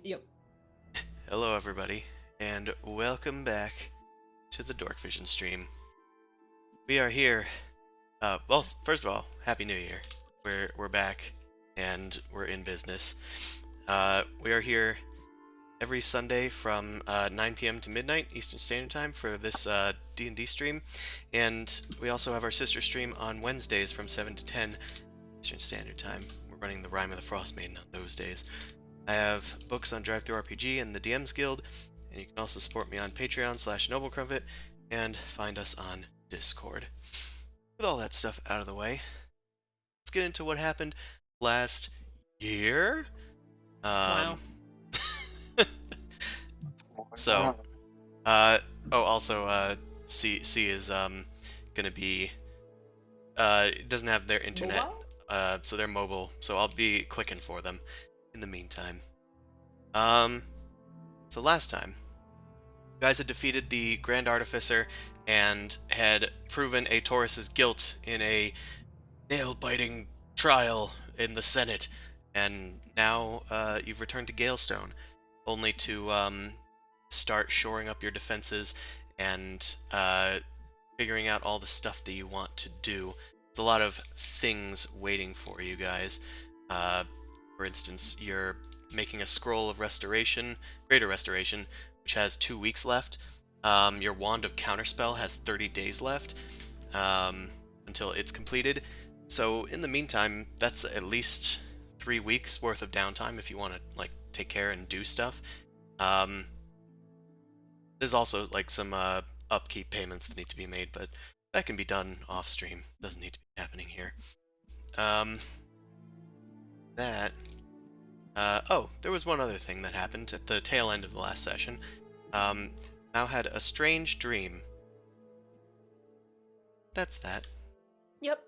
Yep. Hello everybody, and welcome back to the Dorkvision stream. We are here, well, first of all, Happy New Year. We're back, and we're in business. We are here every Sunday from 9 p.m. to midnight Eastern Standard Time for this D&D stream, and we also have our sister stream on Wednesdays from 7 to 10 Eastern Standard Time. We're running the Rime of the Frost Maiden on those days. I have books on DriveThruRPG and the DM's Guild, and you can also support me on Patreon/NobleCrumpet and find us on Discord. With all that stuff out of the way, let's get into what happened last year. Wow. So, also, C is gonna be it doesn't have their internet, Mobile? so they're mobile. So I'll be clicking for them in the meantime. So last time, you guys had defeated the Grand Artificer and had proven a Taurus's guilt in a nail-biting trial in the Senate, and now you've returned to Galestone, only to start shoring up your defenses and figuring out all the stuff that you want to do. There's a lot of things waiting for you guys. For instance, you're making a scroll of restoration, greater restoration, which has 2 weeks left. Your wand of counterspell has 30 days left until it's completed. So in the meantime, that's at least 3 weeks worth of downtime if you want to like take care and do stuff. There's also like some upkeep payments that need to be made, but that can be done off stream. Doesn't need to be happening here. There was one other thing that happened at the tail end of the last session. Now had a strange dream. That's that. Yep.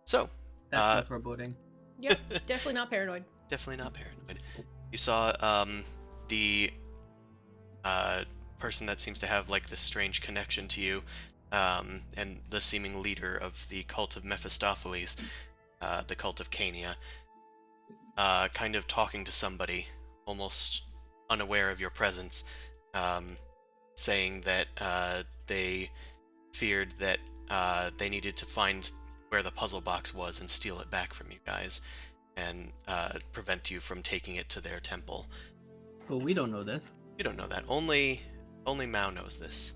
So, Definitely foreboding. Yep, definitely not paranoid. Definitely not paranoid. You saw the person that seems to have like this strange connection to you, and the seeming leader of the cult of Mephistopheles, the cult of Cania, kind of talking to somebody, almost unaware of your presence, saying that they feared that they needed to find where the puzzle box was and steal it back from you guys, and prevent you from taking it to their temple. But we don't know this. You don't know that. Only Mao knows this.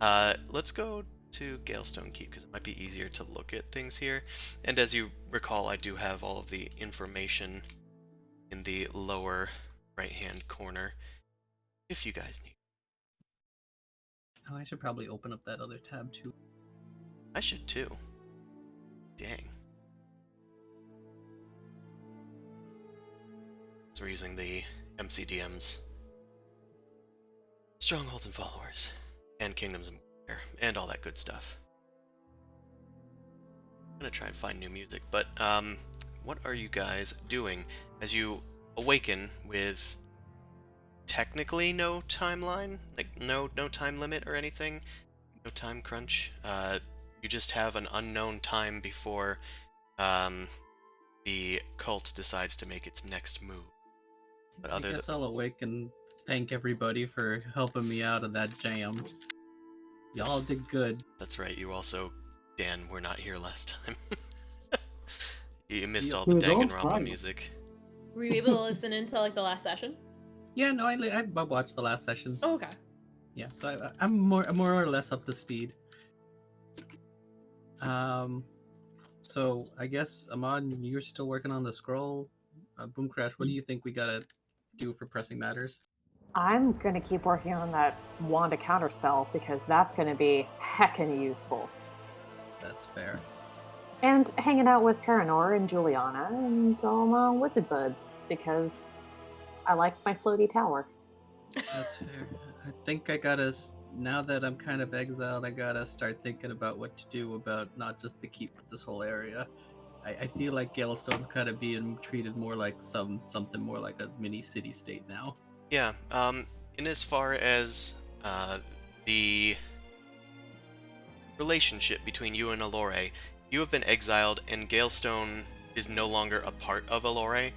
Let's go to Galestone Keep, because it might be easier to look at things here. And as you recall, I do have all of the information in the lower right-hand corner, if you guys need. Oh, I should probably open up that other tab too. I should too. Dang. So we're using the MCDM's Strongholds and Followers, and Kingdoms and Warfare, and all that good stuff. I'm gonna try and find new music, but what are you guys doing as you awaken with technically no timeline, like no time limit or anything, no time crunch? You just have an unknown time before the cult decides to make its next move. But I guess I'll awake and thank everybody for helping me out of that jam. Y'all did good. That's right. You also, Dan, were not here last time. You missed all the Dude, don't Danganronpa cry. music. Were you able to listen into like the last session? Yeah, no, I watched the last session. Oh, okay. Yeah, so I'm more or less up to speed. So I guess Ahmad, you're still working on the scroll. Boom Crash, what do you think we gotta do for pressing matters? I'm going to keep working on that Wanda counterspell because that's going to be heckin' useful. That's fair. And hanging out with Paranor and Juliana and all my wizard buds because I like my floaty tower. That's fair. I think I gotta, now that I'm kind of exiled, I gotta start thinking about what to do about not just the keep, but this whole area. I feel like Galestone's kind of being treated more like something more like a mini city-state now. Yeah, in as far as the relationship between you and Allore, you have been exiled, and Galestone is no longer a part of Allore,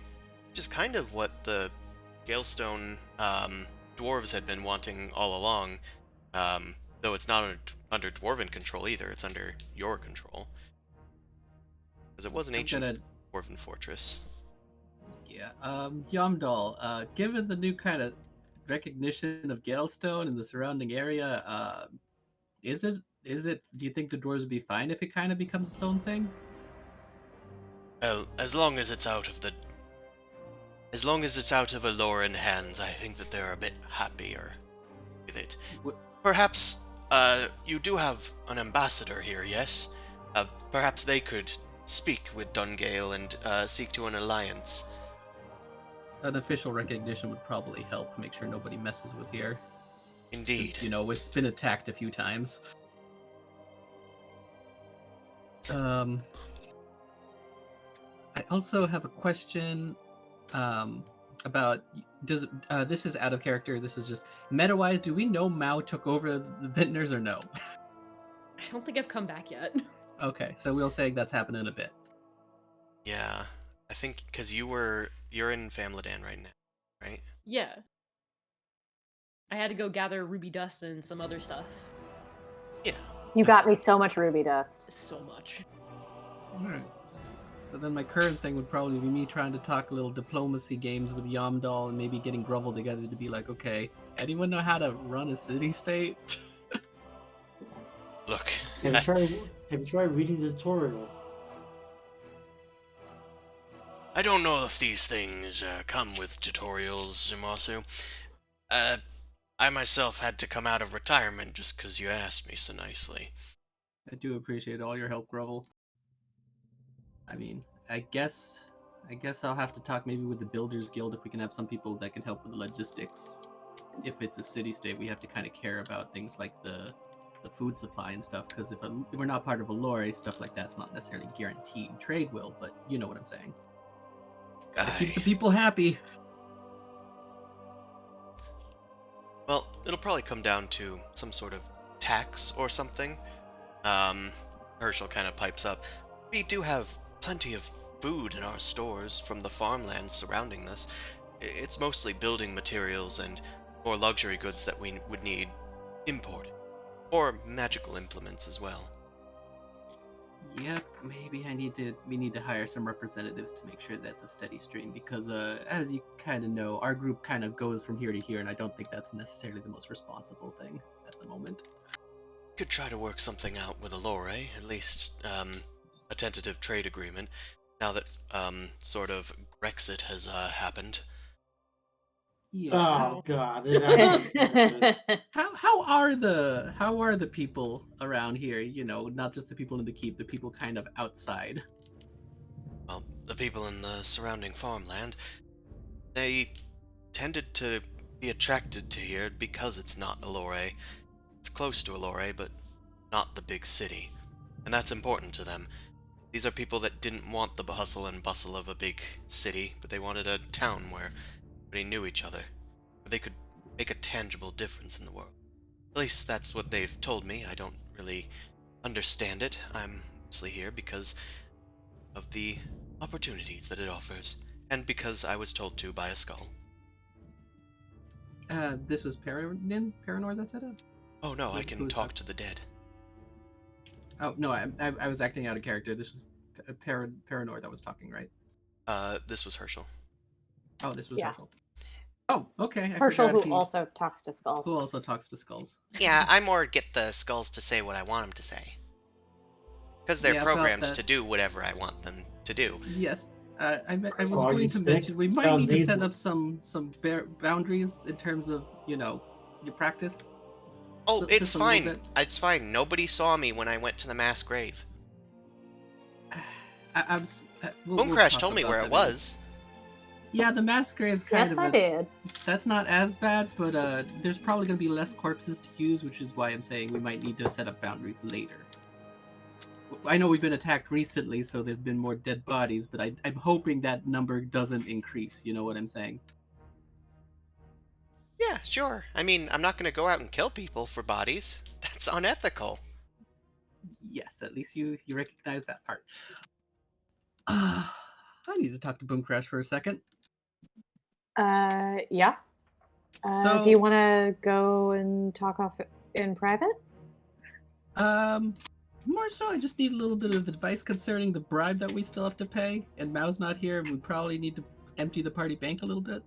which is kind of what the Galestone dwarves had been wanting all along, though it's not under dwarven control either, it's under your control. Because it was an ancient dwarven fortress. Yeah, Yamdal, given the new kind of recognition of Galestone and the surrounding area, do you think the dwarves would be fine if it kind of becomes its own thing? Well, as long as it's out of Aloran hands, I think that they're a bit happier with it. Perhaps, you do have an ambassador here, yes? Perhaps they could speak with Dungale and seek to an alliance. An official recognition would probably help make sure nobody messes with here. Indeed. Since, it's been attacked a few times. I also have a question about, this is out of character, this is just meta-wise, do we know Mao took over the Vintners or no? I don't think I've come back yet. Okay, so we'll say that's happening in a bit. Yeah, I think because you're in Famladan right now, right? Yeah. I had to go gather ruby dust and some other stuff. Yeah. You got me so much ruby dust. So much. Alright. So then my current thing would probably be me trying to talk little diplomacy games with Yamdal and maybe getting Grovel together to be like, okay, anyone know how to run a city-state? Look. Have you tried reading the tutorial? I don't know if these things come with tutorials, Zumasu. I myself had to come out of retirement just because you asked me so nicely. I do appreciate all your help, Grovel. I mean, I guess I'll have to talk maybe with the Builders Guild if we can have some people that can help with the logistics. If it's a city-state, we have to kind of care about things like the the food supply and stuff. Because if we're not part of Allure, stuff like that's not necessarily guaranteed. Trade will, but you know what I'm saying. Gotta keep the people happy. Well, it'll probably come down to some sort of tax or something. Herschel kind of pipes up. We do have plenty of food in our stores from the farmlands surrounding this. It's mostly building materials and more luxury goods that we would need imported. Or magical implements as well. Yep, maybe we need to hire some representatives to make sure that's a steady stream, because as you kind of know, our group kind of goes from here to here, and I don't think that's necessarily the most responsible thing at the moment. Could try to work something out with Allure, at least a tentative trade agreement, now that sort of Brexit has happened. Yeah. Oh God! It happened. How are the people around here? You know, not just the people in the keep, the people kind of outside. Well, the people in the surrounding farmland, they tended to be attracted to here because it's not Allure. It's close to Allure, but not the big city. And that's important to them. These are people that didn't want the hustle and bustle of a big city, but they wanted a town where everybody knew each other, where they could make a tangible difference in the world. At least that's what they've told me. I don't really understand it. I'm mostly here because of the opportunities that it offers, and because I was told to by a skull. This was Paranor that said it? Oh no, I can talk to the dead. Oh no, I was acting out of character. This was Paranor that was talking, right? This was Herschel. Oh, this was Yeah. Herschel. Oh, okay. Herschel, who also talks to skulls. Who also talks to skulls. Yeah, I more get the skulls to say what I want them to say. Because they're programmed to do whatever I want them to do. Yes. I was going to mention we might need to set up some boundaries in terms of, you know, your practice. Oh, it's fine. It's fine. Nobody saw me when I went to the mass grave. Boomcrash told me where it was. Yeah, the mass grave's kind of. Yes, I did. That's not as bad, but there's probably going to be less corpses to use, which is why I'm saying we might need to set up boundaries later. I know we've been attacked recently, so there's been more dead bodies, but I'm hoping that number doesn't increase. You know what I'm saying? Yeah, sure. I mean, I'm not going to go out and kill people for bodies. That's unethical. Yes, at least you recognize that part. I need to talk to Boomcrash for a second. Yeah. So, do you want to go and talk off in private? More so, I just need a little bit of advice concerning the bribe that we still have to pay, and Mao's not here, and we probably need to empty the party bank a little bit.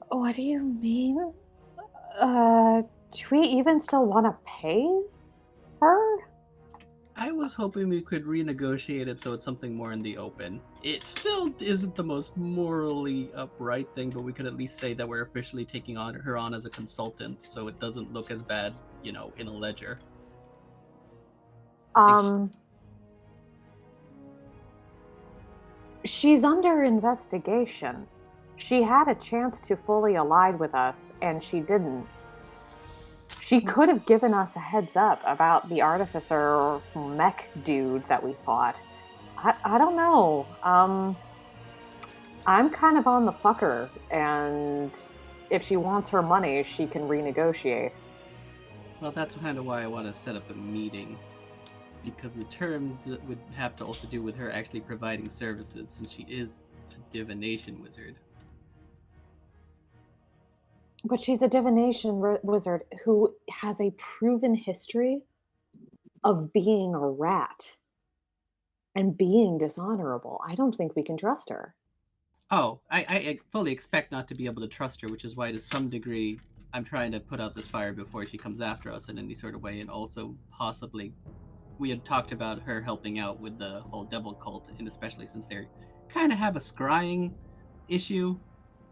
What do you mean? Do we even still want to pay her? I was hoping we could renegotiate it so it's something more in the open. It still isn't the most morally upright thing, but we could at least say that we're officially taking her on as a consultant, so it doesn't look as bad, you know, in a ledger. She's under investigation. She had a chance to fully ally with us, and she didn't. She could have given us a heads up about the artificer mech dude that we fought. I don't know. I'm kind of on the fucker, and if she wants her money, she can renegotiate. Well, that's kind of why I want to set up a meeting. Because the terms would have to also do with her actually providing services, since she is a divination wizard. But she's a divination wizard who has a proven history of being a rat and being dishonorable. I don't think we can trust her. Oh, I fully expect not to be able to trust her, which is why to some degree I'm trying to put out this fire before she comes after us in any sort of way, and also possibly we had talked about her helping out with the whole devil cult, and especially since they kind of have a scrying issue,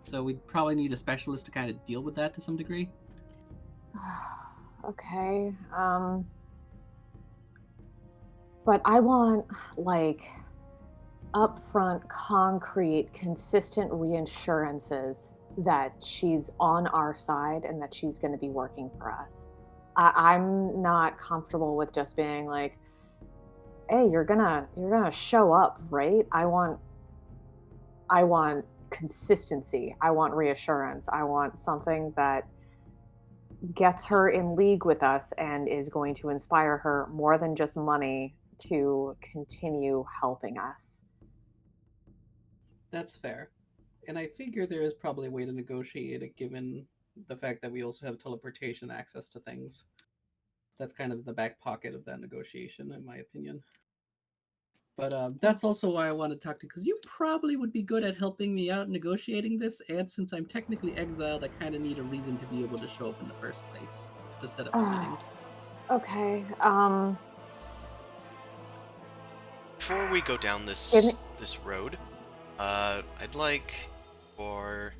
so we probably need a specialist to kind of deal with that to some degree. Okay. But I want, like, upfront, concrete, consistent reassurances that she's on our side and that she's going to be working for us. I'm not comfortable with just being like, hey, you're gonna show up, right? I want consistency. I want reassurance. I want something that gets her in league with us and is going to inspire her more than just money to continue helping us. That's fair. And I figure there is probably a way to negotiate it given the fact that we also have teleportation access to things. That's kind of the back pocket of that negotiation, in my opinion. But that's also why I want to talk to, because you probably would be good at helping me out negotiating this, and since I'm technically exiled, I kind of need a reason to be able to show up in the first place to set up a meeting. Okay. Before we go down Give me- this road, I'd like for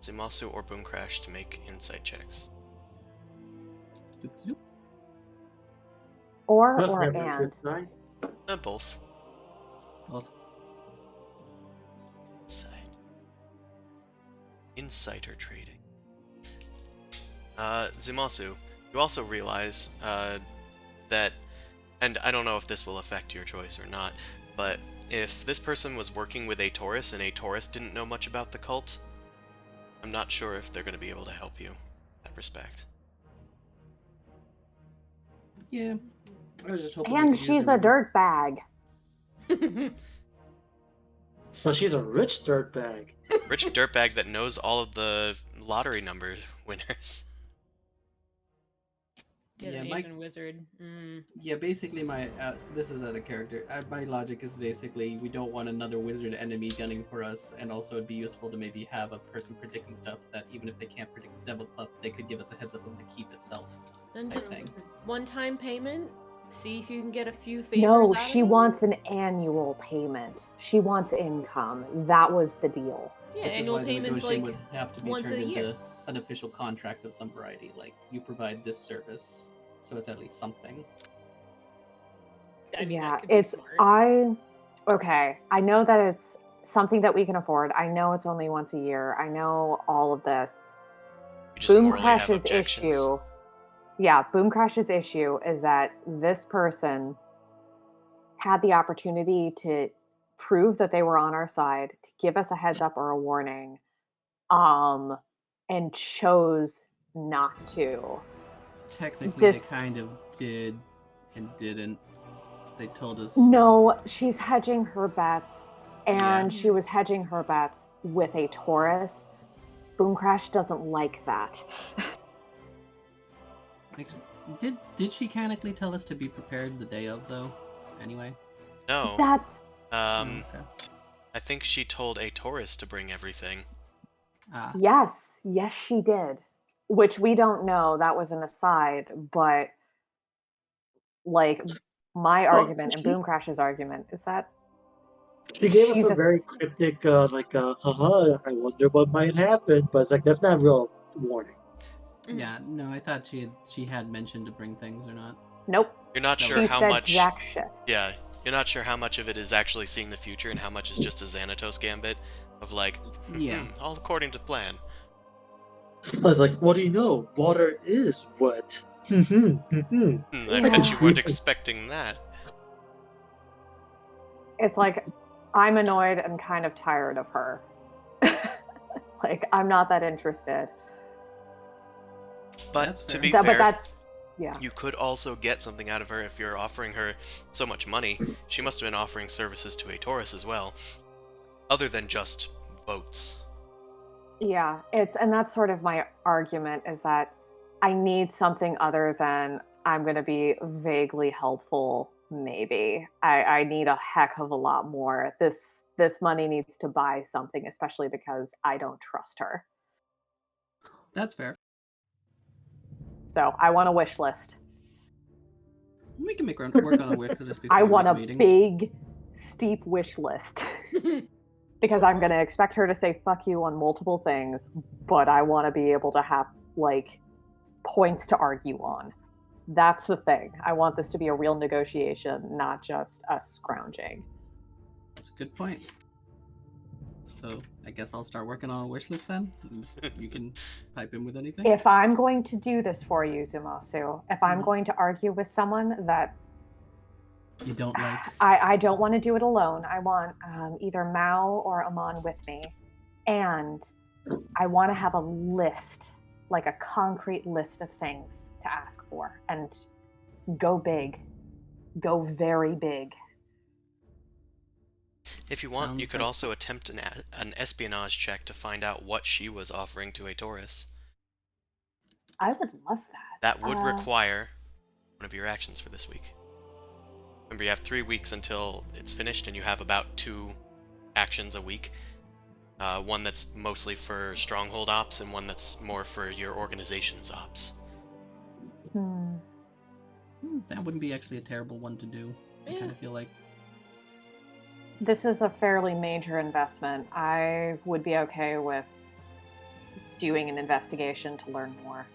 Zimasu or Boomcrash to make insight checks. or Plus, or never a good and. sign. Both. Well, Insight. Insider trading. Zimasu, you also realize that, and I don't know if this will affect your choice or not, but if this person was working with a Taurus and a Taurus didn't know much about the cult, I'm not sure if they're going to be able to help you in that respect. yeah. I was just hoping we And could use she's their a dirtbag. Well, she's a rich dirtbag. Rich dirtbag that knows all of the lottery number winners. Yeah, Divination wizard. Mm. Yeah, basically my this is out of character. My logic is basically we don't want another wizard enemy gunning for us, and also it'd be useful to maybe have a person predicting stuff that even if they can't predict the Devil Club, they could give us a heads up of the keep itself. Then I just think. one-time payment. See if you can get a few favors. No, out she of them. wants an annual payment. She wants income. That was the deal. Yeah, Which is annual why the payments negotiation like would have to be once turned a year. into an official contract of some variety. Like you provide this service, so it's at least something. I mean, Yeah, that could be it's smart. okay. I know that it's something that we can afford. I know it's only once a year. I know all of this. You just Boom morally have Crash's objections. issue. Yeah, Boom Crash's issue is that this person had the opportunity to prove that they were on our side, to give us a heads up or a warning, and chose not to. Technically, This they kind of did and didn't. They told us. No, she's hedging her bets, and Yeah. she was hedging her bets with a Taurus. Boom Crash doesn't like that. Like, did she mechanically tell us to be prepared the day of though? Anyway. No. That's Okay. I think she told a Taurus to bring everything. Ah. yes, she did. Which we don't know. That was an aside, but like my argument and she, Boom Crash's argument is that she gave us she's a very cryptic, haha, I wonder what might happen. But it's like, that's not a real warning. Yeah. No, I thought she had mentioned to bring things or not. Nope. You're not No, sure She how said much. jack shit. Yeah, you're not sure how much of it is actually seeing the future and how much is just a Xanatos gambit of like, Yeah. all according to plan. I was like, what do you know? Water is wet. I bet you weren't expecting that. It's like I'm annoyed and kind of tired of her. Like I'm not that interested. But That's to fair. be But fair, that's yeah. you could also get something out of her if you're offering her so much money. She must have been offering services to a Taurus as well, other than just votes. Yeah, and that's sort of my argument is that I need something other than I'm going to be vaguely helpful. Maybe I need a heck of a lot more. This money needs to buy something, especially because I don't trust her. That's fair. So I want a wish list. We can work on a wish because before I we want make a meeting. big, steep wish list. Because I'm going to expect her to say fuck you on multiple things, but I want to be able to have like points to argue on. That's the thing. I want this to be a real negotiation, not just us scrounging. That's a good point. So I guess I'll start working on a wish list then. And you can pipe in with anything. If I'm going to do this for you, Zumasu, if I'm Mhm. going to argue with someone that You don't like. I don't want to do it alone, I want either Mao or Amon with me. And I want to have a list, like a concrete list of things to ask for and go big. Go very big. If you want, you Sounds could like- also attempt an espionage check to find out what she was offering to a Taurus. I would love that. That would require one of your actions for this week. Remember, you have 3 weeks until it's finished, and you have about 2 actions a week. One that's mostly for Stronghold ops, and one that's more for your organization's ops. That wouldn't be actually a terrible one to do. I Yeah. kind of feel like. This is a fairly major investment. I would be okay with doing an investigation to learn more.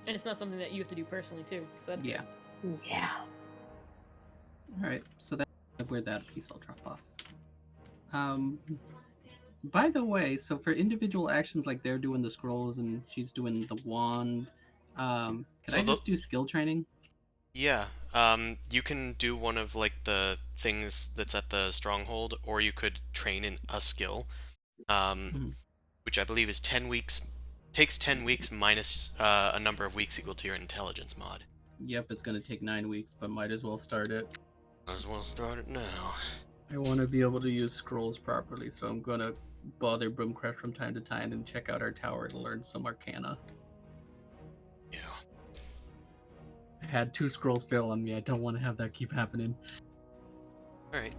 And it's not something that you have to do personally too. So that's Yeah. Yeah. All right. So that's where that piece I'll drop off. By the way, so for individual actions, like they're doing the scrolls and she's doing the wand, can So I just do skill training? Yeah, you can do one of like the things that's at the stronghold, or you could train in a skill, Mhm. which I believe is 10 weeks. Takes 10 weeks minus a number of weeks equal to your intelligence mod. Yep, it's gonna take 9 weeks, but might as well start it. Might as well start it now. I want to be able to use scrolls properly, so I'm gonna bother Boomcraft from time to time and check out our tower to learn some arcana. Yeah. I had 2 scrolls fail on me. I don't want to have that keep happening. All right.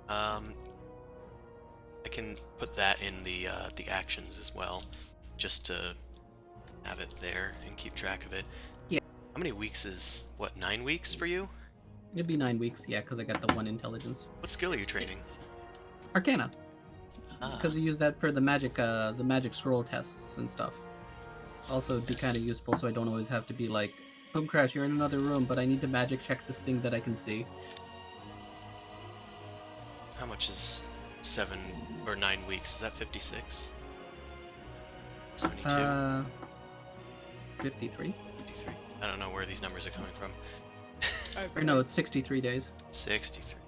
I can put that in the actions as well, just to have it there and keep track of it. Yeah. How many weeks is what? 9 weeks for you? It'd be 9 weeks, yeah, because I got the 1 intelligence. What skill are you training? Arcana, Ah, because you use that for the magic scroll tests and stuff. Also, it'd be Yes. kind of useful, so I don't always have to be like, Boom Crash, you're in another room, but I need to magic check this thing that I can see. how much is 7 or 9 weeks? Is that 56? 72? 53. 53? I don't know where these numbers are coming from. Or no, it's 63 days. 63.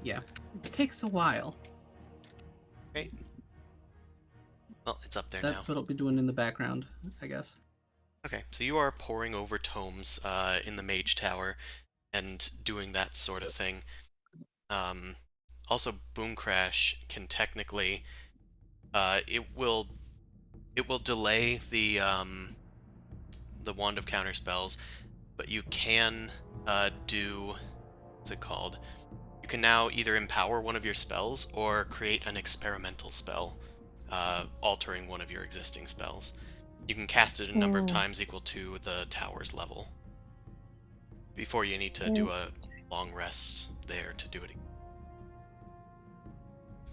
Yeah. It takes a while. Great. Well, it's up there That's now. what I'll be doing in the background, I guess. Okay, so you are poring over tomes in the Mage Tower and doing that sort of thing. Also, Boom Crash can technically, it will delay the Wand of Counter Spells, but you can do, what's it called? You can now either empower one of your spells or create an experimental spell, altering one of your existing spells. You can cast it a number of times equal to the tower's level before you need to do a long rest there to do it again.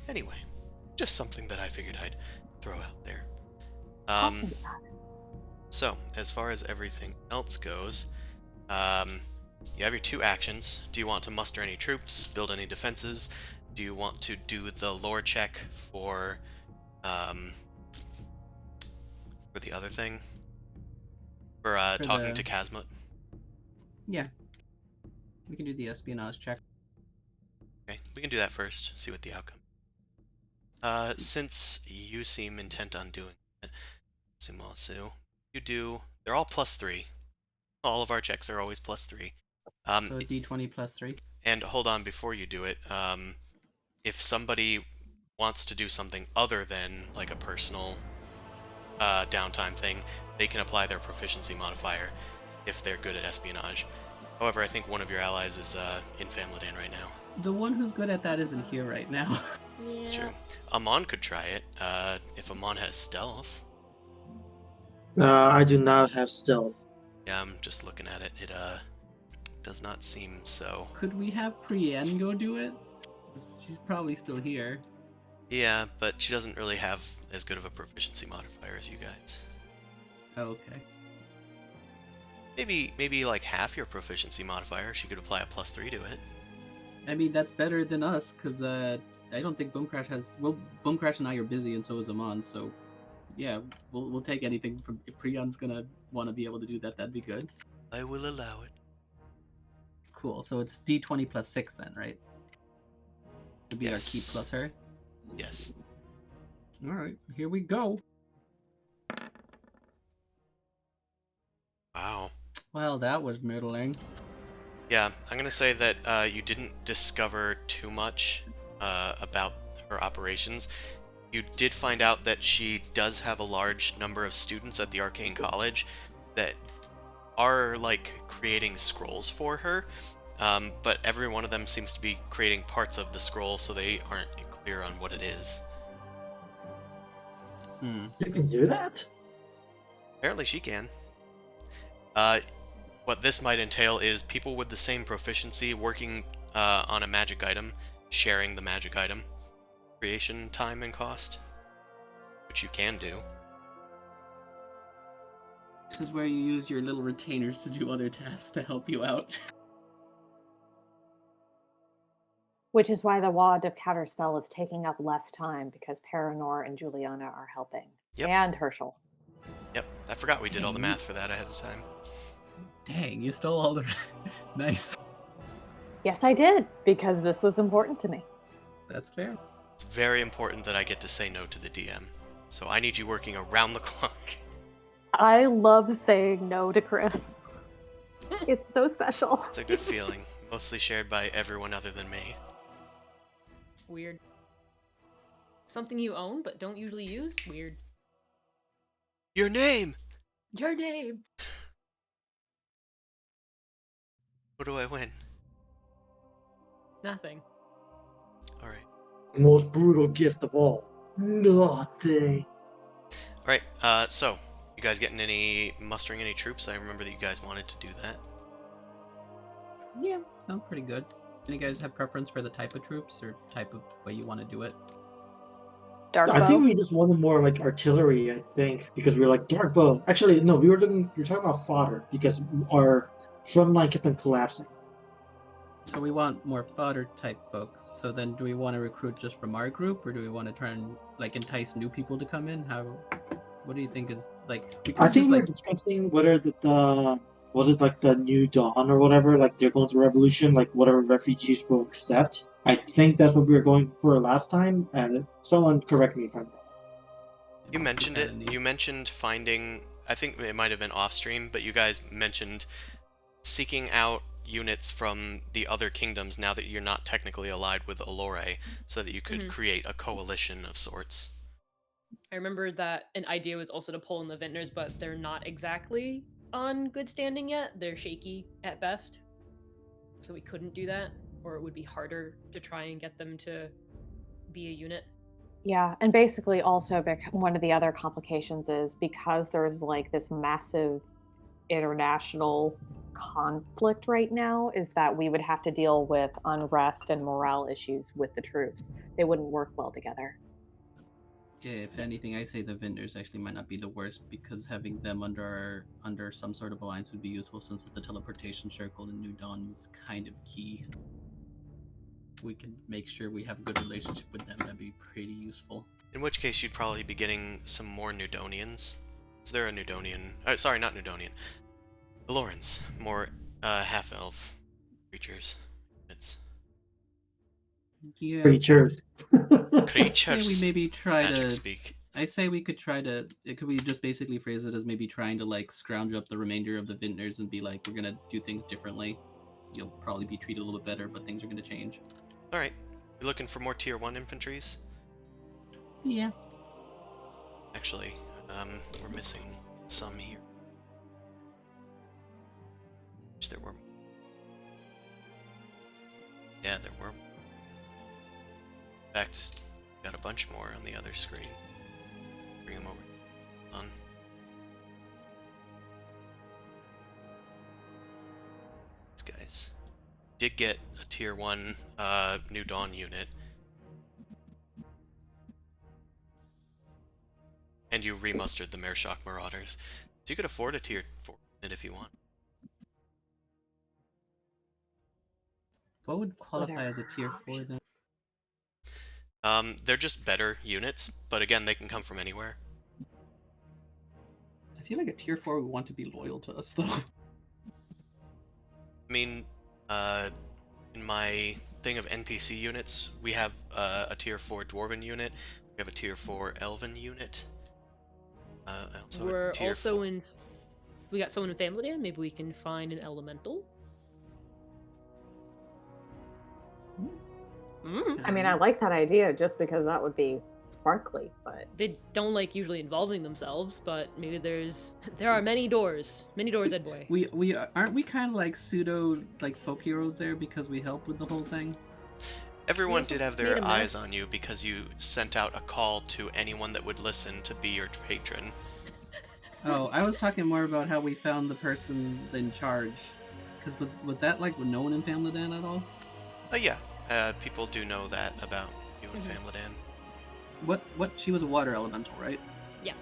Anyway, just something that I figured I'd throw out there. So, as far as everything else goes, you have your 2 actions. Do you want to muster any troops, build any defenses? Do you want to do the lore check for the other thing? For talking to Kazmut? Yeah. We can do the espionage check. Okay, we can do that first, see what the outcome. Since you seem intent on doing it, Sumasu, you do. They're all +3. All of our checks are always +3. So d20 plus 3. And hold on, before you do it, if somebody wants to do something other than like a personal downtime thing, they can apply their proficiency modifier if they're good at espionage. However, I think one of your allies is in Famladan right now. The one who's good at that isn't here right now. It's true. Amon could try it if Amon has stealth. I do not have stealth. Yeah, I'm just looking at it. It does not seem so. Could we have Prienne go do it? She's probably still here. Yeah, but she doesn't really have as good of a proficiency modifier as you guys. Oh, okay. Maybe like half your proficiency modifier. She could apply a +3 to it. I mean, that's better than us, because I don't think Boom Crash has... Well, Boom Crash and I are busy, and so is Amon, so... Yeah, we'll take anything from... If Prion's gonna want to be able to do that, that'd be good. I will allow it. Cool, so it's D20 plus 6 then, right? To be our keep Yes. plus her? Yes. Alright, here we go. Wow. Well, that was middling. Yeah, I'm gonna say that you didn't discover too much about her operations. You did find out that she does have a large number of students at the Arcane College that are, like, creating scrolls for her, but every one of them seems to be creating parts of the scroll, so they aren't clear on what it is. You can do that? Apparently she can. What this might entail is people with the same proficiency working on a magic item, sharing the magic item, creation time and cost, which you can do. This is where you use your little retainers to do other tasks to help you out. Which is why the Wand of Counterspell is taking up less time because Paranor and Juliana are helping. Yep. And Herschel. Yep, I forgot we did all the math for that ahead of time. Dang, you stole all the... Nice. Yes, I did, because this was important to me. That's fair. It's very important that I get to say no to the DM, so I need you working around the clock. I love saying no to Chris. It's so special. It's a good feeling, mostly shared by everyone other than me. Weird. Something you own but don't usually use? Weird. Your name! Your name! What do I win? Nothing. Alright. Most brutal gift of all. Nothing. Alright, so, you guys mustering any troops? I remember that you guys wanted to do that. Yeah, sounds pretty good. Do you guys have preference for the type of troops or type of way you want to do it? Dark I think bow. we just wanted more like artillery, I think, because we were like dark bow. Actually, no, we were talking about fodder because our front line kept on collapsing. So we want more fodder type folks. So then do we want to recruit just from our group, or do we want to try and like entice new people to come in? What do you think is like we I could think just we were like discussing whether the was it like the New Dawn or whatever, like they're going through revolution, like whatever refugees will accept. I think that's what we were going for last time, and someone correct me if I'm wrong. You mentioned it. kinda neat. You mentioned finding, I think it might have been off stream, but you guys mentioned seeking out units from the other kingdoms now that you're not technically allied with Allure, so that you could create a coalition of sorts. I remember that an idea was also to pull in the vintners, but they're not exactly on good standing yet. They're shaky at best. So we couldn't do that, or it would be harder to try and get them to be a unit. Yeah, and basically also one of the other complications is because there's like this massive international conflict right now is that we would have to deal with unrest and morale issues with the troops. They wouldn't work well together. if anything, I say the vendors actually might not be the worst because having them under some sort of alliance would be useful since the teleportation circle in New Dawn is kind of key. If we can make sure we have a good relationship with them, that'd be pretty useful. In which case, you'd probably be getting some more Nudonians. Is there a Nudonian? Sorry, not Nudonian. The Lorens. More half-elf creatures. It's Yeah, Creatures. I say we maybe try magic to. speak. I say we could try to. Could we just basically phrase it as maybe trying to like scrounge up the remainder of the vintners and be like, we're gonna do things differently. You'll probably be treated a little bit better, but things are gonna change. Alright. You looking for more tier 1 infantries? Yeah. Actually, we're missing some here. Which there were. Yeah, there were. In fact, got a bunch more on the other screen. Bring them over. On. These guys did get a tier 1 New Dawn unit. And you remustered the Mershock Marauders. So you could afford a tier 4 unit if you want. What would What qualify are as a our tier 4 then? options? They're just better units, but again, they can come from anywhere. I feel like a tier 4 would want to be loyal to us, though. I mean, in my thing of NPC units, we have a tier 4 dwarven unit. We have a tier 4 elven unit. I also have a We're tier also 4. in. We got someone in Family Land. Maybe we can find an elemental. Mm. I mean, I like that idea just because that would be sparkly, but They don't like usually involving themselves, but maybe there are many doors, Ed boy. We aren't we kind of like pseudo like folk heroes there because we helped with the whole thing. Everyone also did have made their a eyes mess. on you because you sent out a call to anyone that would listen to be your patron. Oh, I was talking more about how we found the person in charge. Because was that like known in Family Dan at all? Yeah, people do know that about you and Famladan. What she was a water elemental, right? Yeah.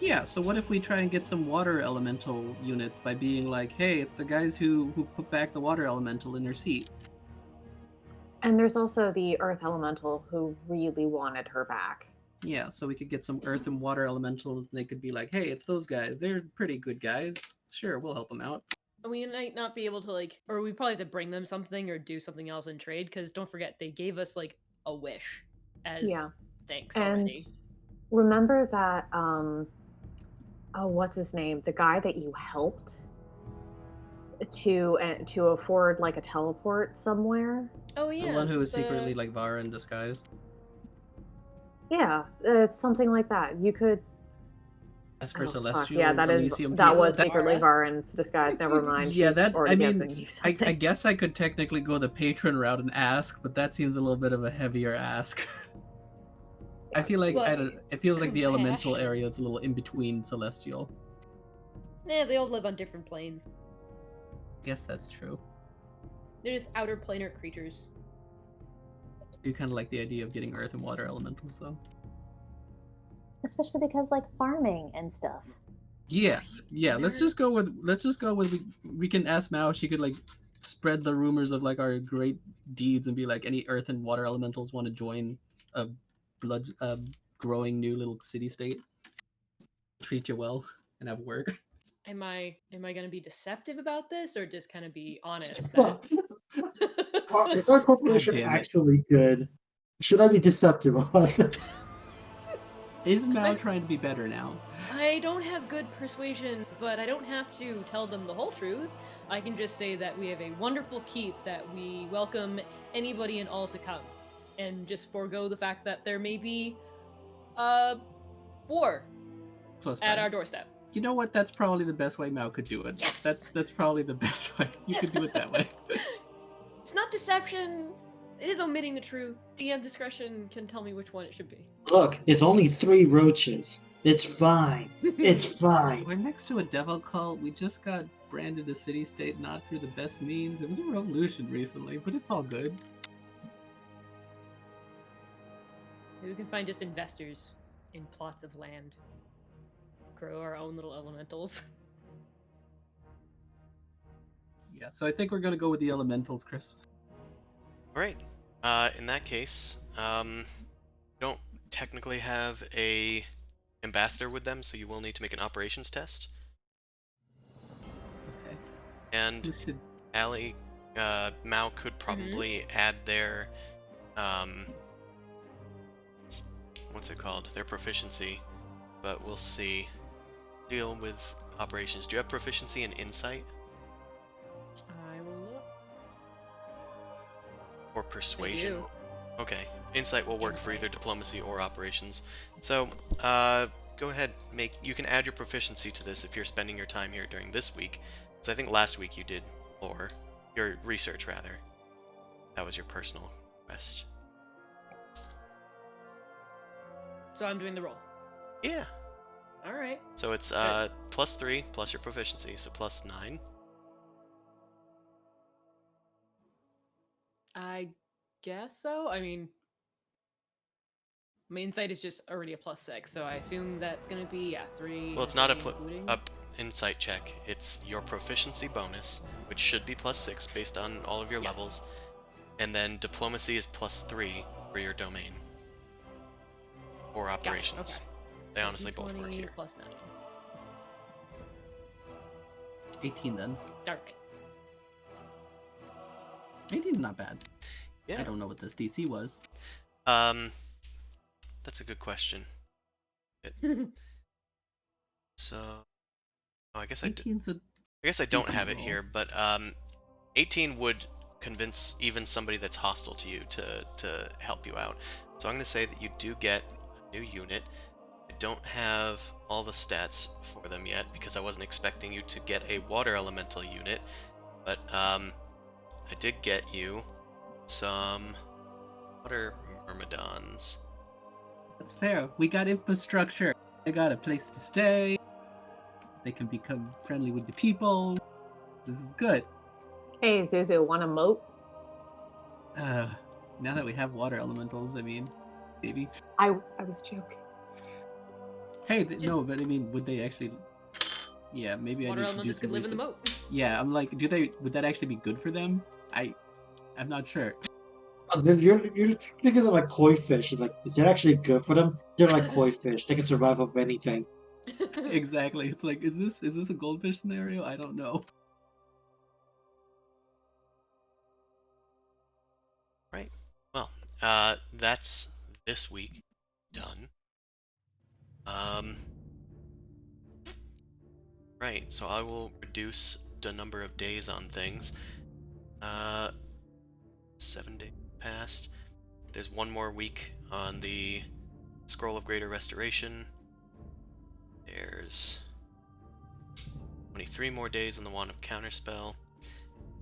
Yeah, so what if we try and get some water elemental units by being like, hey, it's the guys who put back the water elemental in their seat. and there's also the earth elemental who really wanted her back. Yeah, so we could get some earth and water elementals and they could be like, hey, it's those guys. They're pretty good guys. Sure, we'll help them out. We might not be able to or we probably have to bring them something or do something else in trade because don't forget they gave us a wish as Yeah. thanks And already. remember that oh, what's his name? The guy that you helped to afford like a teleport somewhere. Oh yeah, The one who is secretly like Vara in disguise. Yeah, it's something like that. You could. As for Oh, fuck. Celestial Yeah, that Elysium that people, was that- secretly Vara. Varen's disguise. Never mind. Yeah, She's that already I mean, given you I something. guess I could technically go the patron route and ask, but that seems a little bit of a heavier ask. I feel like But it feels like the elemental compassion. area is a little in between Celestial. Yeah, they all live on different planes. Guess that's true. They're just outer planar creatures. I do kind of like the idea of getting earth and water elementals, though. Especially because like farming and stuff. Yes, yeah. Let's just go with we can ask Mao if she could like spread the rumors of like our great deeds and be like any earth and water elementals want to join a blood growing new little city state. Treat you well and have work. Am I gonna be deceptive about this or just kind of be honest Well, that is our corporation damn it. actually good? Should I be deceptive about this? Is Mao trying to be better now? I don't have good persuasion, but I don't have to tell them the whole truth. I can just say that we have a wonderful keep that we welcome anybody and all to come, and just forego the fact that there may be war Close at by. our doorstep. You know what? That's probably the best way Mao could do it. Yes! That's probably the best way. You could do it that way. It's not deception. It is omitting the truth. DM discretion can tell me which one it should be. Look, it's only 3 roaches. It's fine. It's fine. We're next to a devil cult. We just got branded a city-state not through the best means. It was a revolution recently, but it's all good. Maybe we can find just investors in plots of land. Grow our own little elementals. Yeah, so I think we're gonna go with the elementals, Chris. Alright. In that case, you don't technically have a ambassador with them, so you will need to make an operations test. Okay. And We should... Allie, Mao could probably add their, what's it called? Their proficiency, but we'll see. Deal with operations. Do you have proficiency in insight I will look. or persuasion? do. Okay, insight will work for either diplomacy or operations. So, go ahead, you can add your proficiency to this if you're spending your time here during this week. So I think last week you did lore, your research rather. That was your personal quest. So I'm doing the roll. Yeah. All right. So it's +3 plus your proficiency, so +9. I guess so. I mean, my insight is just already a +6, so I assume that's gonna be 3. Well, it's not a including. insight check. It's your proficiency bonus, which should be +6 based on all of your levels, and then diplomacy is +3 for your domain or Got it, operations. okay. They So honestly both work D20 here. plus 9. 18 then. Alright. 18's not bad. Yeah. I don't know what this DC was. That's a good question. So, I guess I 18's a I guess I don't decent have it roll. here, but 18 would convince even somebody that's hostile to you to help you out. So I'm going to say that you do get a new unit. I don't have all the stats for them yet because I wasn't expecting you to get a water elemental unit, but I did get you some water myrmidons. That's fair. We got infrastructure. I got a place to stay. They can become friendly with the people. This is good. Hey, Zuzu, want a moat? Now that we have water elementals, I mean, maybe. I was joking. Hey, Just- no, but I mean, would they actually? Yeah, maybe Water I need to do elementals some could live in the research. moat. Yeah, I'm like, would that actually be good for them? I'm not sure. You're thinking of like koi fish. Like, is that actually good for them? They're like koi fish. They can survive off anything. Exactly. It's like, is this a goldfish scenario? I don't know. Right. Well, that's this week done. Right, so I will reduce the number of days on things. 7 days passed. There's one more week on the Scroll of Greater Restoration. There's 23 more days on the Wand of Counterspell.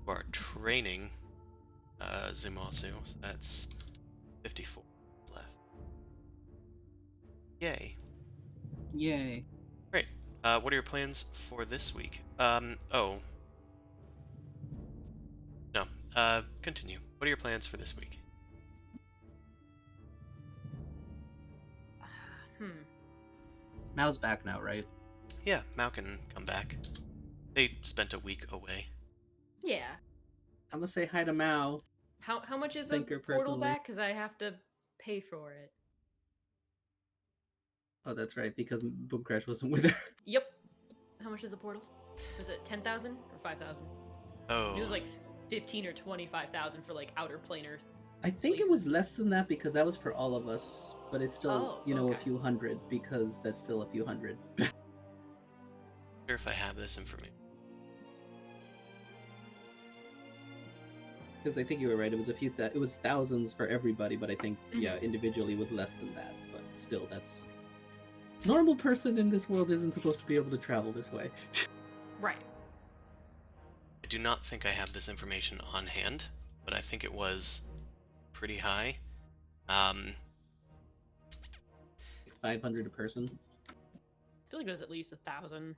For our training, Zumasu, so that's 54 left. Yay. Yay. Great. What are your plans for this week? Oh. No. Continue. What are your plans for this week? Mao's back now, right? Yeah, Mao can come back. They spent a week away. Yeah. I'm gonna say hi to Mao. How much is Thank the her portal personally. back? Because I have to pay for it. Oh, that's right, because Boom Crash wasn't with her. Yep. How much is a portal? Was it 10,000 or 5,000? Oh. It was like 15 or 25,000 for like outer planar. I think it was less than that because that was for all of us, but it's still, Oh, a okay. few hundred because that's still a few hundred. I wonder if I have this information. Because I think you were right. It was it was thousands for everybody, but I think Mhm. individually was less than that. But still, that's normal person in this world isn't supposed to be able to travel this way. Right. I do not think I have this information on hand, but I think it was pretty high. 500 a person. I feel like it was at least 1,000.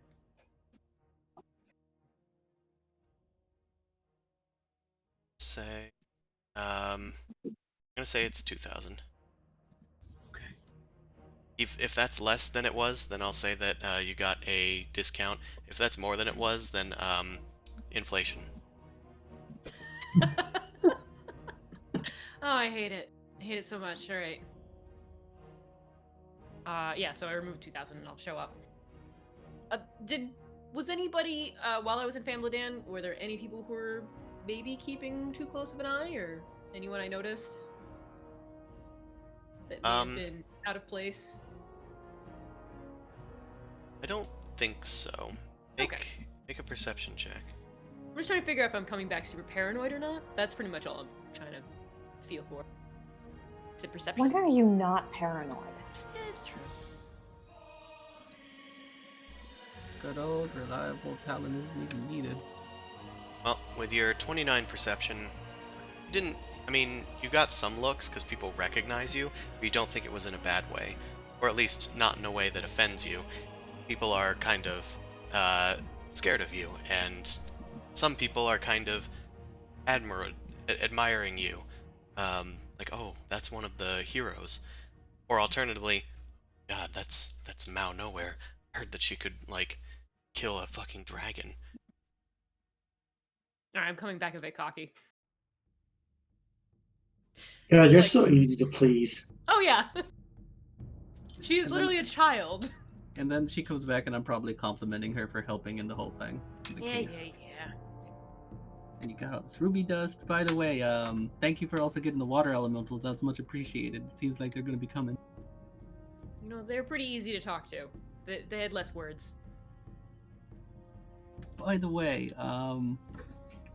Say, I'm gonna say it's 2,000. Okay. If that's less than it was, then I'll say that you got a discount. If that's more than it was, then inflation. Oh, I hate it. I hate it so much. All right. Yeah. So I removed 2,000, and I'll show up. Was anybody while I was in Famladan? Were there any people who were maybe keeping too close of an eye, or anyone I noticed that may have been out of place? I don't think so. Okay. Make a perception check. I'm just trying to figure out if I'm coming back super paranoid or not. That's pretty much all I'm trying to feel for. Is it perception? When are you not paranoid? Yeah, it's true. Good old reliable talent isn't even needed. Well, with your 29 perception, you didn't. I mean, you got some looks because people recognize you, but you don't think it was in a bad way, or at least not in a way that offends you. People are kind of scared of you, and some people are kind of admiring you. Like, oh, that's one of the heroes. Or alternatively, God, that's Mao Nowhere. I heard that she could, like, kill a fucking dragon. All right, I'm coming back a bit cocky. God, Just you're like, so easy to please. oh yeah, she is And literally then- a child. And then she comes back and I'm probably complimenting her for helping in the whole thing. In the case. Yeah. And you got all this ruby dust. By the way, thank you for also getting the water elementals. That's much appreciated. It seems like they're going to be coming. You know, they're pretty easy to talk to. They had less words. By the way,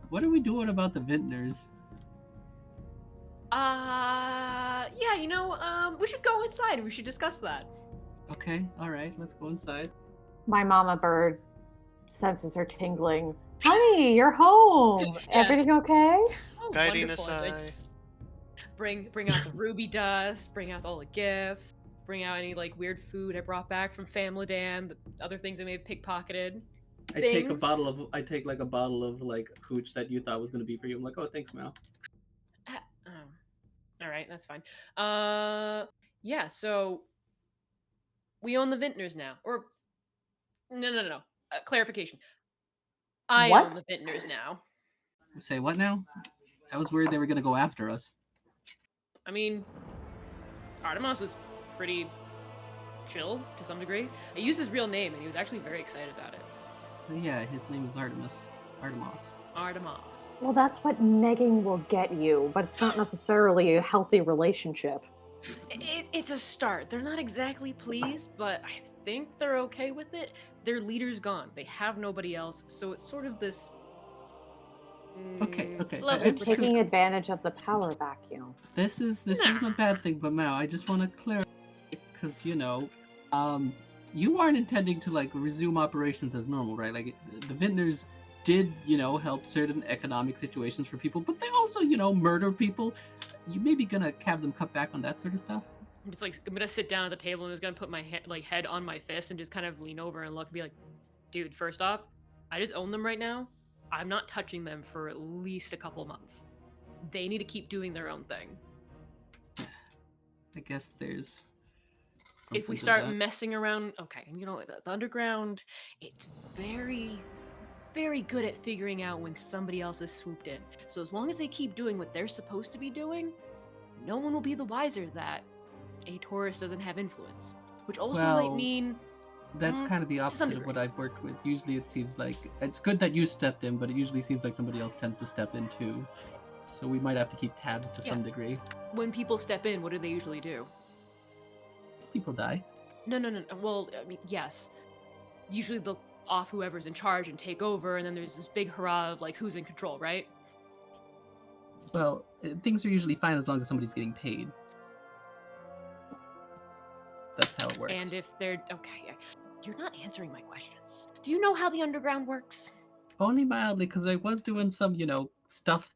what are we doing about the vintners? Yeah, you know, we should go inside. We should discuss that. Okay, alright, let's go inside. My mama bird senses her tingling. Honey, you're home. Yeah. Everything okay? Oh, Guiding wonderful. us, I bring out the ruby dust, bring out all the gifts, bring out any like weird food I brought back from Family Dan, the other things I may have pickpocketed. I take Things. like a bottle of like hooch that you thought was gonna be for you. I'm like, oh, thanks, Mal. Oh. All right, that's fine. Yeah. So we own the vintners now, or no. Clarification. I own What? the vintners now. Say what now? I was worried they were gonna go after us. I mean, Artemis was pretty chill to some degree. I used his real name, and he was actually very excited about it. Yeah, his name is Artemis. Artemis. Artemis. Well, that's what negging will get you, but it's not necessarily a healthy relationship. It's a start. They're not exactly pleased, but I think they're okay with it. Their leader's gone. They have nobody else, so it's sort of this. Okay. level I They're of just- taking advantage of the power vacuum. This isn't a bad thing, but Mal, I just want to clarify because you aren't intending to like resume operations as normal, right? Like the vintners did, help certain economic situations for people, but they also, murder people. You maybe gonna have them cut back on that sort of stuff. I'm just like I'm gonna sit down at the table and just gonna put my head on my fist and just kind of lean over and look and be like, dude, first off, I just own them right now. I'm not touching them for at least a couple months. They need to keep doing their own thing. I guess there's. If we something to start that. messing around, okay, and the underground, it's very, very good at figuring out when somebody else has swooped in. So as long as they keep doing what they're supposed to be doing, no one will be the wiser that a Taurus doesn't have influence. Which also might Well, mean That's kind of the some opposite of what degree. I've worked with. Usually it seems like it's good that you stepped in, but it usually seems like somebody else tends to step in too. So we might have to keep tabs to some degree. when people step in, what do they usually do? People die. No. Well, I mean, yes. Usually they'll off whoever's in charge and take over, and then there's this big hurrah of like who's in control, right? Well, things are usually fine as long as somebody's getting paid. That's how it works. And if they're okay, you're not answering my questions. Do you know how the underground works? Only mildly, because I was doing some, stuff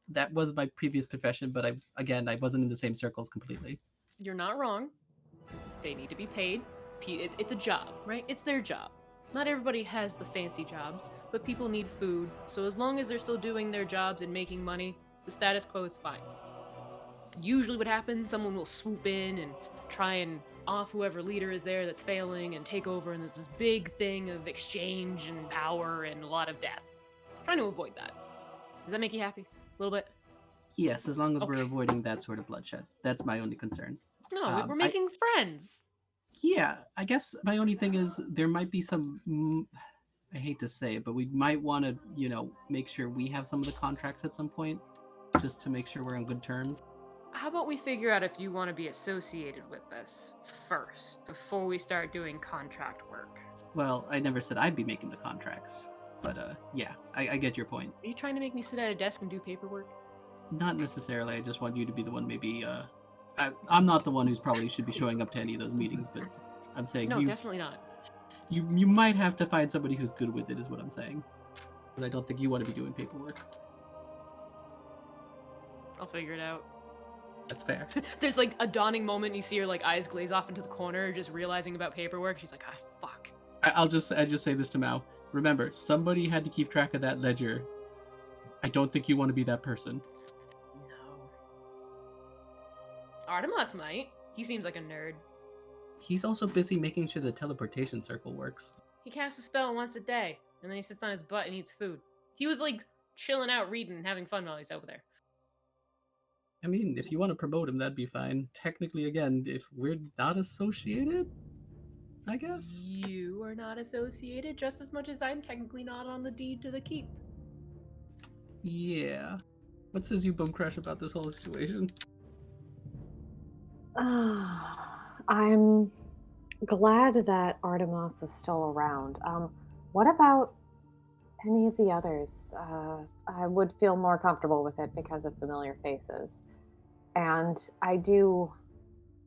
that was my previous profession, but I wasn't in the same circles completely. You're not wrong. They need to be paid. It's a job, right? It's their job. Not everybody has the fancy jobs, but people need food. So as long as they're still doing their jobs and making money, the status quo is fine. Usually what happens, someone will swoop in and try and off whoever leader is there that's failing and take over, and there's this big thing of exchange and power and a lot of death. Trying to avoid that. Does that make you happy? A little bit? Yes, as long as we're Okay. avoiding that sort of bloodshed. That's my only concern. No, we're making friends. Yeah, I guess my only thing is there might be some. I hate to say it, but we might want to, make sure we have some of the contracts at some point, just to make sure we're on good terms. How about we figure out if you want to be associated with this first, before we start doing contract work? Well, I never said I'd be making the contracts, but yeah, I get your point. Are you trying to make me sit at a desk and do paperwork? Not necessarily. I just want you to be the one. Maybe I'm not the one who's probably should be showing up to any of those meetings, but I'm saying No, you. definitely not. You might have to find somebody who's good with it, is what I'm saying. Because I don't think you want to be doing paperwork. I'll figure it out. That's fair. There's like a dawning moment, you see her like eyes glaze off into the corner, just realizing about paperwork. She's like, ah, fuck. I just say this to Mao. Remember, somebody had to keep track of that ledger. I don't think you want to be that person. No. Artemis might. He seems like a nerd. He's also busy making sure the teleportation circle works. He casts a spell once a day, and then he sits on his butt and eats food. He was like chilling out, reading, and having fun while he's over there. I mean, if you want to promote him, that'd be fine. Technically, again, if we're not associated, I guess. You are not associated just as much as I'm technically not on the deed to the keep. Yeah. What says you, Bone Crush, about this whole situation? I'm glad that Artemis is still around. What about any of the others? I would feel more comfortable with it because of familiar faces. And I do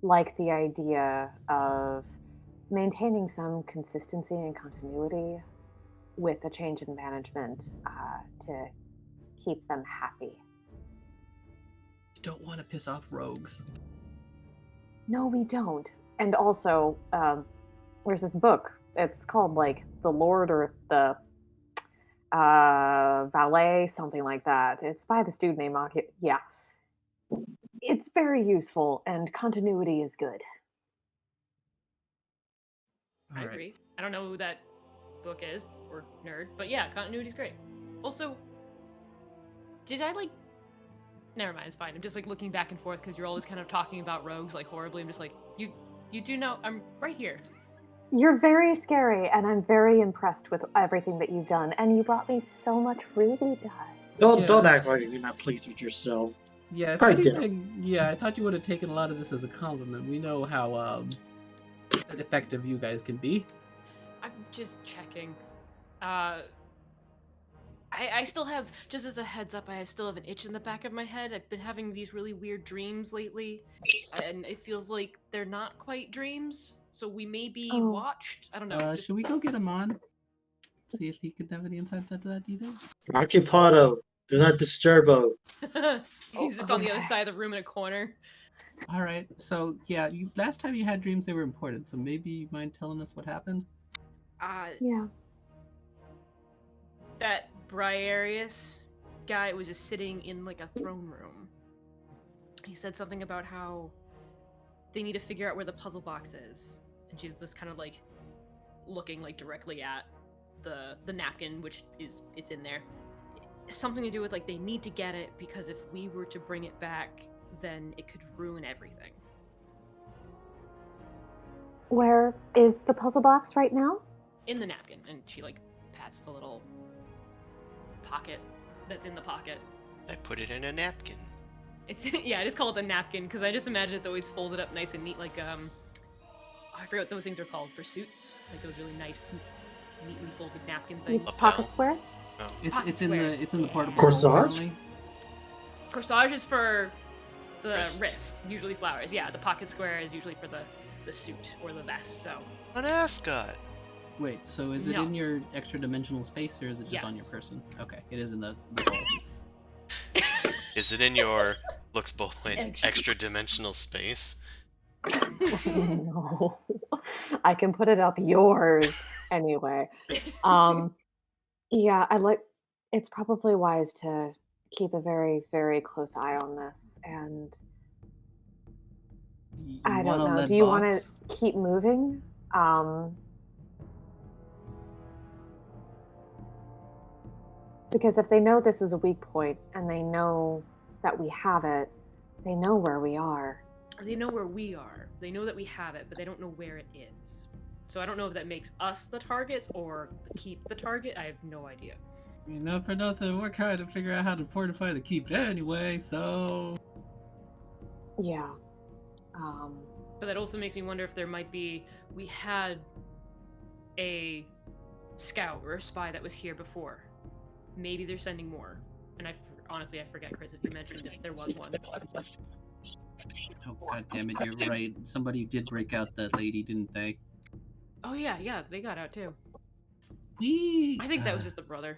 like the idea of maintaining some consistency and continuity with a change in management to keep them happy. You don't want to piss off rogues. No, we don't. And also, there's this book. It's called like The Lord or the Valet, something like that. It's by this dude named Maki. Yeah. It's very useful, and continuity is good. I agree. I don't know who that book is, or nerd, but yeah, continuity's great. Also, did I like... Never mind, it's fine. I'm just like looking back and forth because you're always kind of talking about rogues like horribly. I'm just like, you do know I'm right here. You're very scary, and I'm very impressed with everything that you've done, and you brought me so much ruby dust. Don't act like you're not pleased with yourself. Yeah, if Right anything, yeah, I thought you would have taken a lot of this as a compliment. We know how effective you guys can be. I'm just checking. I still have, just as a heads up, I still have an itch in the back of my head. I've been having these really weird dreams lately, and it feels like they're not quite dreams, so we may be watched. I don't know. Should we go get him on? See if he could have any insight into that, do you think? Occupado. Do not disturb. He's just on the other side of the room in a corner. All right. So yeah, last time you had dreams, they were important. So maybe you mind telling us what happened? Yeah. That Briarius guy was just sitting in like a throne room. He said something about how they need to figure out where the puzzle box is, and she's just kind of like looking like directly at the napkin, which it's in there. Something to do with like they need to get it because if we were to bring it back, then it could ruin everything. Where is the puzzle box right now? In the napkin, and she like pats the little pocket that's in the pocket. I put it in a napkin. It's yeah, I just call it the napkin because I just imagine it's always folded up nice and neat, like I forget what those things are called for suits, like those really nice, neatly folded napkin things. Pocket squares? Oh. It's in the portable Corsage? Corsage is for the Wrist. wrist, usually flowers. Yeah, the pocket square is usually for the suit or the vest. So An ascot. Wait, so is it No. in your extra dimensional space or is it just on your Yes. person? Okay, it is in the hole. Is it in your looks both ways extra dimensional space? No. I can put it up yours anyway. Yeah, it's probably wise to keep a very, very close eye on this. And You I want don't a know. lead Do you want box? to keep moving? Because if they know this is a weak point and they know that we have it, they know where we are. they know where we are. They know that we have it, but they don't know where it is. So I don't know if that makes us the targets or keep the target. I have no idea. Not for nothing, we're trying to figure out how to fortify the keep anyway, so... Yeah. But that also makes me wonder if there might be... We had a scout or a spy that was here before. Maybe they're sending more. And honestly, I forget, Chris, if you mentioned if there was one. Oh, god damn it, you're right. Somebody did break out that lady, didn't they? Oh yeah, they got out too. I think that was just the brother.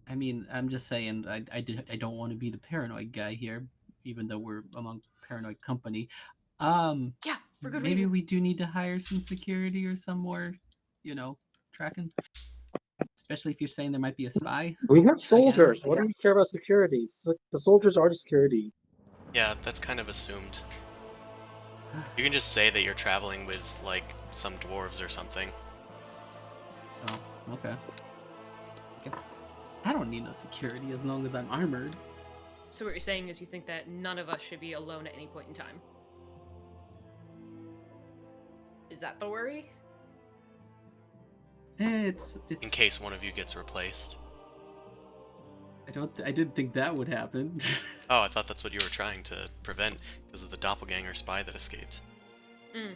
I mean, I'm just saying, I don't want to be the paranoid guy here, even though we're among paranoid company. Yeah, for good maybe reason. we do need to hire some security or some more, tracking. Especially if you're saying there might be a spy. We have soldiers. What do you care about security? The soldiers are the security. Yeah, that's kind of assumed. You can just say that you're traveling with, like, some dwarves or something. Oh, okay. I guess I don't need no security as long as I'm armored. So what you're saying is you think that none of us should be alone at any point in time. Is that the worry? It's In case one of you gets replaced. I didn't think that would happen. Oh, I thought that's what you were trying to prevent because of the doppelganger spy that escaped. Mm.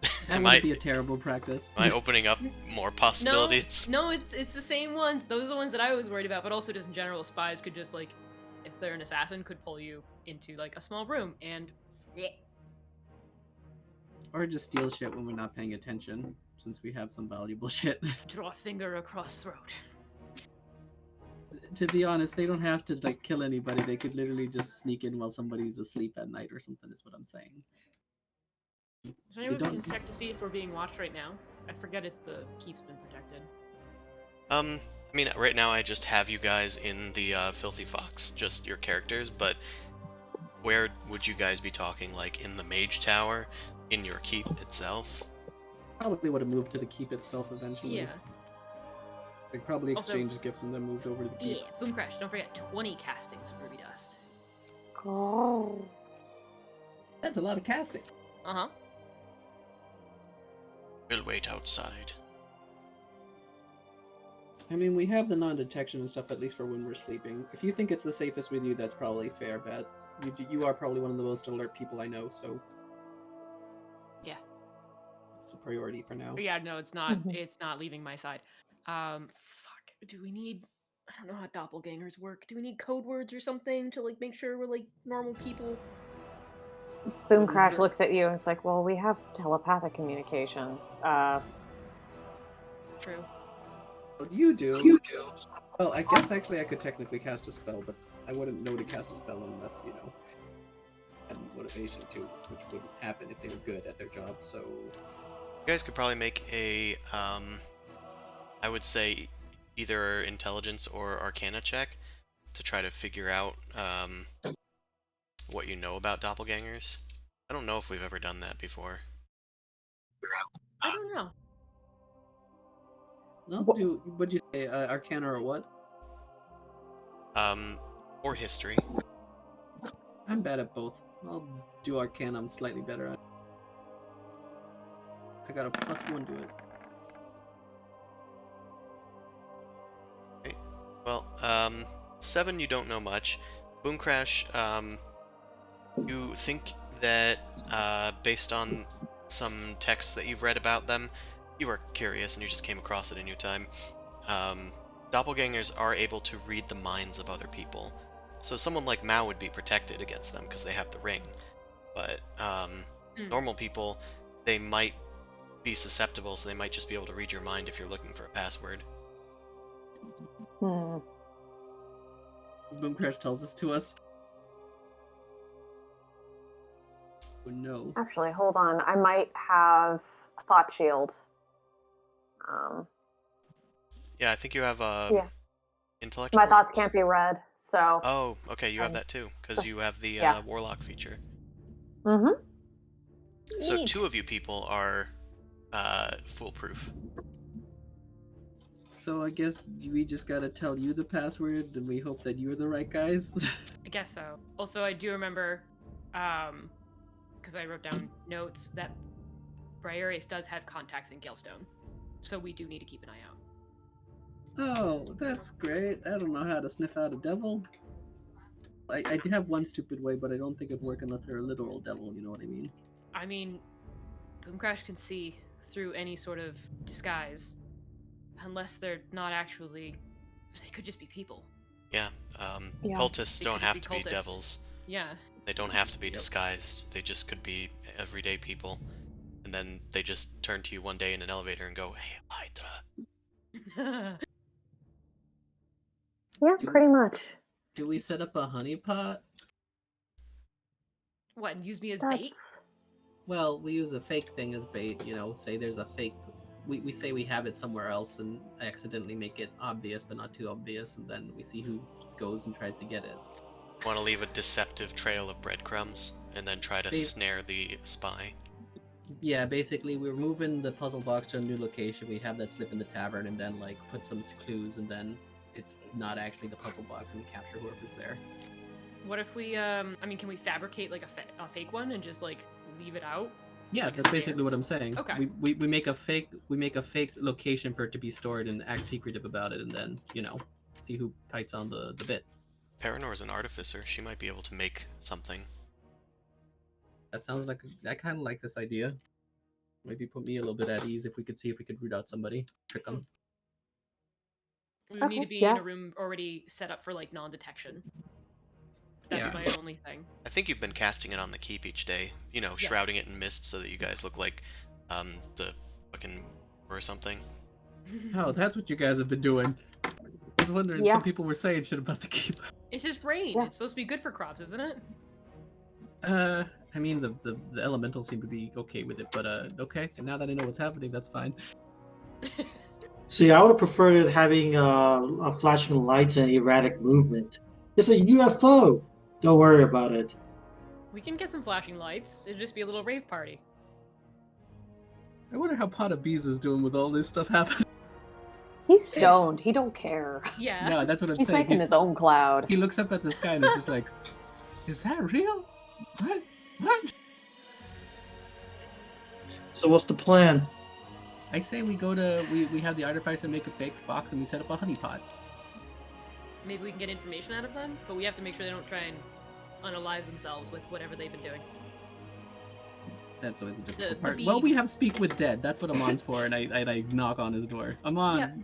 That Am would I- be a terrible practice. Am I opening up more possibilities? No, it's the same ones. Those are the ones that I was worried about, but also just in general, spies could just, like, if they're an assassin, could pull you into, like, a small room and... Or just steal shit when we're not paying attention, since we have some valuable shit. draw a finger across throat. To be honest, they don't have to like kill anybody. They could literally just sneak in while somebody's asleep at night or something. Is what I'm saying. Is there anyone who don't- can check to see if we're being watched right now? I forget if the keep's been protected. I mean, right now I just have you guys in the Filthy Fox, just your characters, but where would you guys be talking? Like in the Mage Tower? In your keep itself? Probably would have moved to the keep itself eventually. Yeah. Like probably Also- exchanged gifts and then moved over to the keep. Yeah, Boom Crash, don't forget 20 castings of Ruby Dust. Oh. That's a lot of casting. Uh-huh. We'll wait outside. I mean, we have the non-detection and stuff at least for when we're sleeping. If you think it's the safest with you, that's probably a fair bet. You are probably one of the most alert people I know, so Yeah. it's a priority for now. But yeah, no, it's not. Mhm. It's not leaving my side. Fuck. Do we need... I don't know how doppelgangers work. Do we need code words or something to, like, make sure we're, like, normal people? Boom Crash looks at you and it's like, well, we have telepathic communication. True. Well, you do. Well, I guess actually I could technically cast a spell, but I wouldn't know to cast a spell unless, had motivation to, which wouldn't happen if they were good at their job, so... You guys could probably make a, I would say, either intelligence or arcana check to try to figure out, what you know about doppelgangers. I don't know if we've ever done that before. I don't know. No, what'd you say, Arcana or what? Or history. I'm bad at both. I'll do Arcana, I'm slightly better at. I got a +1 to it. Okay. Well, 7 you don't know much. Boom Crash, you think that, based on some texts that you've read about them, you were curious and you just came across it in your time. Doppelgangers are able to read the minds of other people. So someone like Mao would be protected against them because they have the ring. But normal people, they might be susceptible, so they might just be able to read your mind if you're looking for a password. Hmm. Boom Crash tells this to us. Oh no. Actually, hold on. I might have a thought shield. Yeah, I think you have Yeah. intellect. My thoughts focus. can't be read, so. Oh, okay, you have Um, that too, because you have the yeah. warlock feature. Mm-hmm. So Neat. 2 of you people are foolproof. So I guess we just gotta tell you the password and we hope that you're the right guys. I guess so. Also, I do remember, because I wrote down notes, that Briareus does have contacts in Galestone, so we do need to keep an eye out. Oh, that's great. I don't know how to sniff out a devil. I do have one stupid way, but I don't think it'd work unless they're a literal devil, you know what I mean? I mean, Boom Crash can see through any sort of disguise, unless they're not actually. They could just be people. Yeah, Yeah. cultists They don't could have be to be cultists. devils. Yeah. They don't have to be Yep. disguised. They just could be everyday people. And then they just turn to you one day in an elevator and go, "Hey, Hydra." Yeah, pretty much. Do we set up a honeypot? What? And use me as That's... bait? Well, we use a fake thing as bait, say there's a fake... We say we have it somewhere else and accidentally make it obvious, but not too obvious, and then we see who goes and tries to get it. Want to leave a deceptive trail of breadcrumbs and then try to They- snare the spy. Yeah, basically we're moving the puzzle box to a new location. We have that slip in the tavern, and then like put some clues, and then it's not actually the puzzle box, and we capture whoever's there. What if we, I mean, can we fabricate like a fake one and just like leave it out? Yeah, Like a that's scare? basically what I'm saying. Okay. We make a fake location for it to be stored and act secretive about it, and then see who bites on the bit. Paranor's an artificer. She might be able to make something. That sounds like I kind of like this idea. Maybe put me a little bit at ease if we could see if we could root out somebody, trick them. We would need Okay, to be yeah. in a room already set up for like non-detection. That's Yeah. my only thing. I think you've been casting it on the keep each day. You know, shrouding it in mist so that you guys look like the fucking or something. Oh, that's what you guys have been doing. I was wondering. Yeah. Some people were saying shit about the keep. It's just rain. Yeah. It's supposed to be good for crops, isn't it? I mean the elementals seem to be okay with it, but okay. And now that I know what's happening, that's fine. See, I would have preferred it having a flashing lights and erratic movement. It's a UFO. Don't worry about it. We can get some flashing lights. It'd just be a little rave party. I wonder how Pot of Bees is doing with all this stuff happening. He's stoned. He don't care. Yeah. No, that's what I'm He's saying. making his own cloud. He looks up at the sky and is just like, "Is that real? What? What?" So what's the plan? I say we go to we have the artificer make a fake box and we set up a honeypot. Maybe we can get information out of them, but we have to make sure they don't try and unalive themselves with whatever they've been doing. That's always the difficult the part. bee. Well, we have Speak with Dead. That's what Amon's for, and I knock on his door. Amon,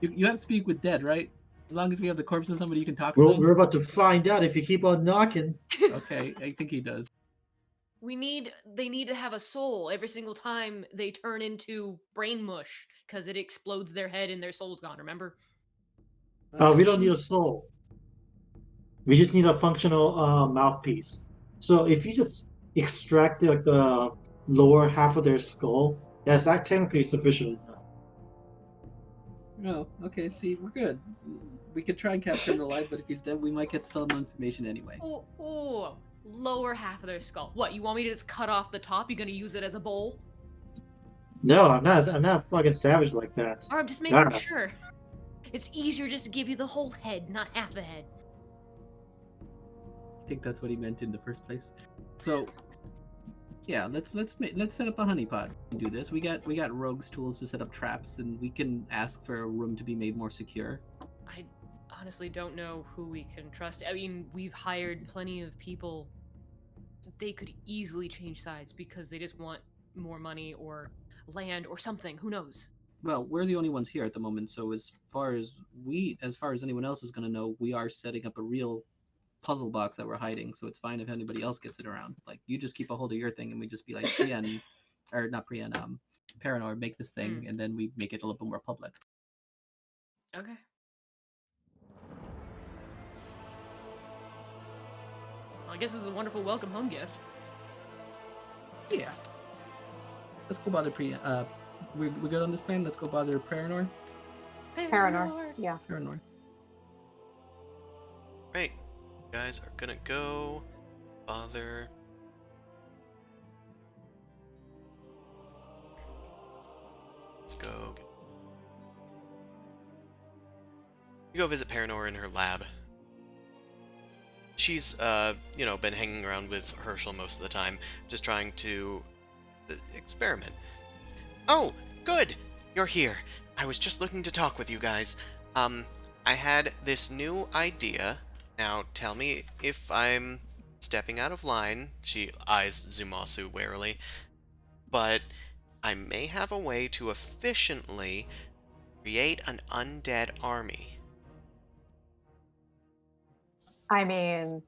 Yeah. you have Speak with Dead, right? As long as we have the corpse of somebody you can talk to Well, them. we're about to find out if you keep on knocking. Okay, I think he does. They need to have a soul every single time they turn into brain mush, because it explodes their head and their soul's gone, remember? We don't need a soul. We just need a functional mouthpiece. So if you just extract like the lower half of their skull, that's that technically sufficient enough. Oh, okay. See, we're good. We could try and capture him alive, but if he's dead, we might get some information anyway. Oh, lower half of their skull. What, you want me to just cut off the top? You gonna use it as a bowl? No, I'm not. I'm not fucking savage like that. Or I'm just making Ah. sure. It's easier just to give you the whole head, not half the head. I think that's what he meant in the first place. So, yeah, let's set up a honeypot and do this. We got rogues tools to set up traps, and we can ask for a room to be made more secure. I honestly don't know who we can trust. I mean, we've hired plenty of people. They could easily change sides because they just want more money or land or something. Who knows? Well, we're the only ones here at the moment, so as far as anyone else is gonna know, we are setting up a real puzzle box that we're hiding, so it's fine if anybody else gets it around. Like, you just keep a hold of your thing and we just be like, Priyan, or not Priyan, Paranor, make this thing, and then we make it a little bit more public. Okay. Well, I guess this is a wonderful welcome home gift. Yeah. Let's go bother Priyan. We good on this plan? Let's go bother Paranor? Paranor. Yeah. Paranor. Right. You guys are gonna go bother. Let's go. You go visit Paranor in her lab. She's, been hanging around with Herschel most of the time, just trying to experiment. Oh, good! You're here. I was just looking to talk with you guys. I had this new idea. Now, tell me if I'm stepping out of line. She eyes Zumasu warily. But I may have a way to efficiently create an undead army. I mean,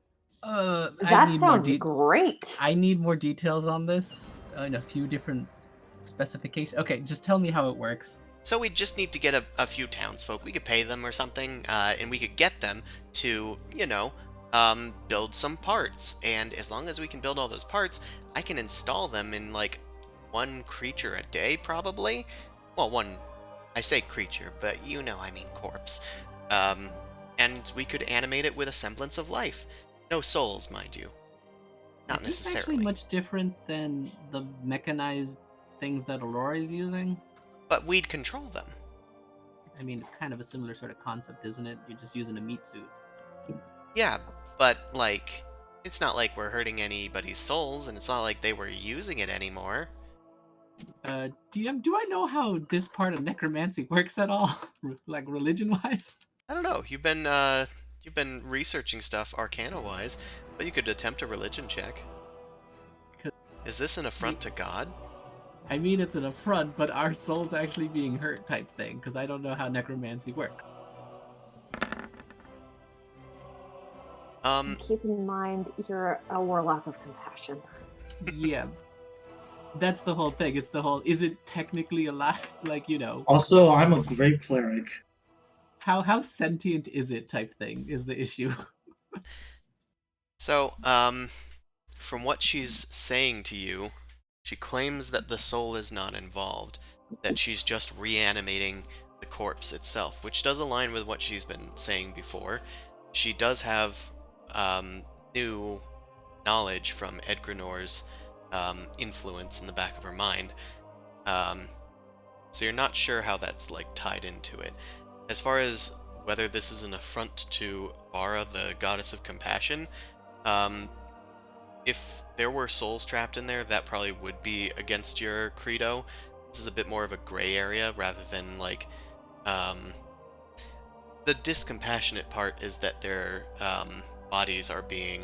I that need sounds more great. I need more details on this and a few different specifications. Okay, just tell me how it works. So we just need to get a few townsfolk. We could pay them or something, and we could get them to, build some parts. And as long as we can build all those parts, I can install them in, like, one creature a day, probably? Well, I say creature, but I mean corpse. And we could animate it with a semblance of life. No souls, mind you. Not Is this necessarily. actually much different than the mechanized things that Aurora is using? But we'd control them. I mean, it's kind of a similar sort of concept, isn't it? You're just using a meat suit. Yeah, but, like, it's not like we're hurting anybody's souls, and it's not like they were using it anymore. Do I know how this part of necromancy works at all? Like, religion-wise? I don't know. You've been researching stuff arcana-wise, but you could attempt a religion check. Is this an affront to God? I mean, it's an affront, but are souls actually being hurt type thing? Because I don't know how necromancy works. Keep in mind, you're a warlock of compassion. Yeah. That's the whole thing. It's the whole, is it technically alive? Like, Also, I'm a great cleric. how sentient is it type thing is the issue. So, from what she's saying to you, she claims that the soul is not involved, that she's just reanimating the corpse itself, which does align with what she's been saying before. She does have new knowledge from Edgranor's influence in the back of her mind. So you're not sure how that's like tied into it. As far as whether this is an affront to Vara, the goddess of compassion, if there were souls trapped in there, that probably would be against your credo. This is a bit more of a gray area rather than like the discompassionate part is that their bodies are being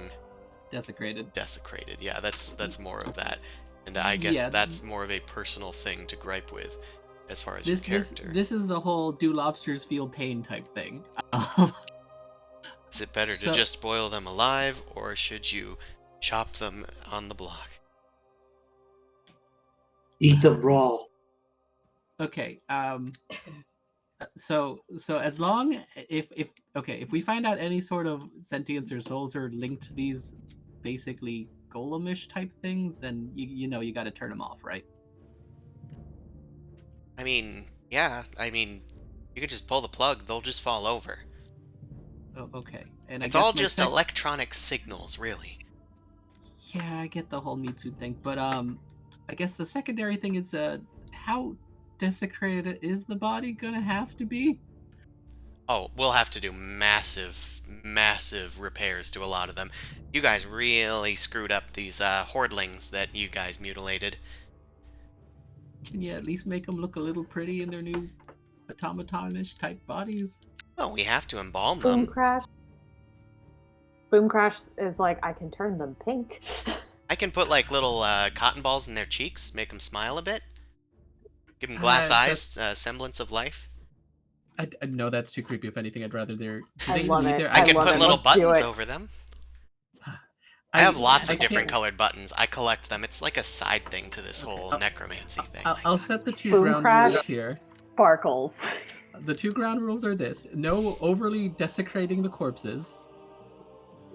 Desecrated. Yeah, that's more of that, and I guess that's more of a personal thing to gripe with as far as your character. This is the whole do lobsters feel pain type thing. Is it better to just boil them alive, or should you chop them on the block? Eat them raw. Okay. So as long if we find out any sort of sentience or souls are linked to these basically golemish type things, then you got to turn them off, right? I mean, yeah. I mean, you can just pull the plug; they'll just fall over. Oh, okay. And it's all just electronic signals, really. Yeah, I get the whole Me Too thing, but I guess the secondary thing is how desecrated is the body gonna have to be? Oh, we'll have to do massive repairs to a lot of them. You guys really screwed up these hordlings that you guys mutilated. Can you at least make them look a little pretty in their new automaton-ish type bodies? Well, we have to embalm Boom them. Crash. Boom Crash is like, I can turn them pink. I can put like little cotton balls in their cheeks, make them smile a bit. Give them glass eyes, semblance of life. I know that's too creepy. If anything, I'd rather they're. I love it. I can put little Let's do buttons it. over them. I have lots of different colored buttons. I collect them. It's like a side thing to this whole necromancy thing. I'll set the two Boom ground Crash rules here. Sparkles. The two ground rules are this: no overly desecrating the corpses.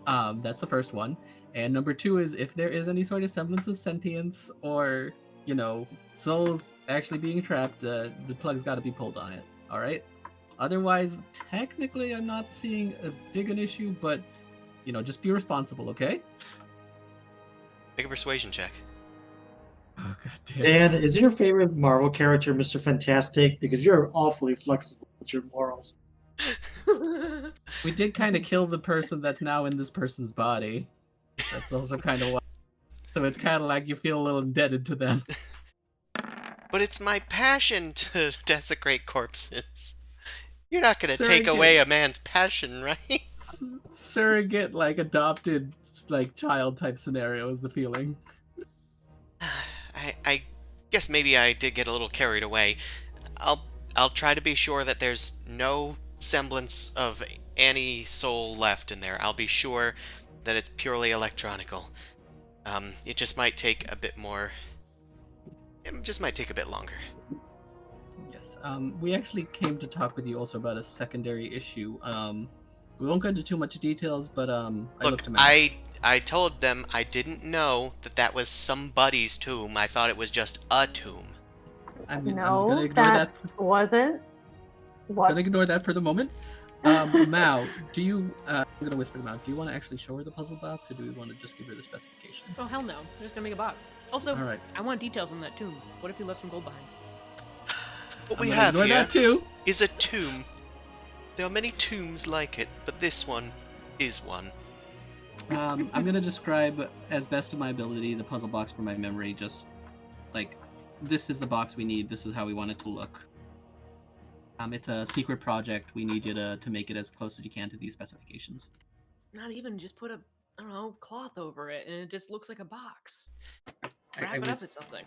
That's the first one. And number two is if there is any sort of semblance of sentience or souls actually being trapped, the plug's got to be pulled on it. All right. Otherwise, technically, I'm not seeing as big an issue, but just be responsible, okay? Make a persuasion check. Oh god damn. Dan, is your favorite Marvel character Mr. Fantastic? Because you're awfully flexible with your morals. We did kind of kill the person that's now in this person's body. That's also kind of why. So it's kind of like you feel a little indebted to them. But it's my passion to desecrate corpses. You're not going to take away a man's passion, right? Surrogate, adopted, child type scenario is the feeling. I guess maybe I did get a little carried away. I'll try to be sure that there's no semblance of any soul left in there. I'll be sure that it's purely electronical. It just might take a bit more. It just might take a bit longer. Yes. We actually came to talk with you also about a secondary issue. We won't go into too much details, but Look, I told them I didn't know that was somebody's tomb. I thought it was just a tomb. I'm gonna ignore that. Wasn't. What? Gonna ignore that for the moment. Mao, do you? I'm gonna whisper to Mao. Do you want to actually show her the puzzle box, or do we want to just give her the specifications? Oh hell no! They're just gonna make a box. Also, All right. I want details on that tomb. What if he left some gold behind? What I'm we gonna have ignore here that too. is a tomb. There are many tombs like it, but this one is one. I'm gonna describe as best of my ability the puzzle box from my memory. Just like, this is the box we need. This is how we want it to look. It's a secret project. We need you to make it as close as you can to these specifications. Not even just put a, I don't know, cloth over it, and it just looks like a box. I Wrap it up was- with something.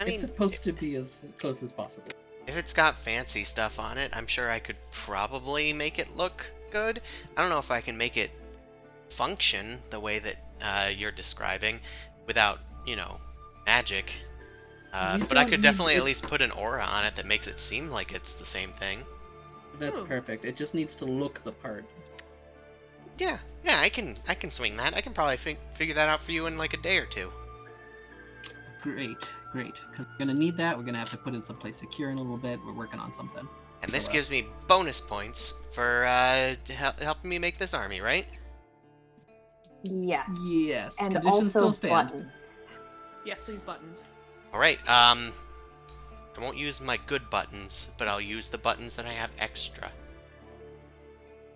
I mean, it's supposed to be as close as possible. if it's got fancy stuff on it, I'm sure I could probably make it look good. I don't know if I can make it function the way that you're describing without, magic. You But I don't could need definitely it- at least put an aura on it that makes it seem like it's the same thing. That's Hmm. perfect. It just needs to look the part. Yeah, I can swing that. I can probably figure that out for you in like a day or two. Great. Because we're gonna need that. We're gonna have to put it someplace secure in a little bit. We're working on something. And this So, gives me bonus points for helping me make this army, right? Yes. Yes. And Conditions also still stand. buttons. Yes, please, buttons. All right. I won't use my good buttons, but I'll use the buttons that I have extra.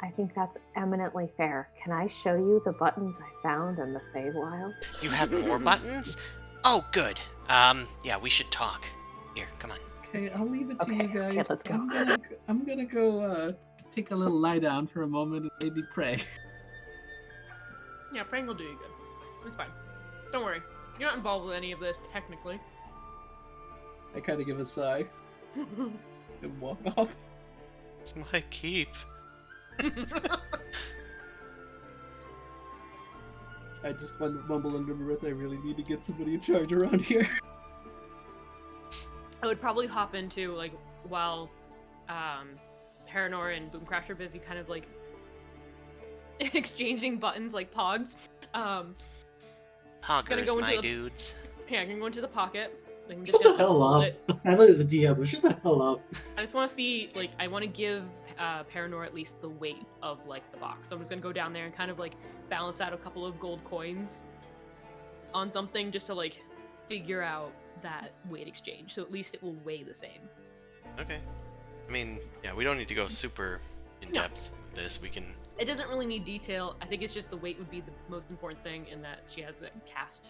I think that's eminently fair. Can I show you the buttons I found in the Feywild? You have more buttons? Oh, good. Yeah, we should talk. Here, come on. Okay, I'll leave it to Okay, you guys. okay, let's go. I'm gonna go take a little lie down for a moment and maybe pray. Yeah, praying will do you good. It's fine. Don't worry. You're not involved with any of this, technically. I kind of give a sigh and walk off. It's my keep. I just mumble under my breath. I really need to get somebody in charge around here. I would probably hop into, like, while Paranor and Boomcrash are busy kind of, like, exchanging buttons like pogs. Hoggers, go into my the- dudes. Yeah, I can go into the pocket. Like, I'm Shut just the gonna hell hold up. it. I know the DM, but shut the hell up. I just want to see, like, I want to give Paranor at least the weight of, like, the box. So I'm just gonna go down there and kind of, like, balance out a couple of gold coins on something just to, like, figure out that weight exchange. So at least it will weigh the same. Okay. I mean, yeah, we don't need to go super in depth with this. We can. It doesn't really need detail. I think it's just the weight would be the most important thing in that she has a cast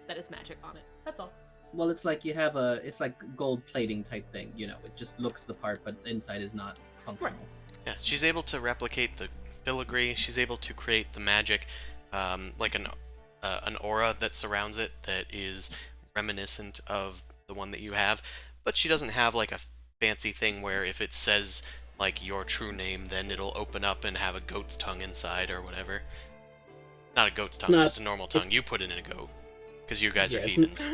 that is magic on it. That's all. Well, it's like you have it's like gold plating type thing, you know. It just looks the part, but inside is not functional. Yeah, she's able to replicate the filigree. She's able to create the magic, like an aura that surrounds it that is reminiscent of the one that you have. But she doesn't have like a fancy thing where if it says like your true name, then it'll open up and have a goat's tongue inside or whatever. Not a goat's tongue, not- just a normal tongue. it's- You put it in a goat because you guys Yeah, are it's heathens.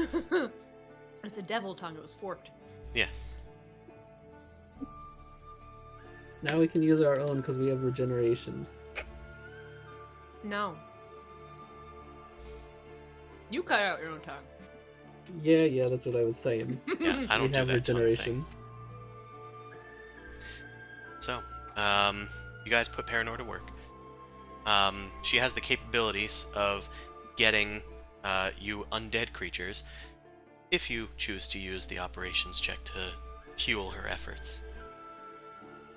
It's a devil tongue. It was forked. Yes. Now we can use our own because we have regeneration. No. You cut out your own tongue. Yeah, that's what I was saying. Yeah, I don't We do have that tongue regeneration. thing. So, you guys put Paranor to work. She has the capabilities of getting you undead creatures if you choose to use the operations check to fuel her efforts.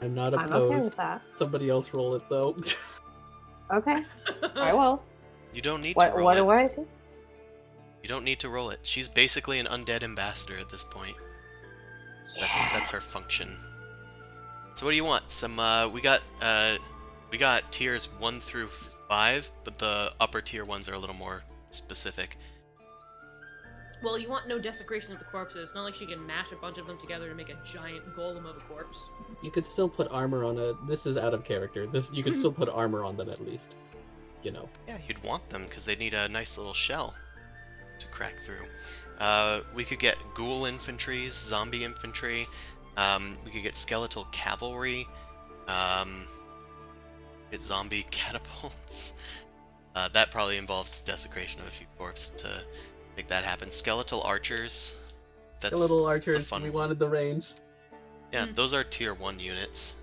I'm not I'm okay opposed. with that. Somebody else roll it though. Okay, I will. You don't need What to roll what it. do I do? You don't need to roll it. She's basically an undead ambassador at this point. That's her function. So what do you want? Some we got tiers 1 through 5, but the upper tier ones are a little more specific. Well, you want no desecration of the corpses. It's not like she can mash a bunch of them together to make a giant golem of a corpse. You could still put armor on a. This is out of character. You could still put armor on them at least. You know. Yeah, you'd want them because they need a nice little shell to crack through. We could get ghoul infantry, zombie infantry. We could get skeletal cavalry. Get zombie catapults. That probably involves desecration of a few corpses to make that happen. Skeletal archers. Skeletal that's a archers. fun We one. wanted the range. Yeah, those are tier 1 units.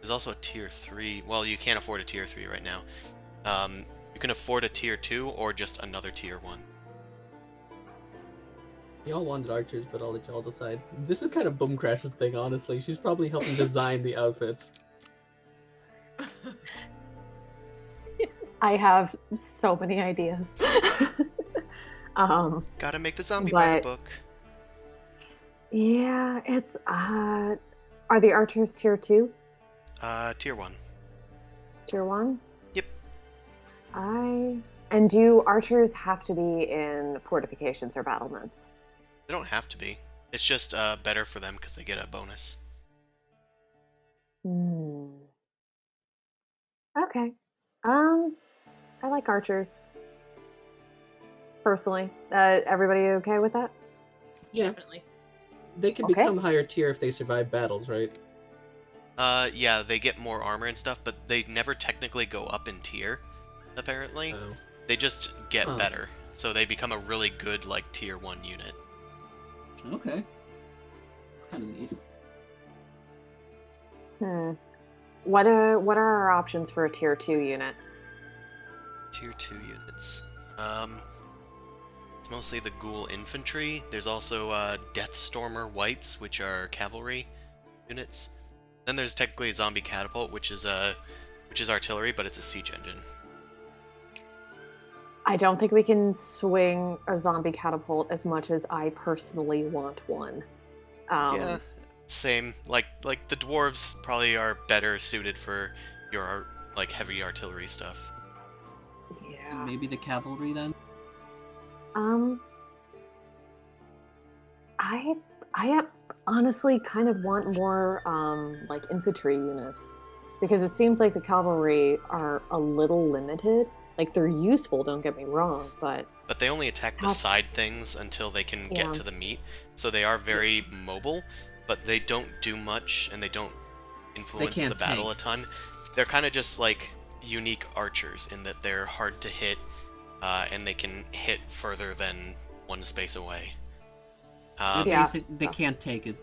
There's also a tier 3. Well, you can't afford a tier 3 right now. You can afford a tier 2 or just another tier 1. Y'all wanted archers, but I'll let y'all decide. This is kind of Boom Crash's thing, honestly. She's probably helping design the outfits. I have so many ideas. Gotta make the zombie by the but- book. Yeah, it's are the archers tier 2? Tier 1. Tier 1? Yep. And do archers have to be in fortifications or battlements? They don't have to be. It's just better for them because they get a bonus. Okay. I like archers. Personally. Everybody okay with that? Yeah, Definitely. they can Okay. become higher tier if they survive battles, right? Yeah, they get more armor and stuff, but they never technically go up in tier, apparently. Oh. They just get Huh. better. So they become a really good, like, tier 1 unit. Okay. Kind of neat. What are our options for a tier 2 unit? Tier 2 units. It's mostly the ghoul infantry. There's also Deathstormer Whites, which are cavalry units. Then there's technically a zombie catapult, which is artillery, but it's a siege engine. I don't think we can swing a zombie catapult as much as I personally want one. Yeah, same. Like the dwarves probably are better suited for your like heavy artillery stuff. Yeah. Maybe the cavalry then? I honestly kind of want more like infantry units because it seems like the cavalry are a little limited. Like they're useful, don't get me wrong, but But they only attack the side things until they can Yeah. get to the meat. So they are very mobile, but they don't do much and they don't influence can't the battle tank. a ton. They're kind of just like unique archers in that they're hard to hit, and they can hit further than one space away. Yeah. They can't tank is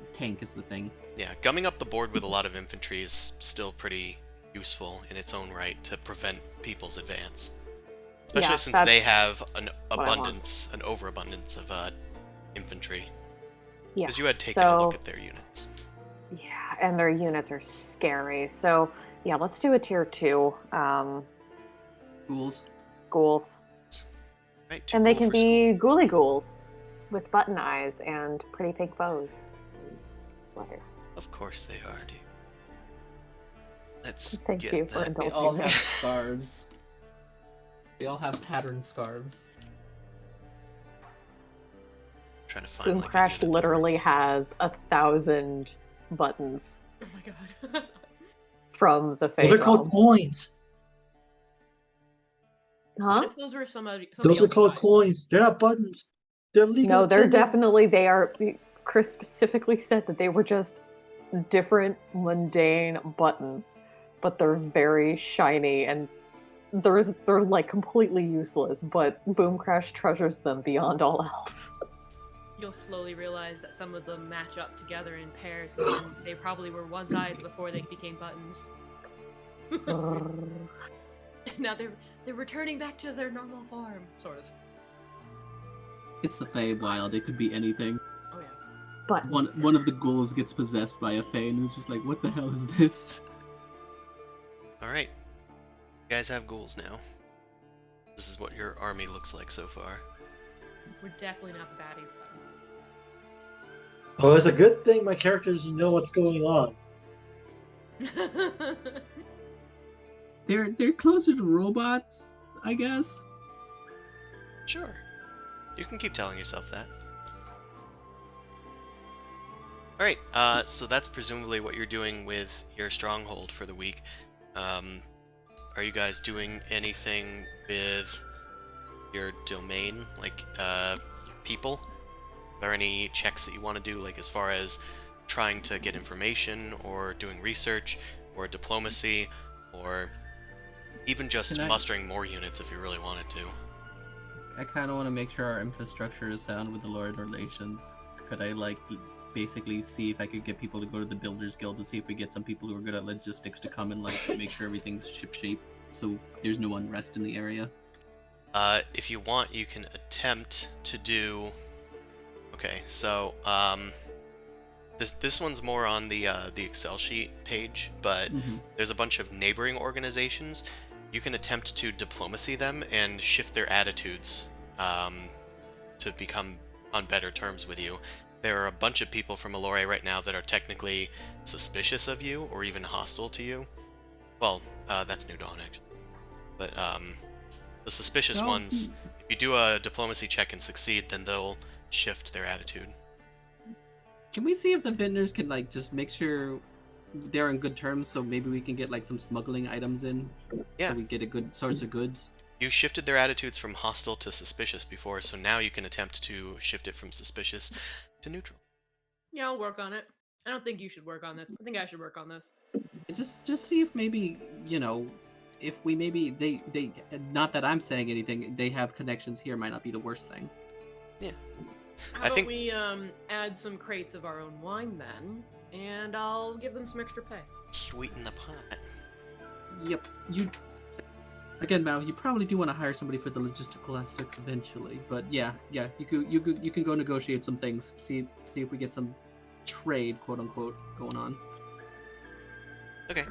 the thing. Yeah, gumming up the board with a lot of infantry is still pretty useful in its own right to prevent people's advance. Especially Yeah, since that's they have an I want. overabundance of infantry. yeah. Because you had taken a So- look at their units. Yeah, and their units are scary. So yeah, let's do a tier 2. Ghouls. Ghouls. Right, two And they ghoul can for be school. ghouly ghouls with button eyes and pretty pink bows and sweaters. Of course they are, dude. Let's Thank get you for that. They indulging all me. have scarves. They all have patterned scarves. Trying to find Boom like, a Crash unit that literally works. has 1,000 buttons Oh my god. from the Those are Fate called realm. coins. Huh? What if those were somebody Those are else's called eyes? coins. They're not buttons. They're legal. No, they're tender- definitely, they are. Chris specifically said that they were just different mundane buttons, but they're very shiny and they're like completely useless, but Boom Crash treasures them beyond all else. You'll slowly realize that some of them match up together in pairs, and they probably were one's eyes before they became buttons. Now they're returning back to their normal form, sort of. It's the Feywild. It could be anything. Oh yeah. Buttons. One of the ghouls gets possessed by a Fey and is just like, what the hell is this? Alright. You guys have ghouls now. This is what your army looks like so far. We're definitely not the baddies Oh, it's a good thing my characters know what's going on. though. They're closer to robots, I guess. Sure. You can keep telling yourself that. Alright, so that's presumably what you're doing with your stronghold for the week. Are you guys doing anything with your domain, like, people? Are there any checks that you want to do, like, as far as trying to get information, or doing research, or diplomacy, or even just Can I- mustering more units if you really wanted to? I kind of want to make sure our infrastructure is sound with the Lord Relations. Could I, like, basically see if I could get people to go to the Builders Guild to see if we get some people who are good at logistics to come and like make sure everything's shipshape, so there's no unrest in the area. If you want, you can attempt to do. Okay, so this one's more on the Excel sheet page, but there's a bunch of neighboring organizations. You can attempt to diplomacy them and shift their attitudes to become on better terms with you. There are a bunch of people from Allure right now that are technically suspicious of you or even hostile to you. Well, that's New Dawn, actually. But the suspicious ones, if you do a diplomacy check and succeed, then they'll shift their attitude. Can we see if the vintners can like just make sure they're in good terms, so maybe we can get like some smuggling items in, Yeah. so we get a good source of goods? You shifted their attitudes from hostile to suspicious before, so now you can attempt to shift it from suspicious to neutral. Yeah, I'll work on it. I don't think you should work on this. I think I should work on this. Just see if maybe, you know, if we maybe they not that I'm saying anything, they have connections here might not be the worst thing. Yeah. How about we add some crates of our own wine then, and I'll give them some extra pay. Sweeten the pot. Yep. Again, Mao, you probably do want to hire somebody for the logistical aspects eventually, but yeah, you can go negotiate some things. See if we get some trade, quote unquote, going on. Okay.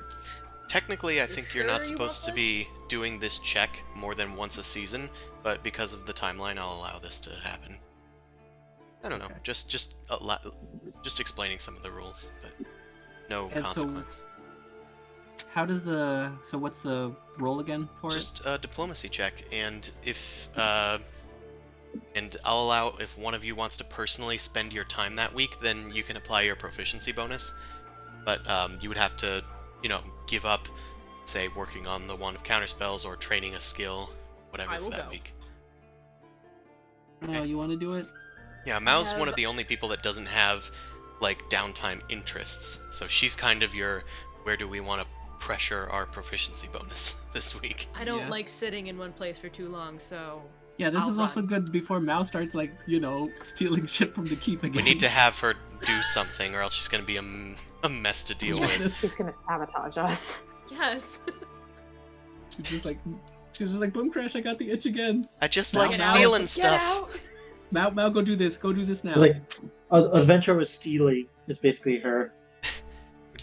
Technically, I think you're not sure you supposed to want be doing this check more than once a season, but because of the timeline, I'll allow this to happen. I don't know, Okay. just explaining some of the rules, but no And so- consequence. How does so what's the roll again for it? Just a diplomacy check, and if and I'll allow if one of you wants to personally spend your time that week, then you can apply your proficiency bonus. But you would have to, give up, say, working on the Wand of Counterspells or training a skill, whatever I for will that go. week. Oh, you want to do it? Yeah, Mao's have- one of the only people that doesn't have like downtime interests, so she's kind of your where do we want to pressure our proficiency bonus this week. I don't Yeah. like sitting in one place for too long, so Yeah, this I'll is also run. good before Mao starts like, stealing shit from the keep again. We need to have her do something, or else she's going to be a mess to deal Yeah. with. She's gonna sabotage us. yes. She's just like, boom crash, I got the itch again. I just Now- like now- stealing Get stuff. out. Mao, go do this now. Like, adventure with stealing is basically her.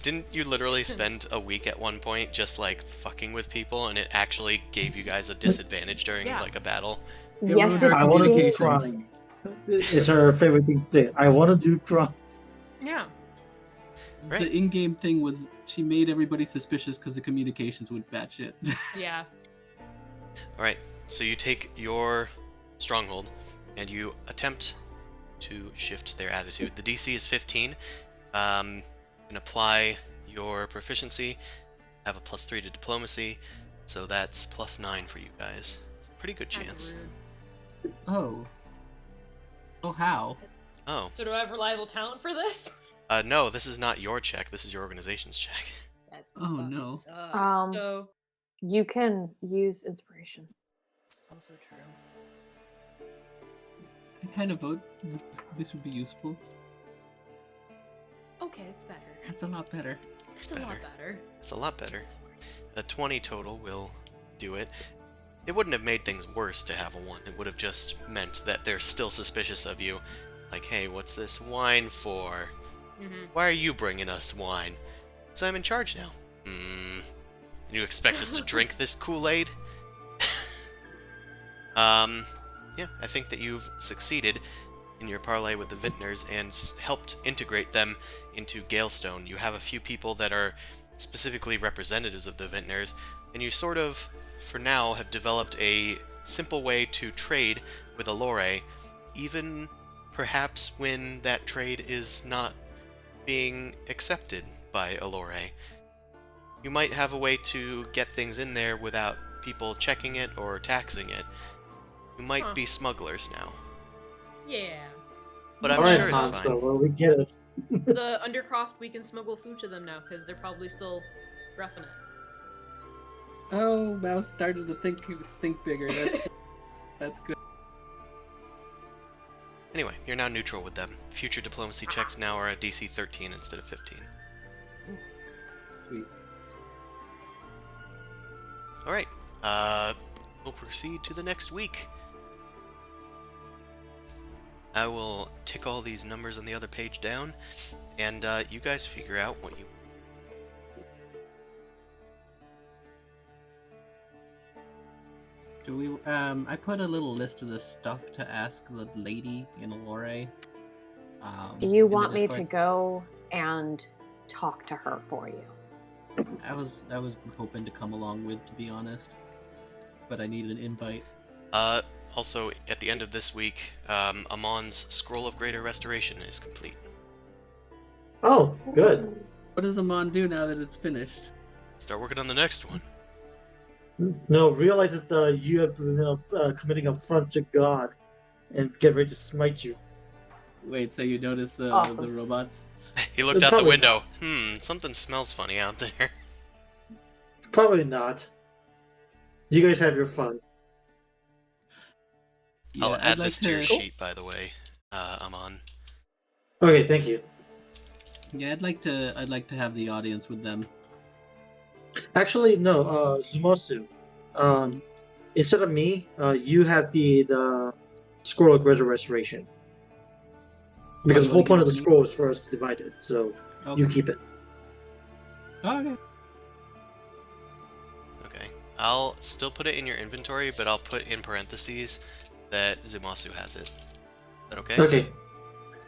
Didn't you literally spend a week at one point just like fucking with people, and it actually gave you guys a disadvantage during Yeah. like a battle? It Yes, ruined it our I want to do did. communications. crime. It's her favorite thing to say. I want to do crime. Yeah. Right. The in-game thing was she made everybody suspicious because the communications went batshit. Yeah. Alright, so you take your stronghold, and you attempt to shift their attitude. The DC is 15. You can apply your proficiency, have a +3 to diplomacy, so that's +9 for you guys. Pretty good That's chance. rude. Oh, how? Oh, So do I have reliable talent for this? no, this is not your check, this is your organization's check. That Oh, fucking no. sucks. So You can use inspiration. it's also true. I kind of vote this would be useful. Okay, it's better. That's a lot better. It's a lot better. It's a lot better. A 20 total will do it. It wouldn't have made things worse to have a 1. It would have just meant that they're still suspicious of you. Like, hey, what's this wine for? Mm-hmm. Why are you bringing us wine? Because I'm in charge now. You expect us to drink this Kool-Aid? Yeah, I think that you've succeeded in your parlay with the Vintners and helped integrate them into Galestone. You have a few people that are specifically representatives of the Vintners, and you sort of, for now, have developed a simple way to trade with Allure, even perhaps when that trade is not being accepted by Allure. You might have a way to get things in there without people checking it or taxing it. You might Huh. be smugglers now. Yeah. But I'm Alright, sure it's Han fine. Solo, we get it. The Undercroft, we can smuggle food to them now because they're probably still roughing it. Oh, Mao started to think bigger. That's good. Anyway, you're now neutral with them. Future diplomacy checks now are at DC 13 instead of 15. Sweet. Alright, we'll proceed to the next week. I will tick all these numbers on the other page down, and you guys figure out what you... Do we? I put a little list of the stuff to ask the lady in Allure. Do you in the want me to Discord. go and talk to her for you? I was hoping to come along with, to be honest, but I need an invite. Also, at the end of this week, Amon's Scroll of Greater Restoration is complete. Oh, good. What does Amon do now that it's finished? Start working on the next one. No, realize that you have been committing affront to God, and get ready to smite you. Wait, so you notice the Awesome. robots? He looked out the Probably window. Something smells funny out there. Probably not. You guys have your fun. I'll I'd add like this to your sheet, by the way, Amon. Okay, thank you. Yeah, I'd like to have the audience with them. Actually, no, Zumosu. Instead of me, you have the Scroll of Greater Restoration. Because the whole point of the scroll is for us to divide it, so Okay. you keep it. Okay. Okay. I'll still put it in your inventory, but I'll put in parentheses that Zumasu has it. Is that okay? Okay.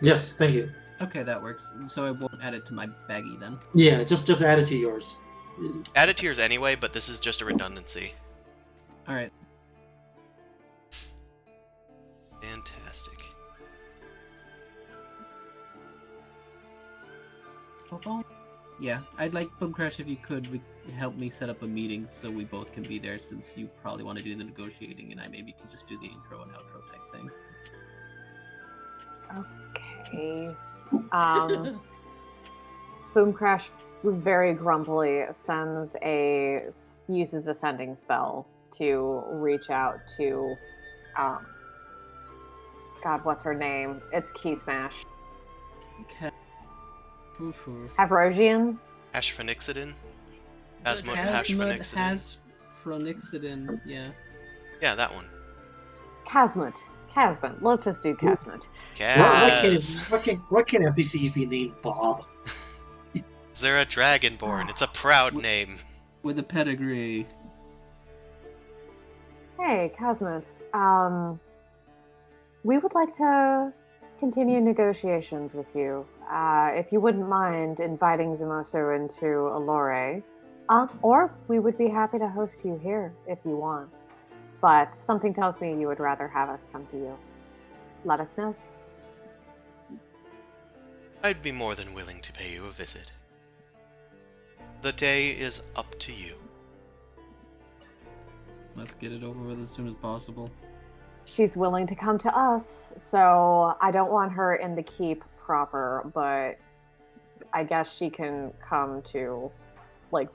Yes, thank you. Okay, that works. So I won't add it to my baggie then. Yeah, just add it to yours. Add it to yours anyway, but this is just a redundancy. All right. Fantastic. Yeah, I'd like Boom Crash if you could help me set up a meeting so we both can be there, since you probably want to do the negotiating and I maybe can just do the intro and outro type thing. Okay. Boom Crash very grumpily uses a sending spell to reach out to God, what's her name? It's Key Smash. Okay. Havrosian? Ashphenixidin? Ashphenixidin? Hasphronixidin, yeah. Yeah, that one. Casmut. Casmut. Let's just do Casmut. Kaz! Why can't NPCs be named Bob? Is there a Dragonborn? It's a proud name. With a pedigree. Hey, Casmut. We would like to continue negotiations with you. If you wouldn't mind inviting Zumosu into Allure, or we would be happy to host you here if you want. But something tells me you would rather have us come to you. Let us know. I'd be more than willing to pay you a visit. The day is up to you. Let's get it over with as soon as possible. She's willing to come to us, so I don't want her in the keep proper, but I guess she can come to, like,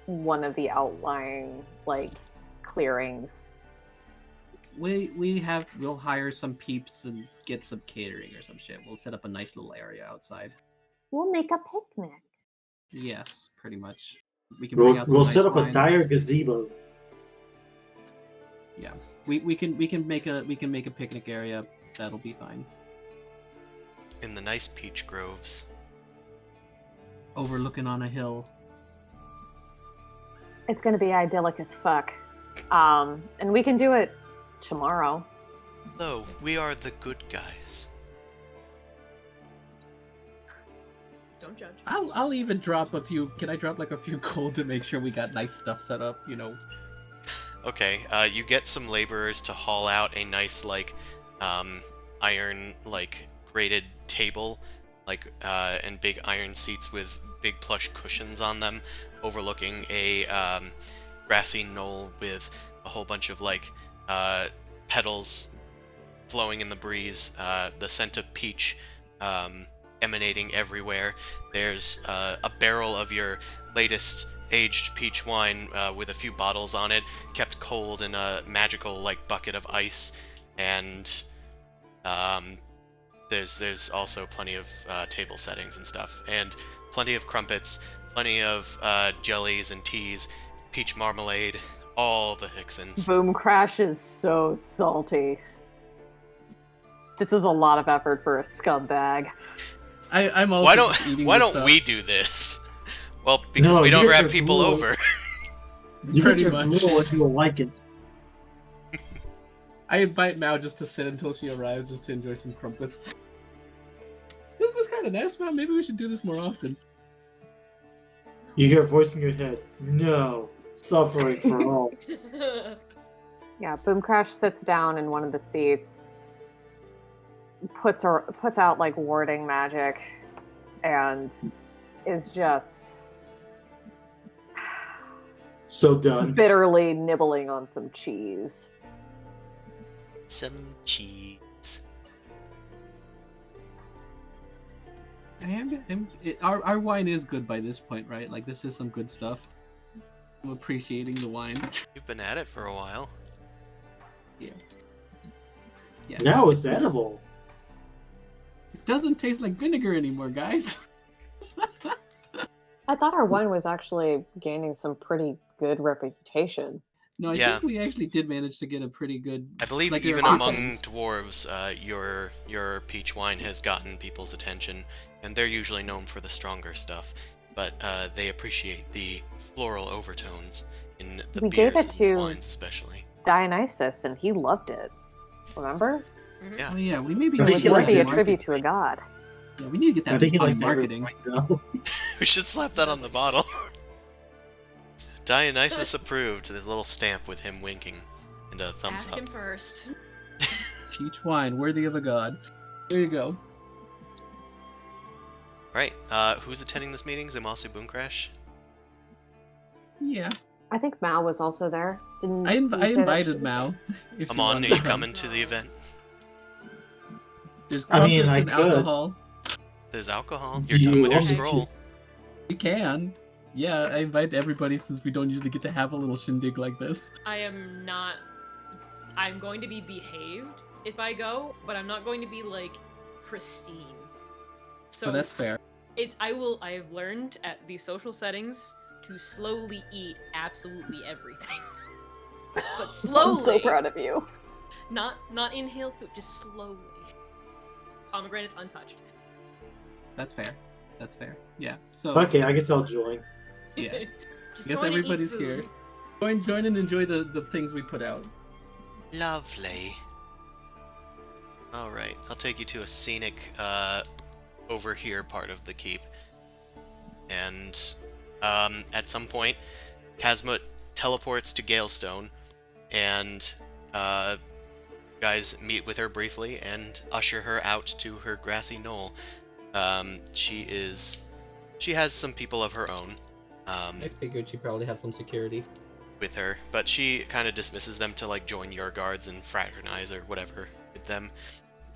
one of the outlying, like, clearings. We'll hire some peeps and get some catering or some shit. We'll set up a nice little area outside. We'll make a picnic. Yes, pretty much. We can bring out some We'll nice set up wine. a dire gazebo. Yeah, we can make a picnic area. That'll be fine. In the nice peach groves. Overlooking on a hill. It's gonna be idyllic as fuck. And we can do it tomorrow. So, we are the good guys. Don't judge. I'll even drop a few. Can I drop like a few gold to make sure we got nice stuff set up? You know. Okay, you get some laborers to haul out a nice, like, iron, like, grated table, like, and big iron seats with big plush cushions on them, overlooking a grassy knoll with a whole bunch of, like, petals flowing in the breeze, the scent of peach emanating everywhere. There's a barrel of your latest aged peach wine with a few bottles on it, kept cold in a magical, like, bucket of ice, and There's also plenty of table settings and stuff, and plenty of crumpets, plenty of jellies and teas, peach marmalade, all the Hicksons. Boom Crash is so salty. This is a lot of effort for a scumbag. I'm also Why just eating why this don't stuff. we do this? Well, because No, we don't you're have just people rude. over. You Pretty Pretty much. much. You will like it. I invite Mao just to sit until she arrives, just to enjoy some crumpets. Isn't this kind of nice, Mao? Maybe we should do this more often. You hear a voice in your head. No, suffering for all. Yeah, Boom Crash sits down in one of the seats, puts out like warding magic, and is just So done. bitterly nibbling on some cheese. Some cheese. Our wine is good by this point, right? Like, this is some good stuff. I'm appreciating the wine. You've been at it for a while. Yeah. Now it's edible. It doesn't taste like vinegar anymore, guys. I thought our wine was actually gaining some pretty good reputation. No, I Yeah. think we actually did manage to get a pretty good... I believe like, even there are among things. dwarves, your peach wine has gotten people's attention, and they're usually known for the stronger stuff, but they appreciate the floral overtones in the We gave beers it and to- wines, especially. Dionysus, and he loved it. Remember? Yeah. Oh yeah, we maybe I It think was he liked worthy a it. tribute to a god. Yeah, we need to get that I think he on likes marketing. everything. We should slap that on the bottle. Dionysus approved. There's a little stamp with him winking and a thumbs Ask up. him first. Peach wine, worthy of a god. There you go. Right. Who's attending this meeting? Zumasu Boomcrash? Yeah, I think Mao was also there. Didn't I you say that she invited was- Mao. If she Amon, are wanted you to come. coming to the event? There's I mean, crumpets I and could. alcohol. There's alcohol. Do You're done you with your want me to? scroll. You can. Yeah, I invite everybody since we don't usually get to have a little shindig like this. I am not. I'm going to be behaved if I go, but I'm not going to be like pristine. So Oh, that's fair. I have learned at these social settings to slowly eat absolutely everything. But slowly. I'm so proud of you. Not inhale food, just slowly. Pomegranates untouched. That's fair. That's fair. Yeah. So Okay, I guess I'll join. Yeah. Just I guess going to eat everybody's food. here. Join and enjoy the things we put out. Lovely. Alright, I'll take you to a scenic, over here part of the keep. And, at some point, Kazma teleports to Galestone, and, guys meet with her briefly and usher her out to her grassy knoll. She has some people of her own, I figured she'd probably have some security. with her, but she kind of dismisses them to like join your guards and fraternize or whatever with them.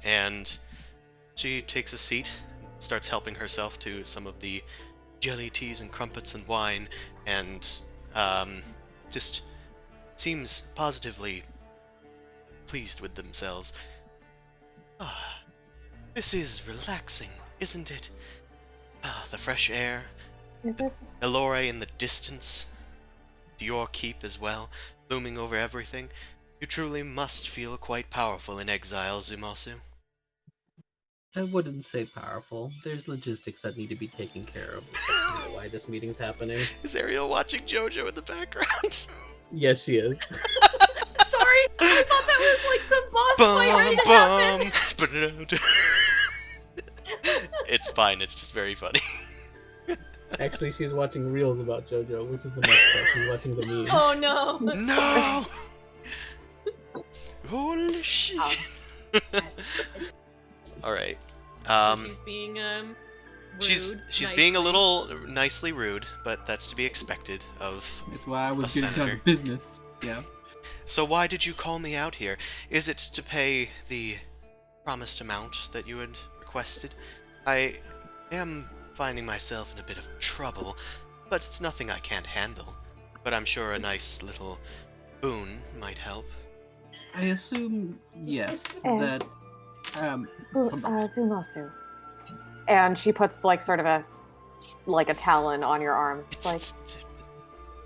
And she takes a seat, starts helping herself to some of the jelly teas and crumpets and wine, and just seems positively pleased with themselves. Ah, this is relaxing, isn't it? Ah, the fresh air, It is- Elora in the distance, your keep as well, looming over everything. You truly must feel quite powerful in exile, Zumasu. I wouldn't say powerful. There's logistics that need to be taken care of. I don't know why this meeting's happening. Is Ariel watching JoJo in the background? Yes, she is. Sorry, I thought that was like the boss fight ready to happen. It's fine, it's just very funny. Actually, she's watching reels about JoJo, which is the next part. She's watching the memes. Oh no. No! Holy shit! Alright. She's being rude, She's being a nicely. little nicely rude, but that's to be expected of. That's why I was A getting down to senator. business. Yeah. So why did you call me out here? Is it to pay the promised amount that you had requested? I am finding myself in a bit of trouble, but it's nothing I can't handle. But I'm sure a nice little boon might help. I assume, yes, Eh. that Zumosu. And she puts like sort of a talon on your arm. It's like,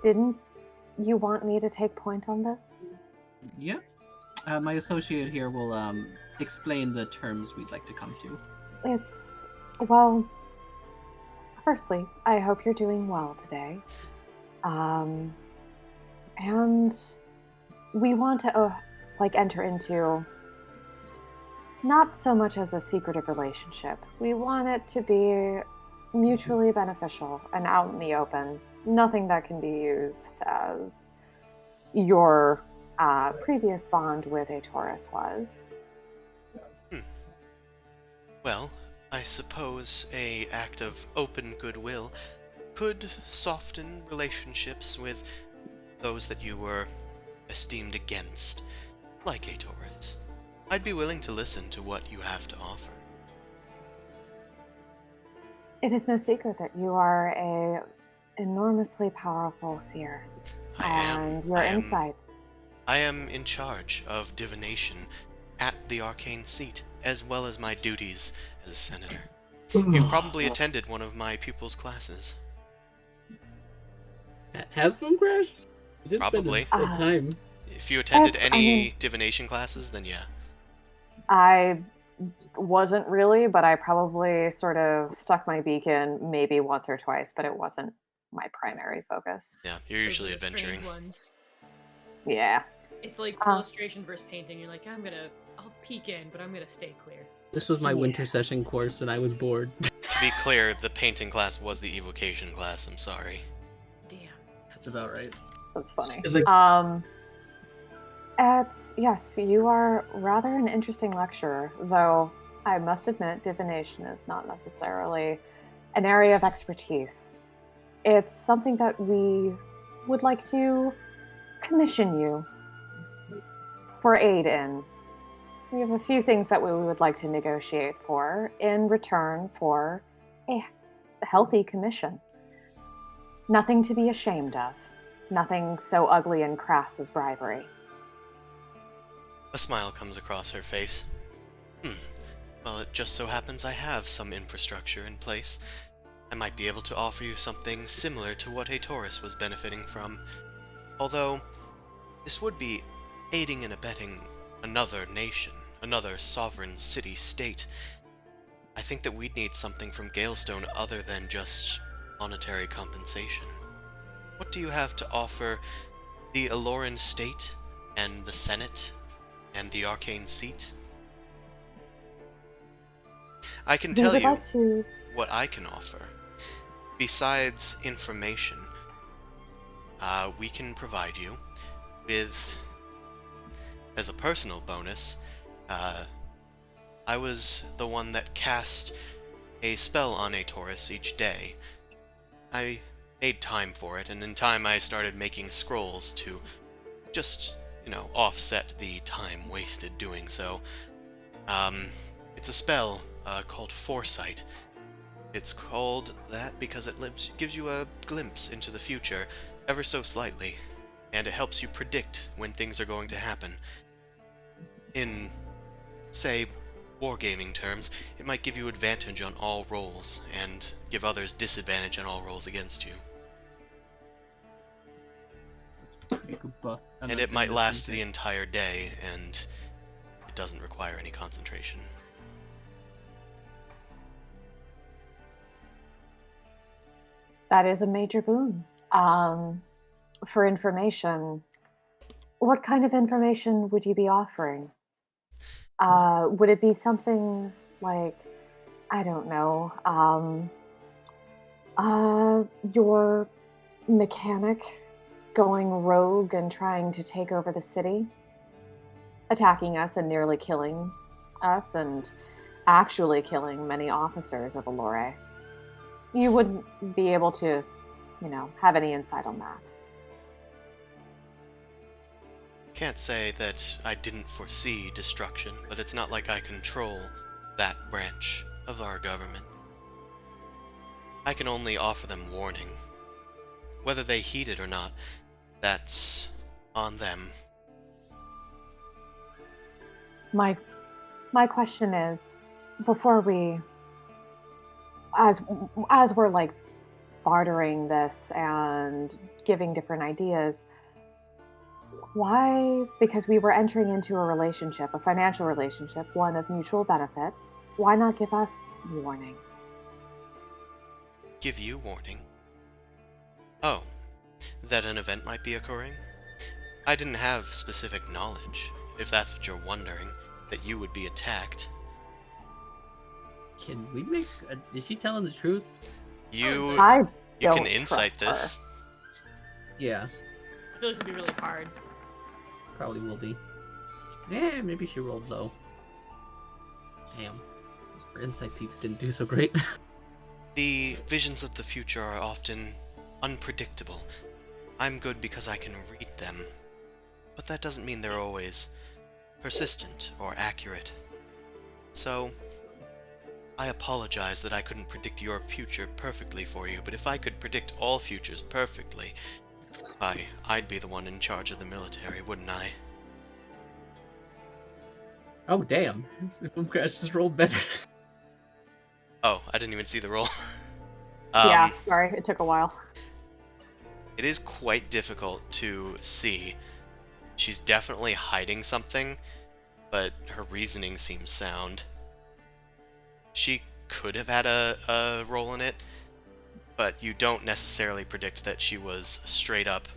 didn't you want me to take point on this? Yeah. My associate here will explain the terms we'd like to come to. It's, well, firstly, I hope you're doing well today. And we want to enter into not so much as a secretive relationship. We want it to be mutually beneficial and out in the open. Nothing that can be used as your previous bond with a Taurus was. Well, I suppose a act of open goodwill could soften relationships with those that you were esteemed against, like a Taurus. I'd be willing to listen to what you have to offer. It is no secret that you are a enormously powerful seer. And your insights. I am in charge of divination at the arcane seat, as well as my duties as a senator. You've probably attended one of my pupils' classes. Has Boom Crash? You did Probably. spend a time. If you attended any divination classes, then yeah. I wasn't really, but I probably sort of stuck my beak in maybe once or twice, but it wasn't my primary focus. Yeah, you're usually Those are the adventuring. strange ones. Yeah. It's like illustration versus painting. You're like, I'll peek in, but I'm gonna stay clear. This was my winter session course, and I was bored. To be clear, the painting class was the evocation class. I'm sorry. Damn. That's about right. That's funny. It's like, Yes, you are rather an interesting lecturer, though I must admit divination is not necessarily an area of expertise. It's something that we would like to commission you for aid in. We have a few things that we would like to negotiate for in return for a healthy commission. Nothing to be ashamed of. Nothing so ugly and crass as bribery. A smile comes across her face. Well, it just so happens I have some infrastructure in place. I might be able to offer you something similar to what a Taurus was benefiting from. Although, this would be aiding and abetting another nation, another sovereign city-state. I think that we'd need something from Galestone other than just monetary compensation. What do you have to offer the Aloran state and the Senate and the arcane seat? I can tell you what I can offer. Besides information, we can provide you with, as a personal bonus, I was the one that cast a spell on a Taurus each day. I made time for it, and in time I started making scrolls to just, offset the time wasted doing so. It's a spell called Foresight. It's called that because it gives you a glimpse into the future, ever so slightly, and it helps you predict when things are going to happen. In, say, wargaming terms, it might give you advantage on all rolls, and give others disadvantage on all rolls against you. That's pretty good buff. And it might last the entire day, and it doesn't require any concentration. That is a major boon. For information, what kind of information would you be offering? Would it be something like, I don't know, your mechanic going rogue and trying to take over the city, attacking us and nearly killing us, and actually killing many officers of Allure? You wouldn't be able to, have any insight on that. Can't say that I didn't foresee destruction, but it's not like I control that branch of our government. I can only offer them warning. Whether they heed it or not, that's on them. My My question is, before we, as as we're like bartering this and giving different ideas, why? Because we were entering into a relationship, a financial relationship, one of mutual benefit. Why not give us warning? Give you warning. Oh, that an event might be occurring? I didn't have specific knowledge, if that's what you're wondering, that you would be attacked. Can we make? Is she telling the truth? You I you can don't insight trust her. this. Yeah, I feel like it's gonna be really hard. probably will be. Yeah, maybe she rolled low. Damn, her insight peaks didn't do so great. The visions of the future are often unpredictable. I'm good because I can read them, but that doesn't mean they're always persistent or accurate. So, I apologize that I couldn't predict your future perfectly for you, but if I could predict all futures perfectly, I'd be the one in charge of the military, wouldn't I? Oh damn! Boomcrash just rolled better. Oh, I didn't even see the roll. Yeah, sorry, it took a while. It is quite difficult to see. She's definitely hiding something, but her reasoning seems sound. She could have had a role in it, but you don't necessarily predict that she was straight up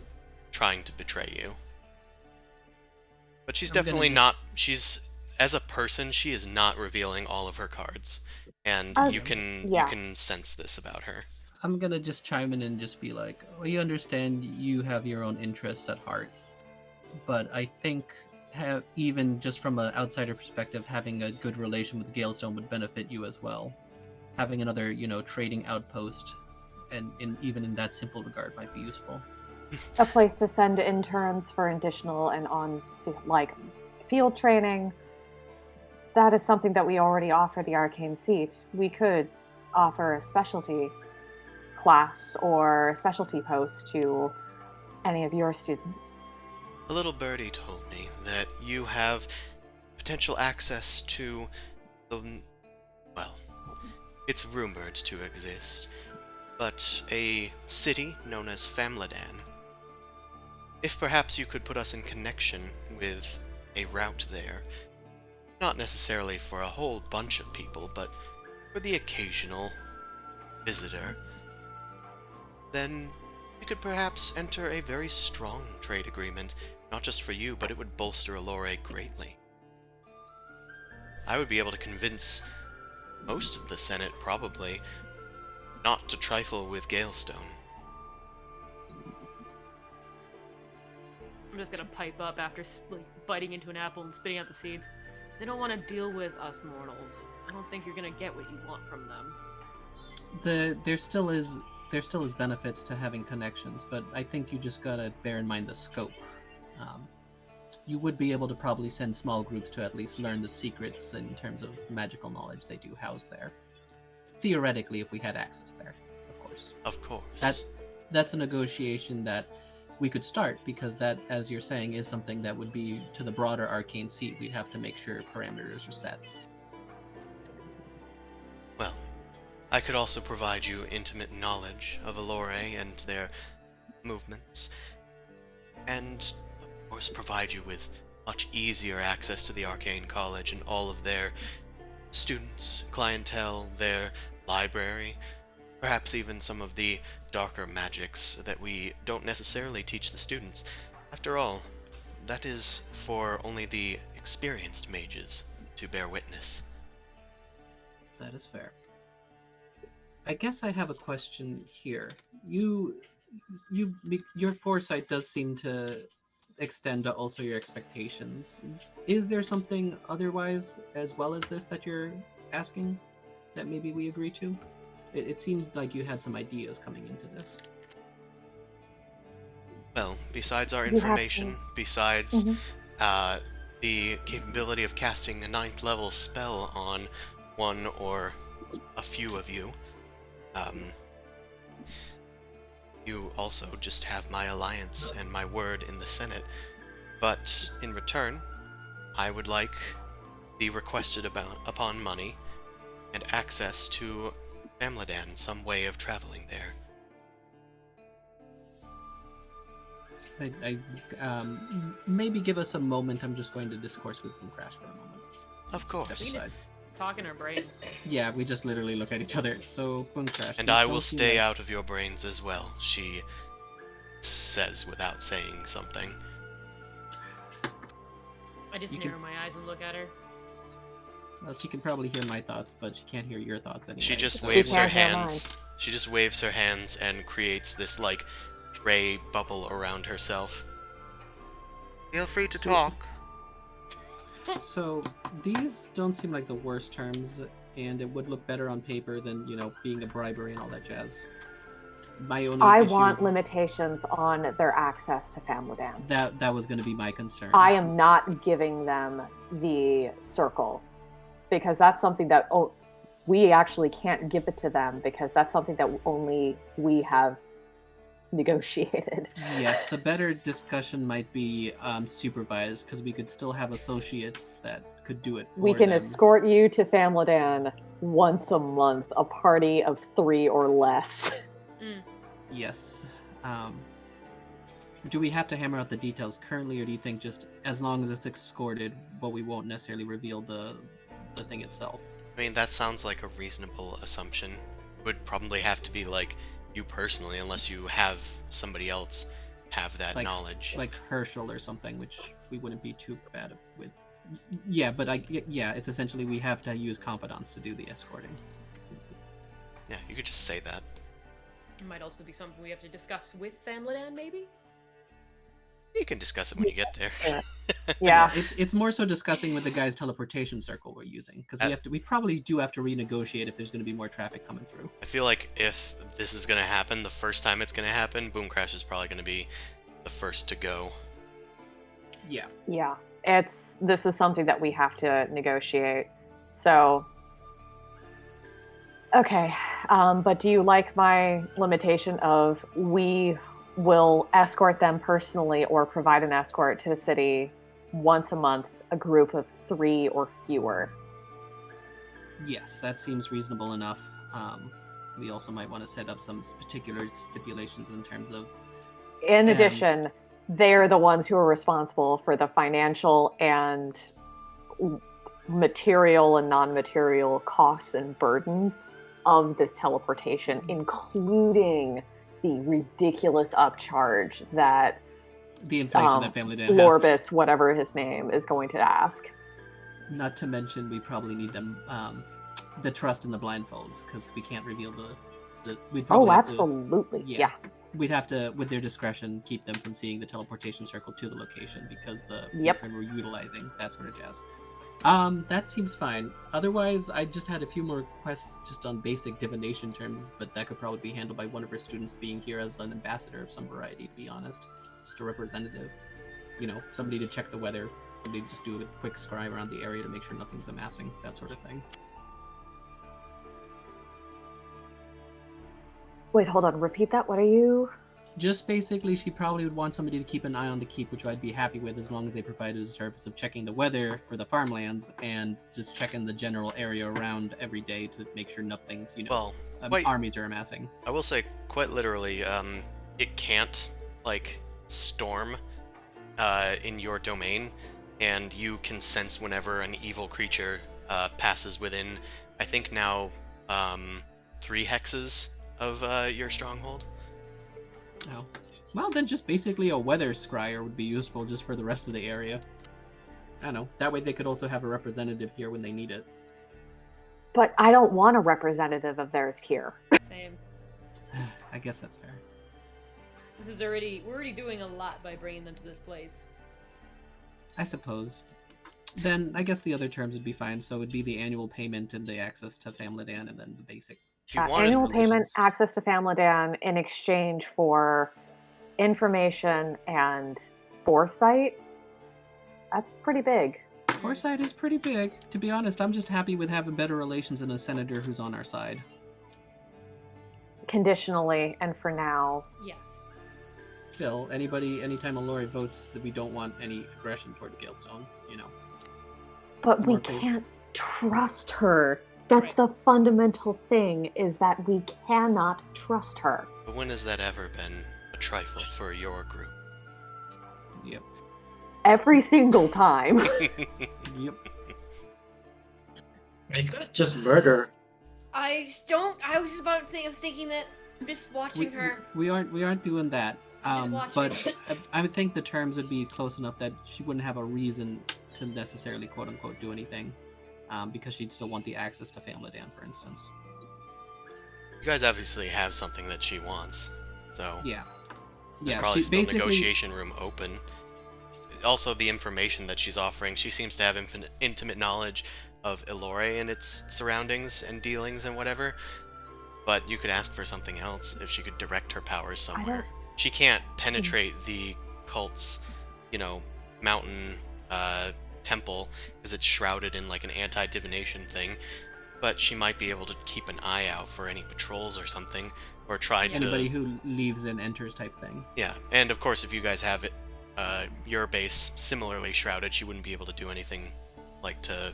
trying to betray you. But she's definitely not. As a person, she is not revealing all of her cards, and you can sense this about her. I'm gonna just chime in and just be like, well, you understand you have your own interests at heart, but I think even just from an outsider perspective, having a good relation with Galestone would benefit you as well. Having another, trading outpost, and even in that simple regard, might be useful. A place to send interns for additional and on field training. That is something that we already offer the Arcane Seat. We could offer a specialty class or a specialty post to any of your students. A little birdie told me that you have potential access to well, it's rumored to exist, but a city known as Famladan. If perhaps you could put us in connection with a route there, not necessarily for a whole bunch of people, but for the occasional visitor, then we could perhaps enter a very strong trade agreement, not just for you, but it would bolster Allure greatly. I would be able to convince most of the Senate, probably, not to trifle with Galestone. I'm just gonna pipe up after biting into an apple and spitting out the seeds. They don't want to deal with us mortals. I don't think you're gonna get what you want from them. There still is benefits to having connections, but I think you just gotta bear in mind the scope. You would be able to probably send small groups to at least learn the secrets in terms of magical knowledge they do house there. Theoretically, if we had access there, of course. Of course. That's a negotiation that we could start, because that, as you're saying, is something that would be to the broader Arcane Seat. We'd have to make sure parameters are set. Well, I could also provide you intimate knowledge of Allure and their movements, and of course provide you with much easier access to the Arcane College and all of their students, clientele, their library, perhaps even some of the darker magics that we don't necessarily teach the students. After all, that is for only the experienced mages to bear witness. That is fair. I guess I have a question here. Your foresight does seem to extend to also your expectations. Is there something otherwise as well as this that you're asking that maybe we agree to? It seems like you had some ideas coming into this. Well, besides our information, besides the capability of casting a 9th level spell on one or a few of you, you also just have my alliance and my word in the Senate. But in return, I would like the requested upon money and access to Amladan, some way of traveling there. Maybe give us a moment. I'm just going to discourse with Crash for a moment. Of Step course. We just aside. talk in our brains. Yeah, we just literally look at each other. So, Boom Crash. And these I don't will seem stay like- out of your brains as well, she says without saying something. I just You can- narrow my eyes and look at her. Well, she can probably hear my thoughts, but she can't hear your thoughts anyway. She just so- waves her can't hear hands. She just waves her hands and creates this, like, gray bubble around herself. Feel free to So- talk. So, these don't seem like the worst terms, and it would look better on paper than, being a bribery and all that jazz. My only I issue want is limitations on their access to Famladan. that was going to be my concern. I am not giving them the circle because that's something that we actually can't give it to them because that's something that only we have negotiated. Yes, the better discussion might be supervised, because we could still have associates that could do it for We can them. escort you to Famladan once a month, a party of 3 or less. Yes. Do we have to hammer out the details currently, or do you think just as long as it's escorted, but we won't necessarily reveal the thing itself? I mean, that sounds like a reasonable assumption. Would probably have to be, like, you personally, unless you have somebody else have that knowledge. Like Herschel or something, which we wouldn't be too bad with. Yeah, but it's essentially we have to use confidants to do the escorting. Yeah, you could just say that. It might also be something we have to discuss with Famladan, maybe? You can discuss it when you get there. Yeah. It's more so discussing with the guy's teleportation circle we're using, because we probably do have to renegotiate if there's going to be more traffic coming through. I feel like if this is going to happen, the first time it's going to happen, Boom Crash is probably going to be the first to go. Yeah. Yeah. This is something that we have to negotiate. So okay. But do you like my limitation of we will escort them personally or provide an escort to the city once a month, a group of 3 or fewer? Yes, that seems reasonable enough. We also might want to set up some particular stipulations in terms of... In addition, they're the ones who are responsible for the financial and material and non-material costs and burdens of this teleportation, including the ridiculous upcharge that the inflation that Famladan has. Lorbus, whatever his name, is going to ask. Not to mention, we probably need them the trust in the blindfolds, because we can't reveal the. We'd probably have to- absolutely, yeah. We'd have to, with their discretion, keep them from seeing the teleportation circle to the location, because the Yep. patron we're utilizing, that sort of jazz. That seems fine. Otherwise, I just had a few more requests just on basic divination terms, but that could probably be handled by one of our students being here as an ambassador of some variety, to be honest. Just a representative. Somebody to check the weather, somebody to just do a quick scry around the area to make sure nothing's amassing, that sort of thing. Wait, hold on. Repeat that. What are you? Just basically, she probably would want somebody to keep an eye on the keep, which I'd be happy with as long as they provided a service of checking the weather for the farmlands and just checking the general area around every day to make sure nothing's, Well, armies are amassing. I will say, quite literally, it can't, like, storm in your domain, and you can sense whenever an evil creature passes within, I think now, 3 hexes of your stronghold. Oh. Well, then just basically a weather scryer would be useful just for the rest of the area. I don't know. That way they could also have a representative here when they need it. But I don't want a representative of theirs here. Same. I guess that's fair. We're already doing a lot by bringing them to this place. I suppose. Then I guess the other terms would be fine. So it would be the annual payment and the access to Famladan, and then the basic. If you wanted, Annual payment, relations. access to Famladan in exchange for information and foresight. That's pretty big. Foresight is pretty big. To be honest, I'm just happy with having better relations and a senator who's on our side. Conditionally, and for now. Yes. Still, anytime a Lori votes that we don't want any aggression towards Galestone, But we More faith. can't trust her. That's Right. the fundamental thing, is that we cannot trust her. But when has that ever been a trifle for your group? Yep. Every single time. Yep. You could just murder. I just don't. I was just about to think. I was thinking that I'm just watching We, her. we aren't doing that. Just watching. But I would think the terms would be close enough that she wouldn't have a reason to necessarily quote unquote do anything, because she'd still want the access to Famladan, for instance. You guys obviously have something that she wants, so Yeah. there's Yeah. probably She still basically. negotiation room open. Also, the information that she's offering, she seems to have intimate knowledge of Elore and its surroundings and dealings and whatever. But you could ask for something else if she could direct her powers somewhere. She can't penetrate the cult's, mountain temple because it's shrouded in like an anti-divination thing. But she might be able to keep an eye out for any patrols or something, or try Anybody to. who leaves and enters type thing. Yeah, and of course, if you guys have it, your base similarly shrouded, she wouldn't be able to do anything like to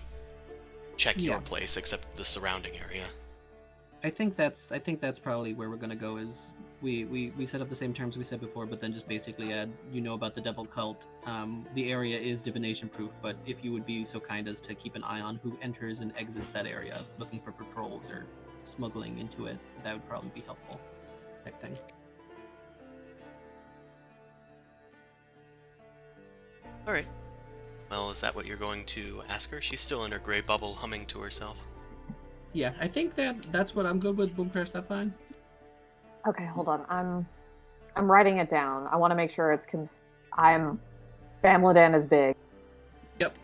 check your Yeah. place except the surrounding area. I think that's probably where we're gonna go. Is we set up the same terms we said before, but then just basically add about the devil cult. The area is divination proof, but if you would be so kind as to keep an eye on who enters and exits that area, looking for patrols or smuggling into it, that would probably be helpful. Type thing. All right. Well, is that what you're going to ask her? She's still in her gray bubble, humming to herself. Yeah, I think that's what I'm good with. Boom Crash, that fine. Okay, hold on. I'm writing it down. I want to make sure it's Famladan is big. Yep.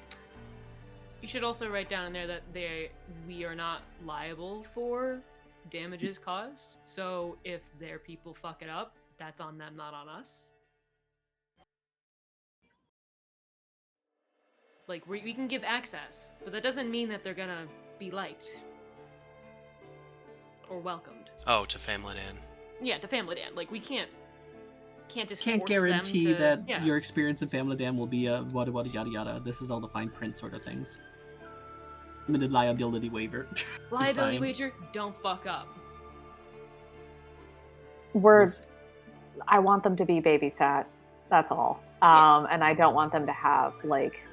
You should also write down in there that we are not liable for damages caused. So if their people fuck it up, that's on them, not on us. Like, we can give access, but that doesn't mean that they're gonna be liked or welcomed. Oh, to Famladan. Yeah, to Famladan. Like, we can't just Can't force guarantee them to, that yeah. your experience in Famladan will be wada wada yada yada. This is all the fine print sort of things. Limited liability waiver. Liability Signed. wager, don't fuck up. I want them to be babysat. That's all. Yeah. And I don't want them to have like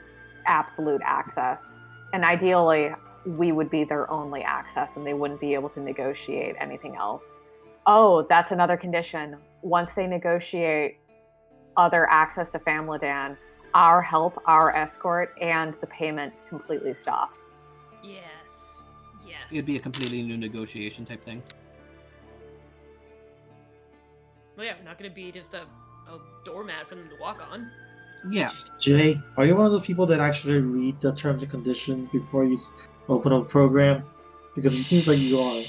absolute access. And ideally, we would be their only access, and they wouldn't be able to negotiate anything else. Oh, that's another condition. Once they negotiate other access to Famladan, our help, our escort, and the payment completely stops. Yes. It'd be a completely new negotiation type thing. Well, yeah, not gonna be just a doormat for them to walk on. Yeah. Jay, are you one of the people that actually read the terms and conditions before you open up a program? Because it seems like you are.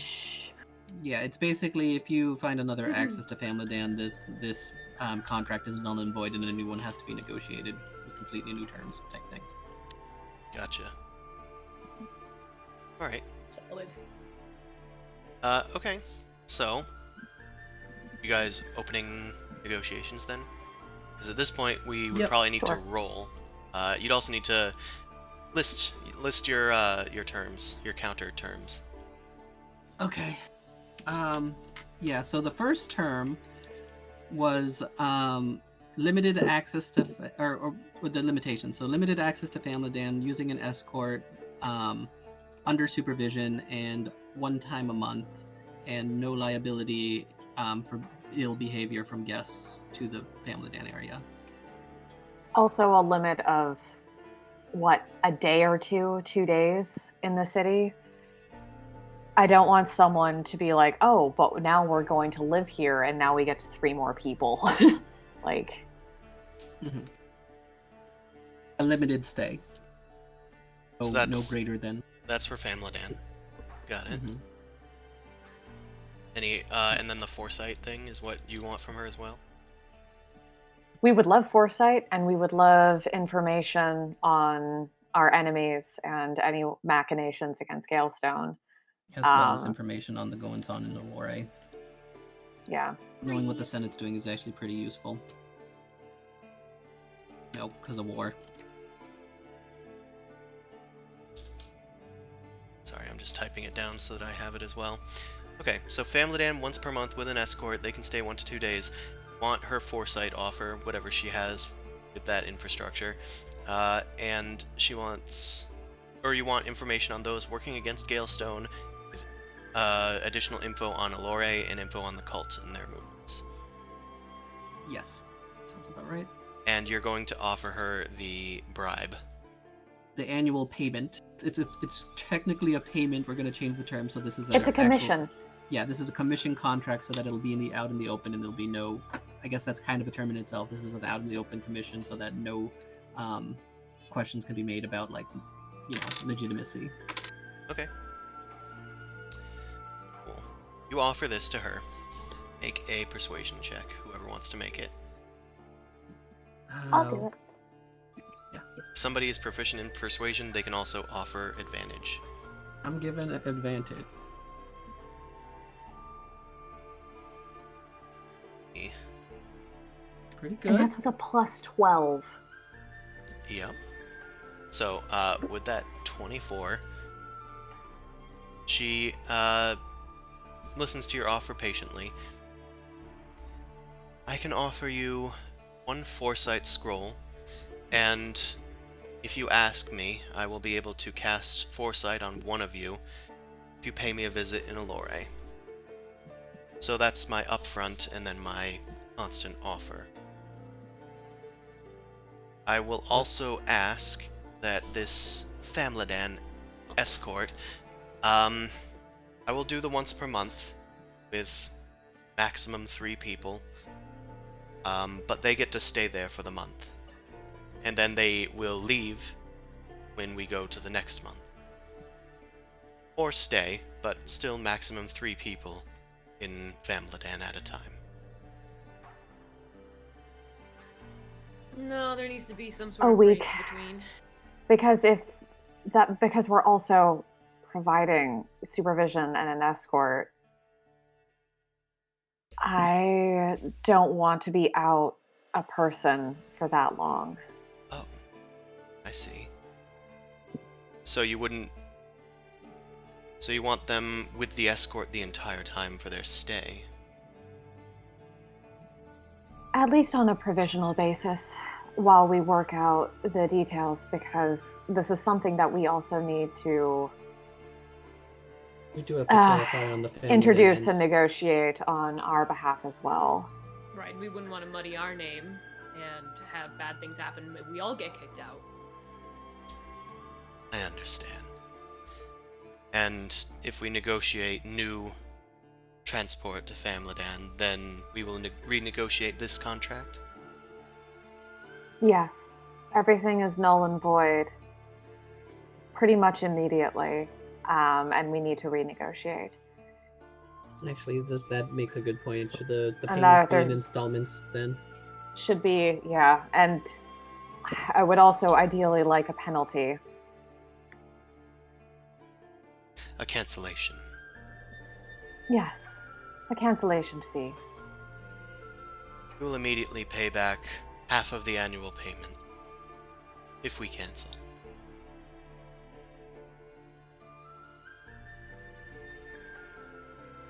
Yeah, it's basically if you find another access to Famladan, this contract is null and void, and a new one has to be negotiated with completely new terms type thing. Gotcha. All right. Solid. Okay. So, you guys opening negotiations then? Because at this point, we would Yep, probably need sure. to roll. You'd also need to list your terms, your counter terms. Okay. Yeah, so the first term was limited access to, or the limitation. So limited access to Famladan, using an escort, under supervision, and 1 time a month, and no liability for ill behavior from guests to the Famladan area. Also, a limit of a day or 2 days in the city. I don't want someone to be like, oh, but now we're going to live here and now we get 3 more people. Like, A limited stay. So No that's- greater than. That's for Famladan. Got it. Mhm. Any and then the foresight thing is what you want from her as well. we would love foresight, and we would love information on our enemies and any machinations against Galestone. As well as Um, information on the goings on in Elore. Yeah. Knowing what the Senate's doing is actually pretty useful. No, because of war. just typing it down so that I have it as well. Okay, so Famladan once per month with an escort. They can stay 1 to 2 days. Want her foresight offer, whatever she has with that infrastructure. And she wants... Or you want information on those working against Galestone, with additional info on Allure and info on the cult and their movements. Yes, sounds about right. And you're going to offer her the bribe. The annual payment. It's technically a payment. We're going to change the term, so this is It's a commission. This is a commission contract, so that it'll be out in the open, and there'll be no. I guess that's kind of a term in itself. This is an out in the open commission, so that no questions can be made about legitimacy. Okay. Cool. You offer this to her. Make a persuasion check, whoever wants to make it. I'll do it. If somebody is proficient in persuasion, they can also offer advantage. I'm given an advantage. Pretty good. And that's with a plus 12. Yep. So, with that 24, she listens to your offer patiently. I can offer you 1 foresight scroll, and if you ask me, I will be able to cast foresight on one of you if you pay me a visit in Allure. So that's my upfront and then my constant offer. I will also ask that this Famladan escort, I will do the once per month with maximum 3 people, but they get to stay there for the month. And then they will leave when we go to the next month. Or stay, but still maximum 3 people in Famladan at a time. No, there needs to be some A sort of break week. in between. Because we're also providing supervision and an escort, I don't want to be out a person for that long. Oh, I see. So you wouldn't... So you want them with the escort the entire time for their stay? At least on a provisional basis, while we work out the details, because this is something that we also need to We do have to clarify on the family introduce end. and negotiate on our behalf as well. Right, we wouldn't want to muddy our name and have bad things happen. We all get kicked out. I understand. And if we negotiate new transport to Famladan, then we will renegotiate this contract? Yes, everything is null and void pretty much immediately, and we need to renegotiate. Actually, that makes a good point. Should the And payments be that in they're- installments then? Should be, yeah, and I would also ideally like a penalty. A cancellation. Yes, a cancellation fee. We will immediately pay back half of the annual payment if we cancel.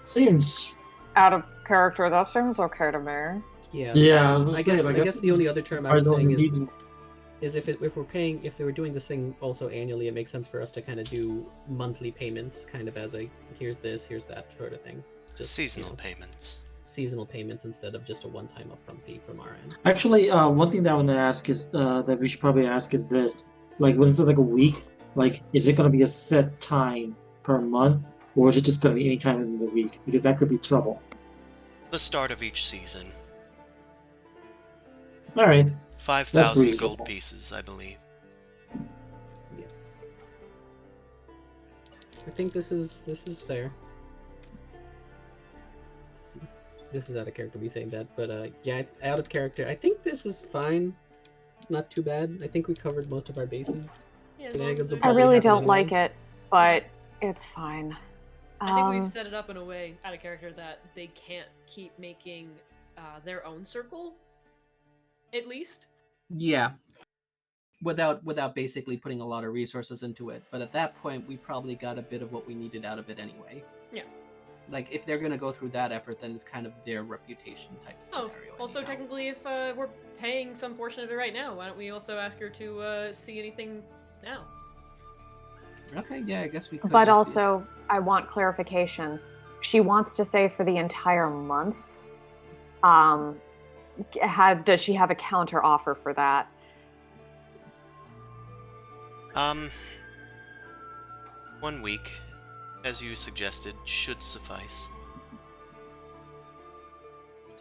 Seems. Out of character, that seems okay to me. Yeah. Yeah, I was gonna I say, guess. like, I guess the only other term I I was don't saying is need- if we're doing this thing also annually, it makes sense for us to kind of do monthly payments, kind of as a here's this, here's that sort of thing. Seasonal you know, payments. seasonal payments instead of just a one-time upfront fee from our end. Actually, one thing that I want to ask is that we should probably ask is this: like, when it's like a week, like, is it going to be a set time per month, or is it just going to be any time in the week? Because that could be trouble. The start of each season. All right. 5,000 reasonable. gold pieces, I believe. I think this is fair. This is out of character me saying that, but yeah, out of character. I think this is fine. Not too bad. I think we covered most of our bases. Yeah, as Today long as goes there's I Probably really happen don't anyway. like it, but it's fine. I think we've set it up in a way, out of character, that they can't keep making their own circle, at least. Yeah. without basically putting a lot of resources into it. But at that point, we probably got a bit of what we needed out of it anyway. Yeah. Like, if they're gonna go through that effort, then it's kind of their reputation type Oh, scenario. also anyhow. technically, if we're paying some portion of it right now, why don't we also ask her to see anything now? Okay, yeah, I guess we could. But just also, I want clarification. She wants to say for the entire month. Does she have a counter offer for that? 1 week, as you suggested, should suffice.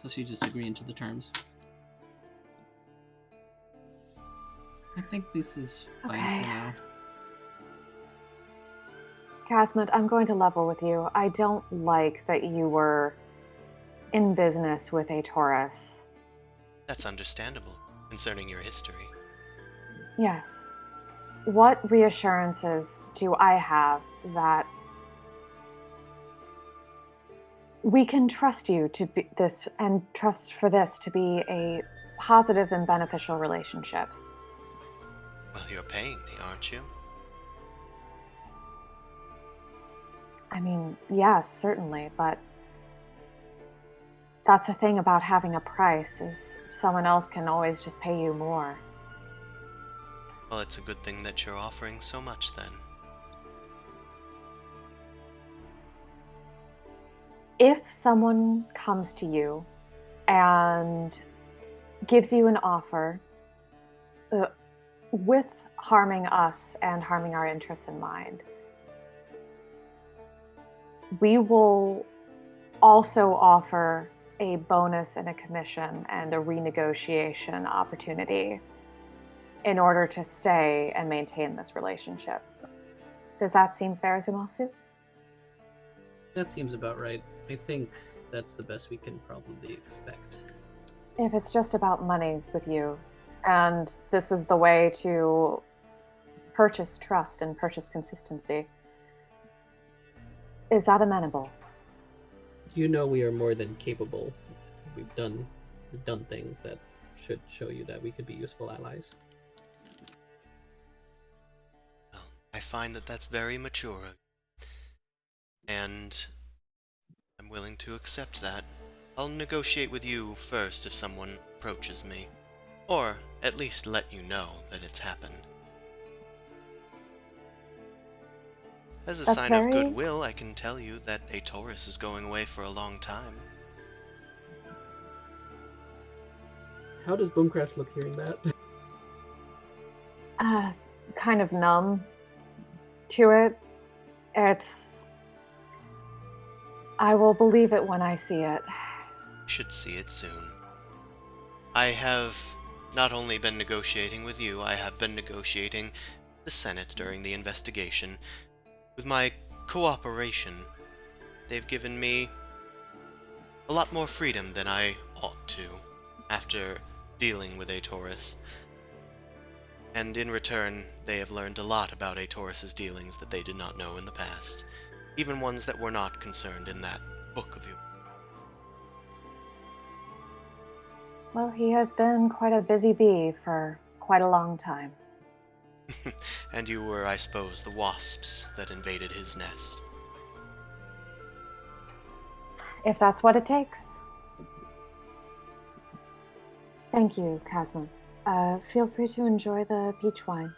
So she's just agreeing to the terms. I think this is fine Okay. for now. Casmund, I'm going to level with you. I don't like that you were in business with a Taurus. That's understandable, concerning your history. Yes. What reassurances do I have that we can trust you to be this and trust for this to be a positive and beneficial relationship? Well, you're paying me, aren't you? I mean, yes, certainly, but that's the thing about having a price is someone else can always just pay you more. Well, it's a good thing that you're offering so much, then. If someone comes to you and gives you an offer with harming us and harming our interests in mind, we will also offer a bonus and a commission and a renegotiation opportunity in order to stay and maintain this relationship. Does that seem fair, Zumasu? That seems about right. I think that's the best we can probably expect. If it's just about money with you, and this is the way to purchase trust and purchase consistency, is that amenable? You know we are more than capable. We've done things that should show you that we could be useful allies. Well, I find that that's very mature. And I'm willing to accept that. I'll negotiate with you first if someone approaches me. Or at least let you know that it's happened. As a That's sign very- of goodwill, I can tell you that a Taurus is going away for a long time. How does Boomcrash look hearing that? Kind of numb to it. I will believe it when I see it. You should see it soon. I have not only been negotiating with you, I have been negotiating the Senate during the investigation. With my cooperation, they've given me a lot more freedom than I ought to after dealing with a Taurus. And in return, they have learned a lot about a Taurus's dealings that they did not know in the past, even ones that were not concerned in that book of yours. Well, he has been quite a busy bee for quite a long time. And you were, I suppose, the wasps that invaded his nest. If that's what it takes. Thank you, Casmund. Feel free to enjoy the peach wine.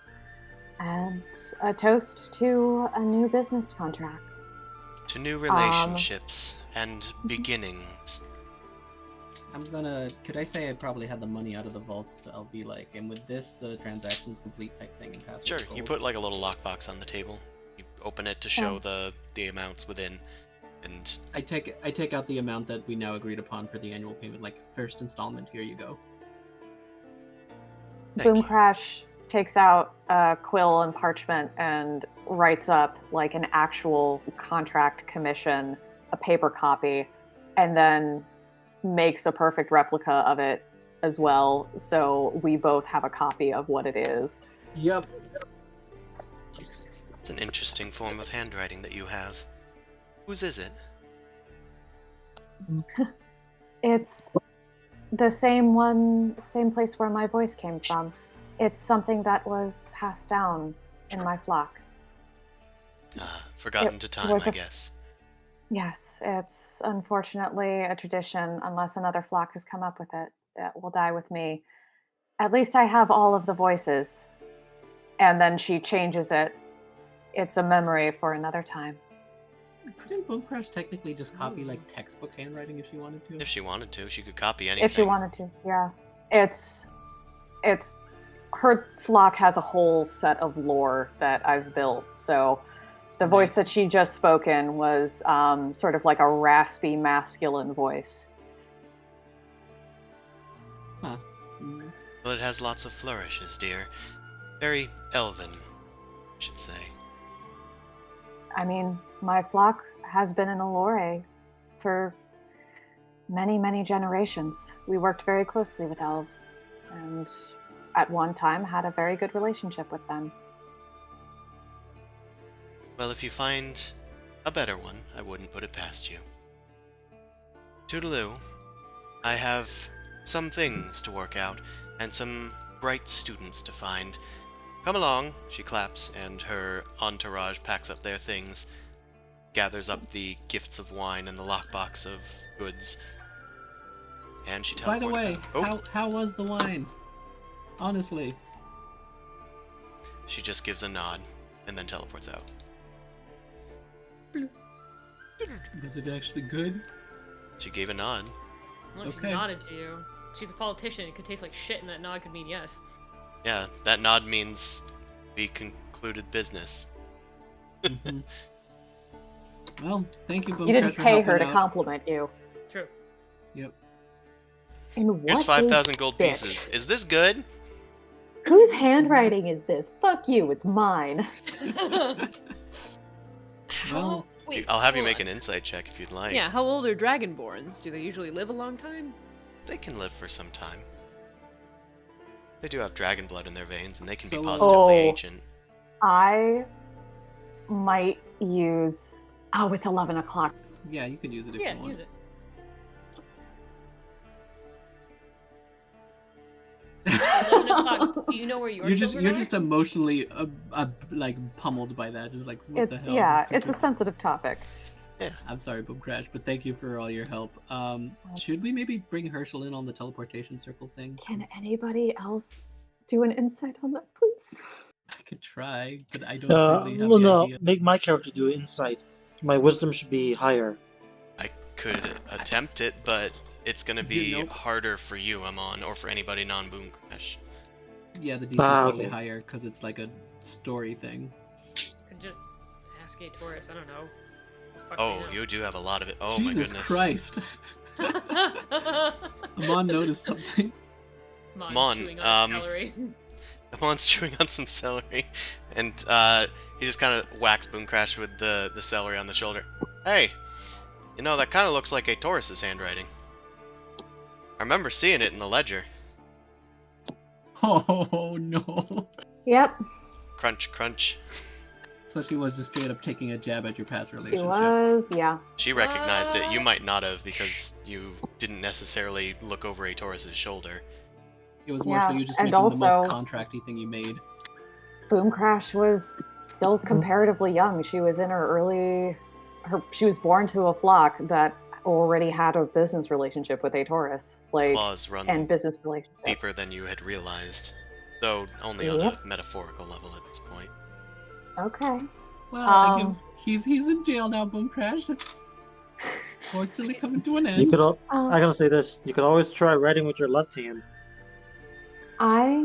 And a toast to a new business contract. To new relationships and beginnings. Could I say I probably had the money out of the vault? I'll be like, and with this, the transaction's complete type thing and pass. Sure, you put like a little lockbox on the table. You open it to show the amounts within, and I take out the amount that we now agreed upon for the annual payment, like first installment. Here you go. Thank you. Boomcrash takes out a quill and parchment and writes up like an actual contract commission, a paper copy, and then makes a perfect replica of it as well, so we both have a copy of what it is. Yep. It's an interesting form of handwriting that you have. Whose is it? It's the same place where my voice came from. It's something that was passed down in my flock. Forgotten It to time, was I a- guess. Yes, it's unfortunately a tradition. Unless another flock has come up with it, it will die with me. At least I have all of the voices. And then she changes it. It's a memory for another time. Couldn't Boom Crash technically just copy like textbook handwriting if she wanted to? If she wanted to, she could copy anything. If she wanted to, yeah. It's her flock has a whole set of lore that I've built. So the voice that she just spoken was sort of like a raspy masculine voice. Huh. Well, it has lots of flourishes, dear. Very elven, I should say. I mean, my flock has been in Allure for many, many generations. We worked very closely with elves, and at one time had a very good relationship with them. Well, if you find a better one, I wouldn't put it past you. Toodaloo, I have some things to work out, and some bright students to find. Come along, she claps, and her entourage packs up their things, gathers up the gifts of wine and the lockbox of goods, and she By teleports the way, out. how was the wine? Honestly. She just gives a nod, and then teleports out. Was it actually good? She gave a nod. Well, Okay. she nodded to you. She's a politician. It could taste like shit, and that nod could mean yes. Yeah, that nod means we concluded business. Mhm. Well, thank you, Boom You Crash, didn't for pay helping her to out. compliment you. True. Yep. And Here's what 5,000 is gold this? pieces. Is this good? Whose handwriting is this? Fuck you, it's mine. Well, Wait, I'll have you hold make on. an insight check if you'd like. Yeah, how old are dragonborns? Do they usually live a long time? They can live for some time. They do have dragon blood in their veins, and they can be So, positively Oh. ancient. I might use. Oh, it's 11 o'clock. yeah, you can use it if Yeah, you want. use it. 11 o'clock. Do you know where your You're children are? just emotionally like pummeled by that. Just like what the It's hell? yeah, This it's a stupid- sensitive topic. I'm sorry, Boom Crash, but thank you for all your help. Should we maybe bring Herschel in on the teleportation circle thing? Can 'Cause anybody else do an insight on that, please? I could try, but I don't really have Well, the no, idea. make my character do insight. My wisdom should be higher. I could attempt it, but it's gonna be Nope. harder for you, Amon, or for anybody non-Boom Crash. Yeah, the DC is slightly okay. higher because it's like a story thing. Could just ask a Taurus. I don't know. Fuck Oh, do you do have a lot of it. Oh Jesus my goodness. Christ! know. Amon noticed something. Mon's Mon, chewing on celery. Amon's chewing on some celery, and he just kind of whacks Boom Crash with the celery on the shoulder. Hey, you know, that kind of looks like a Taurus's handwriting. I remember seeing it in the ledger. Oh no! Yep, Crunch, crunch. So she was just straight up taking a jab at your past she relationship. was. Yeah. She recognized it. You might not have, because you didn't necessarily look over a Taurus's shoulder. It was more so Yeah, you just and making the most also- contracty thing you made. Boom Crash was still comparatively young. She was in her early. She was born to a flock that already had a business relationship with a Taurus, like, Claws run and business relationship. deeper than you had realized, though only on a metaphorical level at this point. Okay. Well, I give, Um, he's in jail now, Boom Crash. It's fortunately coming to an You end. could. Um, I gotta say this. You could always try writing with your left hand. I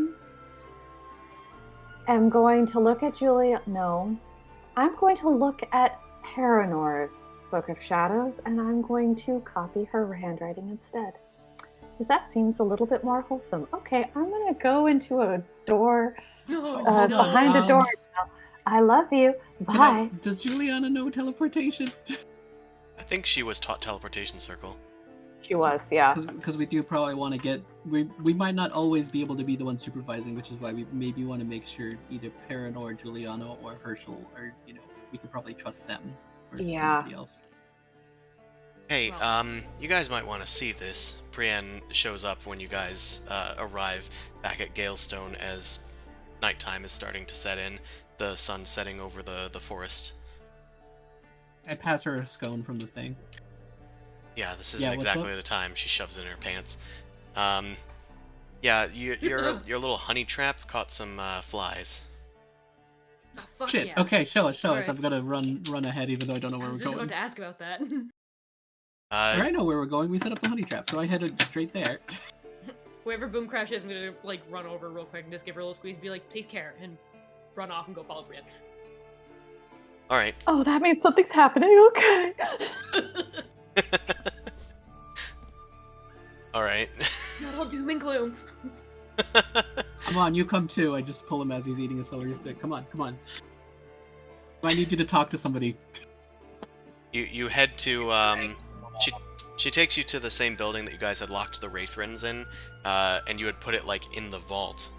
am going to look at Julia. No, I'm going to look at Paranor's Book of Shadows, and I'm going to copy her handwriting instead. Because that seems a little bit more wholesome. Okay, I'm going to go into a door, No, Hold no. on, behind a door now. I love you. Bye. Does Juliana know teleportation? I think she was taught teleportation circle. She was, yeah. Because we do probably want to get... We might not always be able to be the one supervising, which is why we maybe want to make sure either Paranor, Juliana, or Herschel, or, we could probably trust them versus Yeah. somebody else. Hey, Well- you guys might want to see this. Brienne shows up when you guys arrive back at Galestone as nighttime is starting to set in, the sun setting over the forest. I pass her a scone from the thing. Yeah, this isn't Yeah, what's exactly up? the time. She shoves it in her pants. Yeah, your little honey trap caught some flies. Oh, fuck Shit. yeah. Okay, show us. Alright. I'm gonna run ahead, even though I don't know I where was we're just going. about to ask about that. I know where we're going. We set up the honey trap, so I headed straight there. Wherever Boom Crash is, I'm gonna like run over real quick and just give her a little squeeze, be like, take care, and run off and go follow Brienne. All right. Oh, that means something's happening. Okay. All right. Not all doom and gloom. Come on, you come too. I just pull him as he's eating a celery stick. Come on, come on. I need you to talk to somebody. You head to she takes you to the same building that you guys had locked the Wraithrens in, and you had put it like in the vault,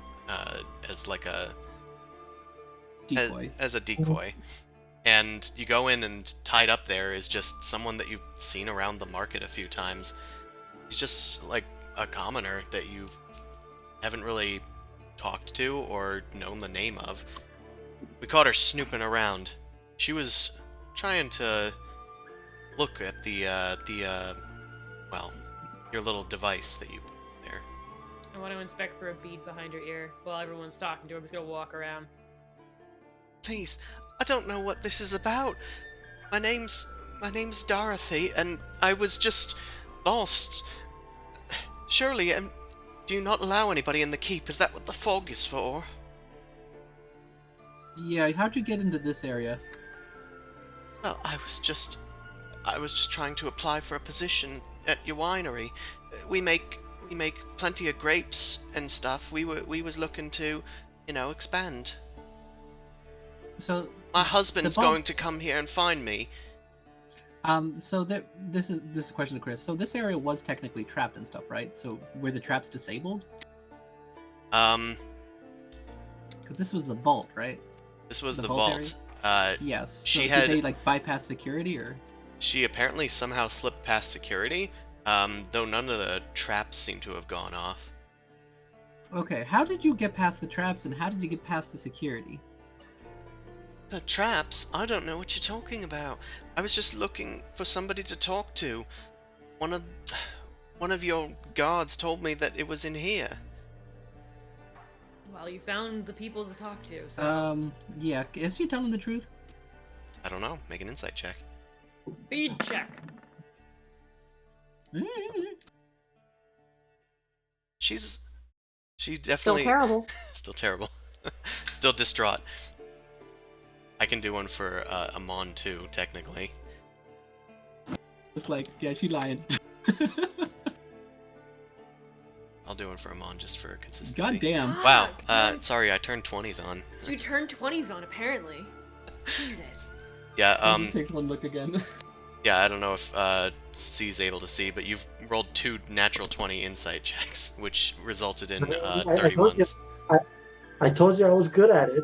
as like a Decoy. as a decoy. And you go in, and tied up there is just someone that you've seen around the market a few times. He's just like a commoner that you haven't really talked to or known the name of. We caught her snooping around. She was trying to look at well, your little device that you put there. I want to inspect for a bead behind her ear while everyone's talking to her. I'm just gonna walk around. Please, I don't know what this is about. My name's Dorothy, and I was just lost. Surely, do you not allow anybody in the keep? Is that what the fog is for? Yeah, how'd you get into this area? Well, I was just trying to apply for a position at your winery. We make plenty of grapes and stuff. We was looking to, expand. So My husband's the vault- going to come here and find me. So this is a question to Chris. So this area was technically trapped and stuff, right? So were the traps disabled? Because Because this was the vault, right? this was The the vault vault. Yes. So She did had- they like bypass security or? She apparently somehow slipped past security, though none of the traps seem to have gone off. Okay, how did you get past the traps and how did you get past the security? The traps? I don't know what you're talking about. I was just looking for somebody to talk to. One of your guards told me that it was in here. Well, you found the people to talk to, so Yeah, is she telling the truth? I don't know. Make an insight check. bead check. She Still definitely terrible. still terrible. Still distraught. I can do one for Amon too, technically. It's like, yeah, she lying. I'll do one for Amon just for consistency. God damn. Wow. Fuck, Sorry, I turned 20s on. you turned 20s on, apparently. Jesus. Yeah. Just takes one look again. Yeah. I don't know if C's able to see, but you've rolled 2 natural 20 insight checks, which resulted in I 31s. I told you I was good at it.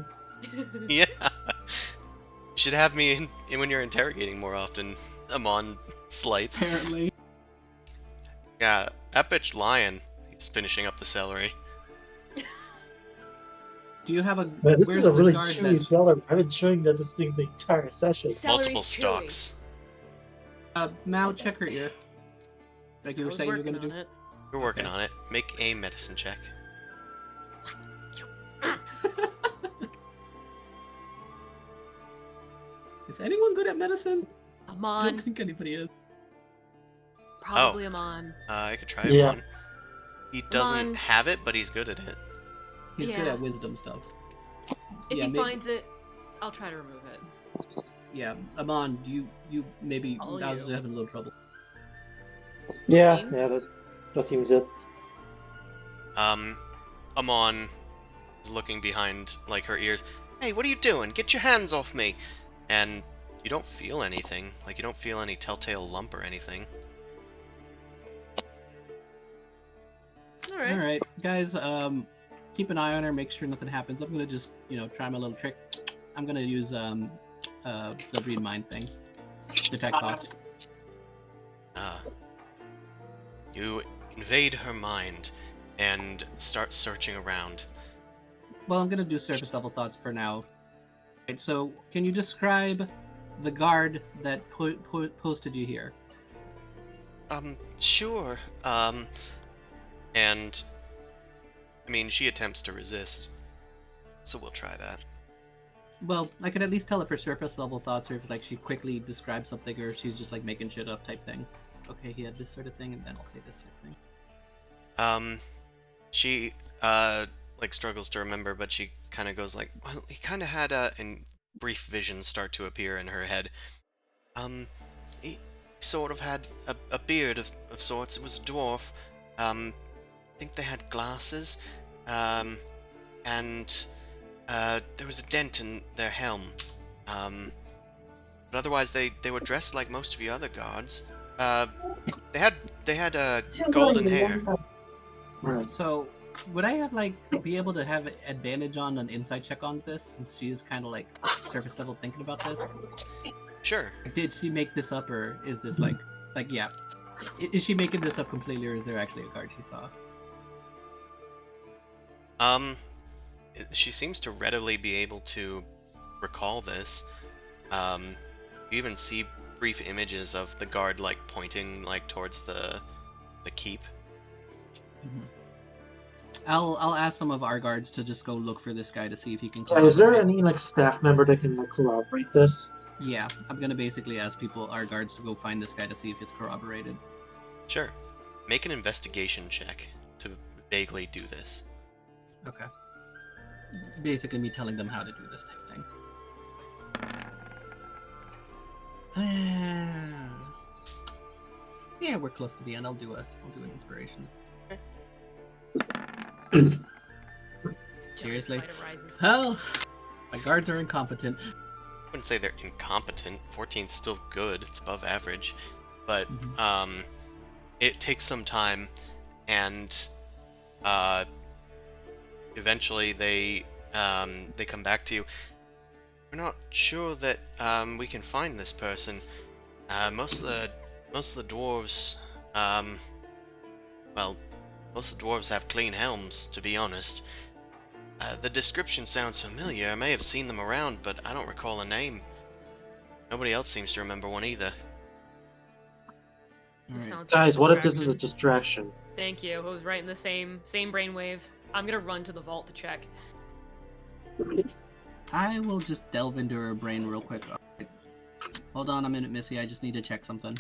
Yeah. You should have me in when you're interrogating more often. Amon slights. Apparently. Yeah. Epic Lion. He's finishing up the celery. Do you have a? Man, this where's is a the really guard chewy that? celery. I've been chewing that this thing the entire session. Multiple Celery's chewy. stalks. Mal, check her ear. Like you I were was saying you were working gonna on do. it. You're working Okay. on it. Make a medicine check. Is anyone good at medicine? I don't Amon. think anybody is. Probably Amon. I could try Yeah. one. He doesn't on. have it, but he's good at it. He's good Yeah. at wisdom stuff. If yeah, he maybe- finds it, I'll try to remove it. Yeah, Amon, you maybe All Now's you. having a little trouble. Yeah, Team? yeah, that seems it. Amon is looking behind, like, her ears. Hey, what are you doing? Get your hands off me! And you don't feel anything. Like, you don't feel any telltale lump or anything. Alright. All right, guys. Keep an eye on her. Make sure nothing happens. I'm gonna just try my little trick. I'm gonna use the read mind thing. Detect thoughts. You invade her mind and start searching around. Well, I'm gonna do surface level thoughts for now. Right, so, can you describe the guard that posted you here? Sure. And I mean, she attempts to resist, so we'll try that. Well, I could at least tell it for surface level thoughts, or if like she quickly describes something, or if she's just like making shit up type thing. Okay, he had this sort of thing, and then I'll say this sort of thing. She like struggles to remember, but she kind of goes like, well, he kind of had and brief visions start to appear in her head. He sort of had a beard of sorts. It was a dwarf. I think they had glasses. And there was a dent in their helm. But otherwise they were dressed like most of the other guards. They had golden hair. Right. So, would I have like be able to have advantage on an insight check on this, since she's kind of like surface level thinking about this? Sure. Like, did she make this up, or is this like yeah? Is she making this up completely, or is there actually a card she saw? She seems to readily be able to recall this. You even see brief images of the guard like pointing like towards the keep. Mm-hmm. I'll ask some of our guards to just go look for this guy to see if he can. Yeah, is there corroborate. any like staff member that can like corroborate this? Yeah, I'm gonna basically ask our guards to go find this guy to see if it's corroborated. Sure. Make an investigation check to vaguely do this. Okay. Basically, me telling them how to do this type thing. Yeah, we're close to the end. I'll do an inspiration. Seriously? Fight arises. Hell, my guards are incompetent. I wouldn't say they're incompetent. 14's still good. It's above average. But it takes some time, and eventually they come back to you. We're not sure that we can find this person. Most of the dwarves, most of the dwarves have clean helms, to be honest. The description sounds familiar. I may have seen them around, but I don't recall a name. Nobody else seems to remember one either. Alright. Sounds like Guys, a what if this is a distraction. distraction? Thank you. It was right in the same brainwave. I'm gonna run to the vault to check. I will just delve into her brain real quick. Alright. Hold on a minute, Missy. I just need to check something.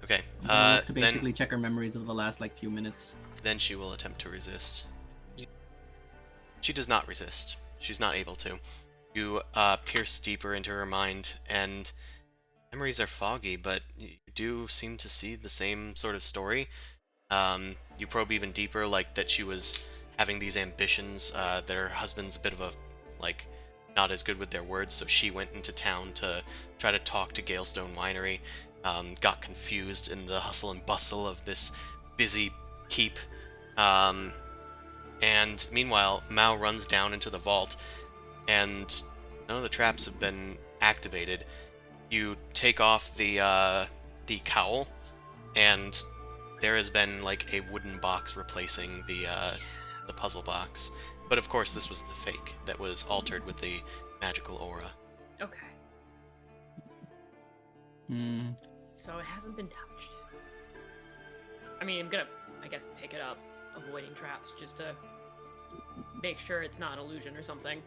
Okay. I'm gonna look to Then basically check her memories of the last like few minutes. she will attempt to resist. She does not resist. She's not able to. You pierce deeper into her mind, and memories are foggy, but you do seem to see the same sort of story. You probe even deeper, like that she was having these ambitions, that her husband's a bit of a, like, not as good with their words, so she went into town to try to talk to Galestone Winery, got confused in the hustle and bustle of this busy keep, and meanwhile, Mao runs down into the vault, and none of the traps have been activated. You take off the cowl, and there has been like a wooden box replacing the puzzle box. But of course, this was the fake that was altered with the magical aura. Okay. Hmm. So it hasn't been touched. I mean, I'm gonna, I guess, pick it up, avoiding traps, just to make sure it's not an illusion or something.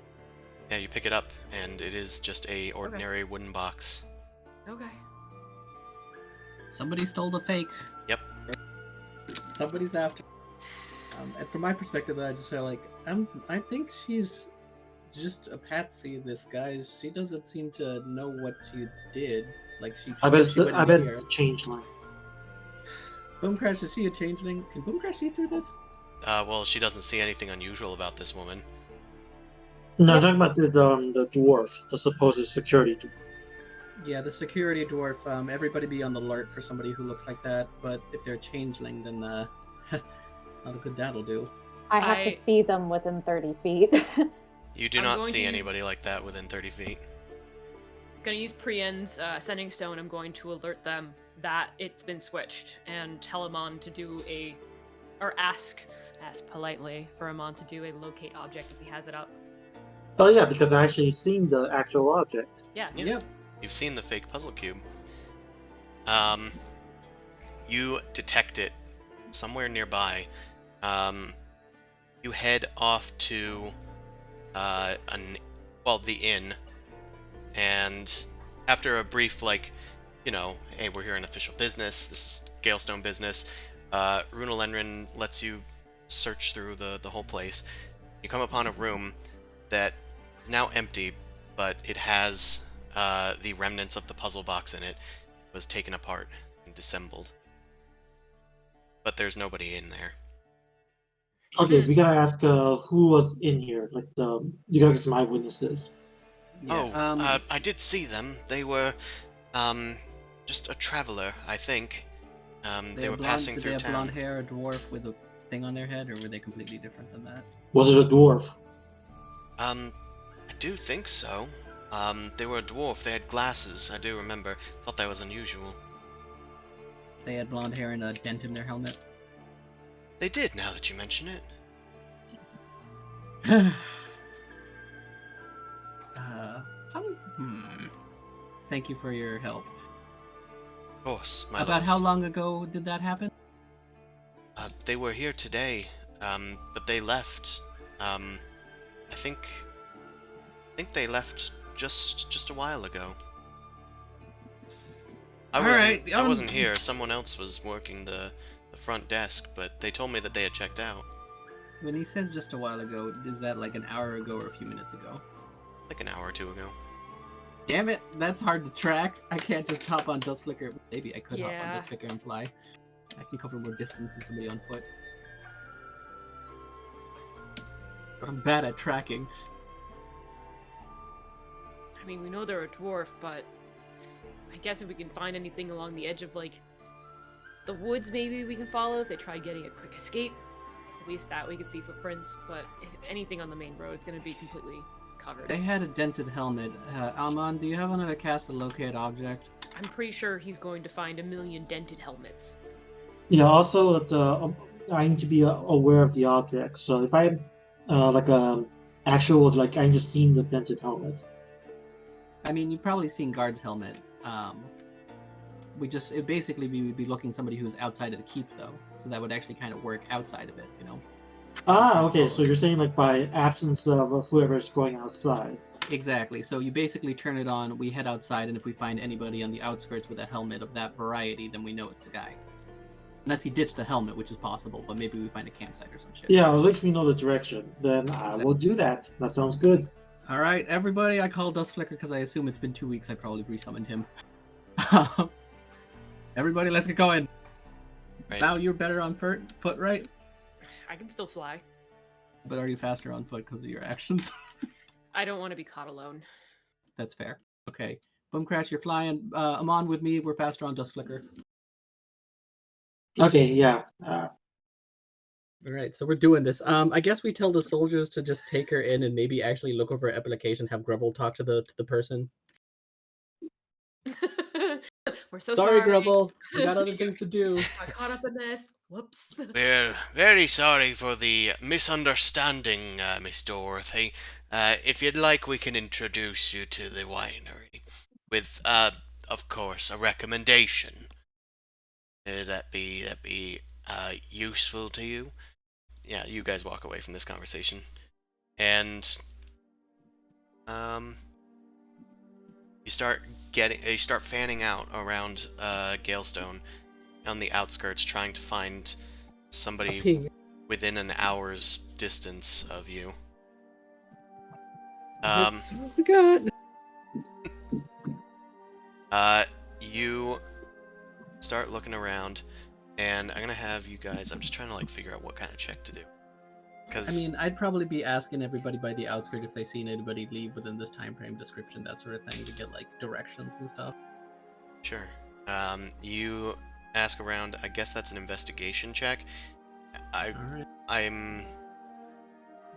Yeah, you pick it up, and it is just a ordinary wooden box. Okay. Somebody stole the fake. Yep. Somebody's after. And from my perspective, I just feel like I think she's just a patsy. This guys, she doesn't seem to know what she did. Like she. I bet she went I in bet here. it's a changeling. Boom Crash, is she a changeling? Can Boom Crash see through this? Well, she doesn't see anything unusual about this woman. No, I'm talking about the dwarf, the supposed security dwarf. Yeah, the security dwarf. Everybody be on the alert for somebody who looks like that. But if they're a changeling, then not a good that'll do. I have to see them within 30 feet. You do I'm not going see to anybody use- like that within 30 feet. I'm gonna use Prien's sending stone. I'm going to alert them that it's been switched, and tell Amon to do or ask politely for Amon to do a locate object if he has it up. Oh yeah, because I actually seen the actual object. Yeah. Yep. You've seen the fake puzzle cube. You detect it somewhere nearby. You head off to the inn, and after a brief, hey, we're here in official business, this is Galestone business, Runa Lenrin lets you search through the whole place. You come upon a room that is now empty, but it has the remnants of the puzzle box in it. It was taken apart and disassembled. But there's nobody in there. Okay, we gotta ask who was in here. Like you gotta get some eyewitnesses. Yeah, I did see them. They were just a traveler, I think. They were passing did through they have town. blonde hair, a dwarf with a thing on their head, or were they completely different than that? Was it a dwarf? I do think so. They were a dwarf. They had glasses. I do remember. Thought that was unusual. They had blonde hair and a dent in their helmet. They did, now that you mention it. Thank you for your help. Of course, my About lords. how long ago did that happen? They were here today, but they left. I think they left just a while ago. I wasn't here. Someone else was working the front desk, but they told me that they had checked out. When he says just a while ago, is that like an hour ago or a few minutes ago? Like an hour or two ago. Damn it, that's hard to track. I can't just hop on Dust Flicker. Maybe I could hop on Yeah. Dust Flicker and fly. I can cover more distance than somebody on foot. But I'm bad at tracking. I mean, we know they're a dwarf, but I guess if we can find anything along the edge of, like, the woods, maybe we can follow if they try getting a quick escape. At least that we could see footprints, but if anything on the main road, it's going to be completely covered. They had a dented helmet. Alman, do you have another cast a locate object? I'm pretty sure he's going to find a million dented helmets. Yeah. Also, that I need to be aware of the object. So if I actual I just seen the dented helmet. I mean, you've probably seen Guard's helmet. We would be looking somebody who's outside of the keep, though. So that would actually kind of work outside of it, you know? Ah, okay. So you're saying by absence of whoever's going outside. Exactly. So you basically turn it on, we head outside, and if we find anybody on the outskirts with a helmet of that variety, then we know it's the guy. Unless he ditched the helmet, which is possible, but maybe we find a campsite or some shit. Yeah, at least we know the direction. Then I will do that. That sounds good. All right, everybody. I call Dust Flicker because I assume it's been 2 weeks. I probably resummoned him. Everybody, let's get going. Right. Now you're better on foot, right? I can still fly. But are you faster on foot because of your actions? I don't want to be caught alone. That's fair. Okay. Boom Crash, you're flying. Amon with me. We're faster on Dust Flicker. Okay, yeah. All right, so we're doing this. I guess we tell the soldiers to just take her in and maybe actually look over her application, have Grubble talk to the person. We're so sorry, sorry. Grubble. We got other things to do. I caught up in this. Whoops. We're very sorry for the misunderstanding, Miss Dorothy. If you'd like, we can introduce you to the winery. With, of course, a recommendation. That be useful to you? Yeah, you guys walk away from this conversation. And, you start fanning out around, Galestone on the outskirts, trying to find somebody within an hour's distance of you. That's what we got. You start looking around, and I'm gonna have you guys. I'm just trying to figure out what kind of check to do. I mean, I'd probably be asking everybody by the outskirts if they seen anybody leave within this time frame, description, that sort of thing, to get directions and stuff. Sure. You ask around. I guess that's an investigation check. Alright. I'm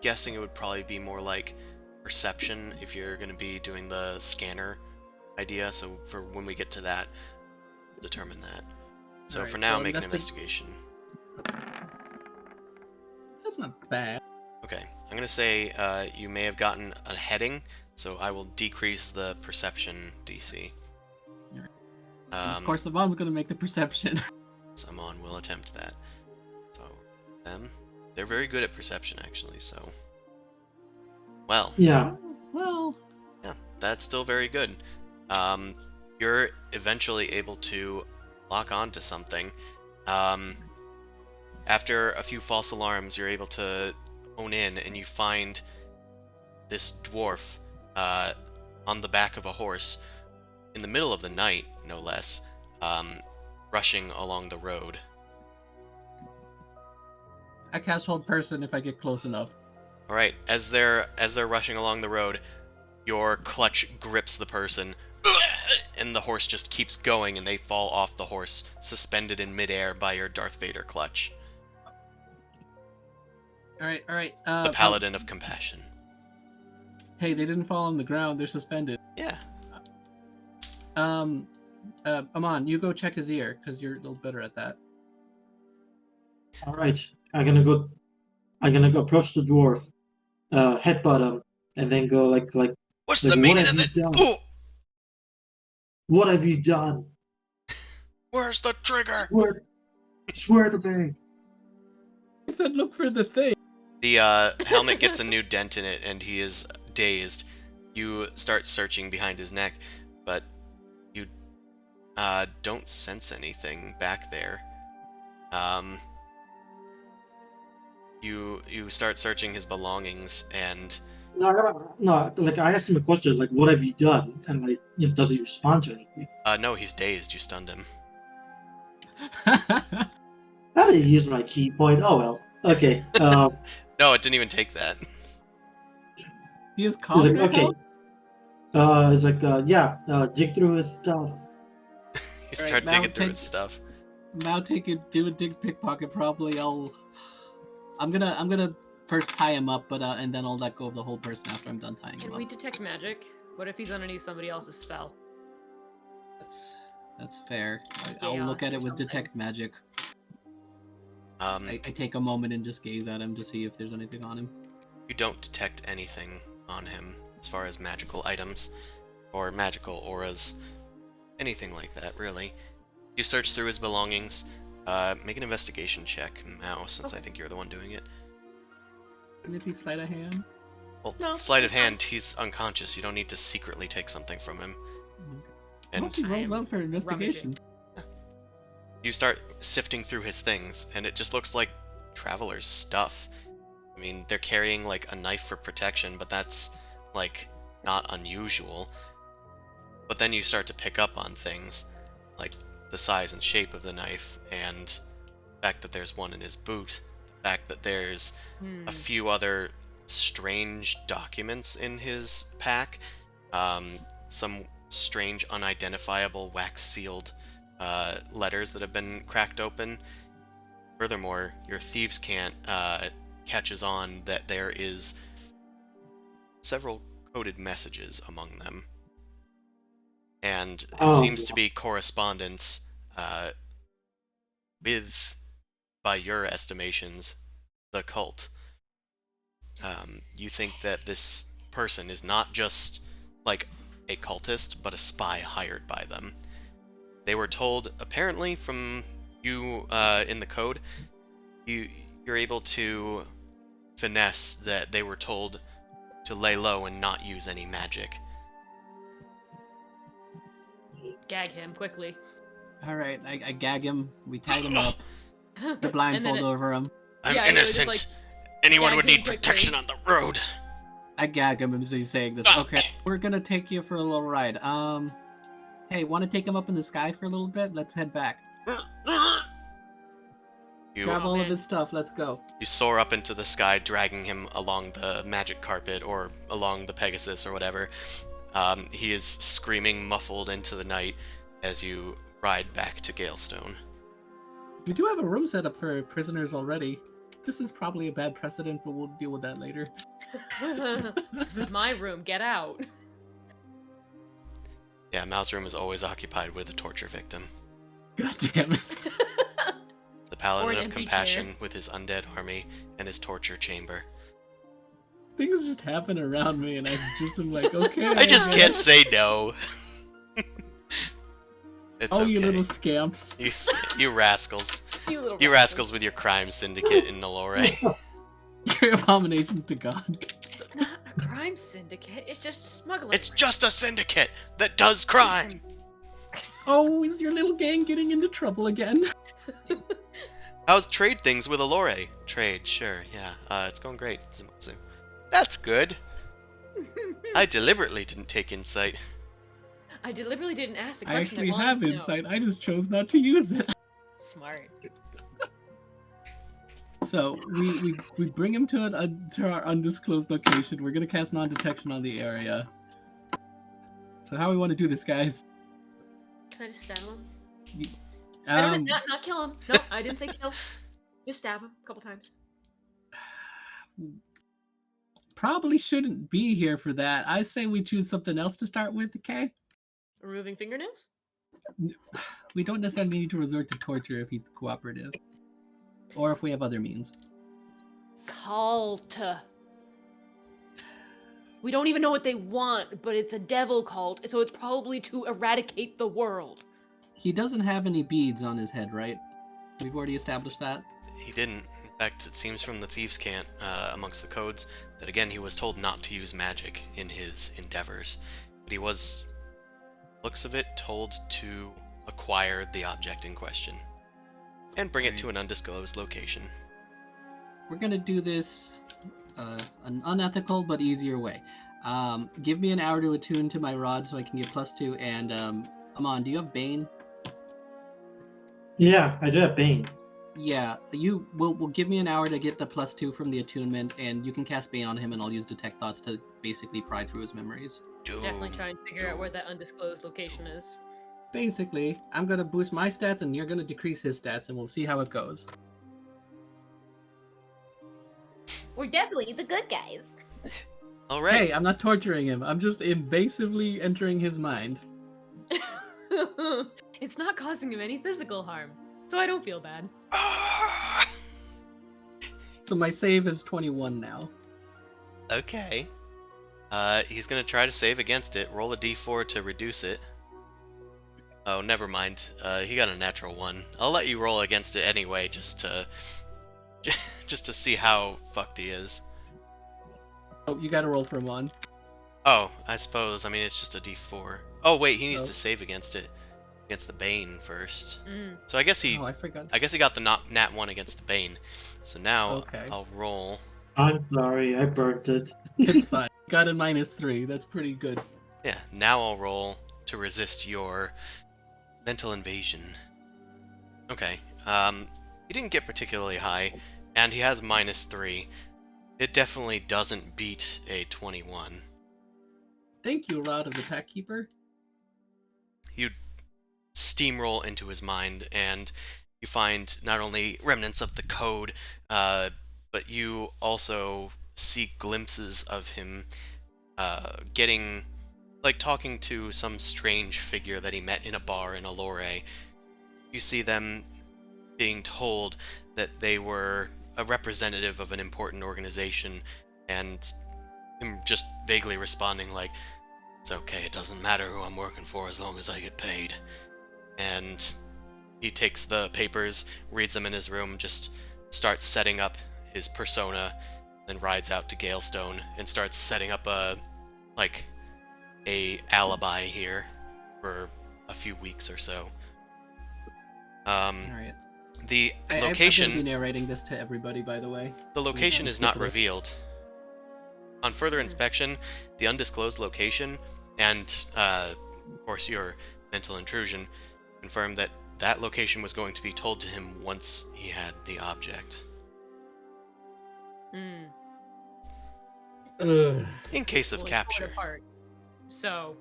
guessing it would probably be more like perception if you're going to be doing the scanner idea. So for when we get to that, determine that. So Alright, for now, so make an investigation. That's not bad. Okay, I'm gonna say you may have gotten a heading, so I will decrease the perception DC. And of course, Savon's gonna make the perception. Someone will attempt that. So, they're very good at perception, actually, so... Well, Yeah. Well, yeah, that's still very good. You're eventually able to lock on to something. After a few false alarms, you're able to hone in, and you find this dwarf on the back of a horse, in the middle of the night, no less, rushing along the road. I cast Hold Person if I get close enough. All right, as they're rushing along the road, your clutch grips the person, and the horse just keeps going, and they fall off the horse, suspended in midair by your Darth Vader clutch. All right. The Paladin of Compassion. Hey, they didn't fall on the ground. They're suspended. Yeah. Amon, you go check his ear because you're a little better at that. All right. I'm gonna go approach the dwarf, headbutt him, and then go like. What's Like, the what meaning have of you that? done? Oh, What have you done? where's the trigger? Swear to me. I said look for the thing. The helmet gets a new dent in it, and he is dazed. You start searching behind his neck, but you don't sense anything back there. You start searching his belongings, and No. Like I asked him a question, like, "What have you done?" And like, does he respond to anything? no, he's dazed. You stunned him. I didn't use my key point. Oh well. Okay. No, it didn't even take that. He is He's calm like, now? okay. It's like, yeah. Dig through his stuff. You start now digging through take- his stuff. Now do a dig pickpocket. Probably I'm gonna first tie him up, but and then I'll let go of the whole person after I'm done tying him Can up. we detect magic? What if he's underneath somebody else's spell? That's fair. I'll Chaos look at or it with something. detect magic. Um, I take a moment and just gaze at him to see if there's anything on him. You don't detect anything on him as far as magical items or magical auras, anything like that, really. You search through his belongings. Make an investigation check, Mao, since I think you're the one doing it. Can it be sleight of hand? Well, No, sleight of it's fine. hand, he's unconscious. You don't need to secretly take something from him. And Must be I am well for investigation. you start sifting through his things, and it just looks like traveler's stuff. I mean, they're carrying, like, a knife for protection, but that's, like, not unusual. But then you start to pick up on things, like the size and shape of the knife, and the fact that there's one in his boot, the fact that there's a few other strange documents in his pack, some strange unidentifiable wax-sealed letters that have been cracked open. Furthermore, your thieves' cant catches on that there is several coded messages among them. And it seems to be correspondence with, by your estimations, the cult. You think that this person is not just, like, a cultist, but a spy hired by them. They were told, apparently, from you in the code, you're able to finesse that they were told to lay low and not use any magic. Gag him quickly. Alright, I gag him, we tied him up, the And then blindfold it- over him. I'm Yeah, I know, just, innocent. like, Anyone gag would him need quickly. protection on the road. I gag him as he's saying this. Okay, we're gonna take you for a little ride. Hey, wanna take him up in the sky for a little bit? Let's head back. Grab You, all of man. his stuff, let's go. you soar up into the sky, dragging him along the magic carpet or along the Pegasus or whatever. He is screaming muffled into the night as you ride back to Galestone. We do have a room set up for prisoners already. This is probably a bad precedent, but we'll deal with that later. This is my room. Get out. Yeah, Mao's room is always occupied with a torture victim. God damn it. The Paladin Or an of empty Compassion chair. with his undead army and his torture chamber. Things just happen around me, and I just am like, okay. I just can't guess. say no. It's Oh, okay. you little scamps. You rascals. You little You rascals with your crime syndicate in Nalore. Your abominations to God. It's not a crime syndicate. It's just smuggling. It's just a syndicate that does crime. Oh, is your little gang getting into trouble again? How's trade things with Alore? Trade, sure, yeah. It's going great, Zumatsu. That's good. I deliberately didn't take insight. I deliberately didn't ask the I question. actually wanted have to know. insight. I just chose not to use it. Smart. So we bring him to our undisclosed location. We're gonna cast non-detection on the area. So how we want to do this, guys? Can I just stab him? I don't Um, not kill him. No, I didn't say kill. Just stab him a couple times. probably shouldn't be here for that. I say we choose something else to start with. Okay. Removing fingernails? We don't necessarily need to resort to torture if he's cooperative, or if we have other means. Cult. We don't even know what they want, but it's a devil cult, so it's probably to eradicate the world. He doesn't have any beads on his head, right? We've already established that. He didn't. In fact, it seems from the Thieves' Cant, amongst the codes, that again he was told not to use magic in his endeavors. But he was, looks of it, told to acquire the object in question. And bring it to an undisclosed location. We're gonna do this an unethical but easier way. Give me an hour to attune to my rod so I can get +2. And Amon, do you have Bane? Yeah, I do have Bane. Yeah, you will give me an hour to get the +2 from the attunement, and you can cast Bane on him, and I'll use Detect Thoughts to basically pry through his memories. Definitely try and figure out where that undisclosed location is. Basically, I'm gonna boost my stats, and you're gonna decrease his stats, and we'll see how it goes. We're definitely the good guys. Alright. Hey, I'm not torturing him. I'm just invasively entering his mind. It's not causing him any physical harm, so I don't feel bad. So my save is 21 now. Okay. He's gonna try to save against it. Roll a d4 to reduce it. Oh, never mind. He got a natural 1. I'll let you roll against it anyway, just to see how fucked he is. Oh, you gotta roll for him on. Oh, I suppose. I mean, it's just a d4. Oh, wait, he needs Oh. to save against it. Against the Bane first. Mm. So I guess he... Oh, I forgot. I guess he got the nat 1 against the Bane. So now Okay. I'll roll. I'm sorry, I burnt it. It's fine. Got a -3. That's pretty good. Yeah, now I'll roll to resist your mental invasion. Okay. He didn't get particularly high, and he has -3. It definitely doesn't beat a 21. Thank you, Rod of the Pack Keeper. You steamroll into his mind, and you find not only remnants of the code, but you also see glimpses of him getting, like, talking to some strange figure that he met in a bar in Alore. You see them being told that they were a representative of an important organization, and him just vaguely responding like, "It's okay, it doesn't matter who I'm working for as long as I get paid." And he takes the papers, reads them in his room, just starts setting up his persona, then rides out to Galestone and starts setting up a alibi here for a few weeks or so. All right. The I'm going to location... be narrating this to everybody, by the way. The location is not Skip it. revealed. On further inspection, the undisclosed location and, of course, your mental intrusion confirmed that that location was going to be told to him once he had the object. Mm. Ugh. In case of Well, it tore it capture. apart. So,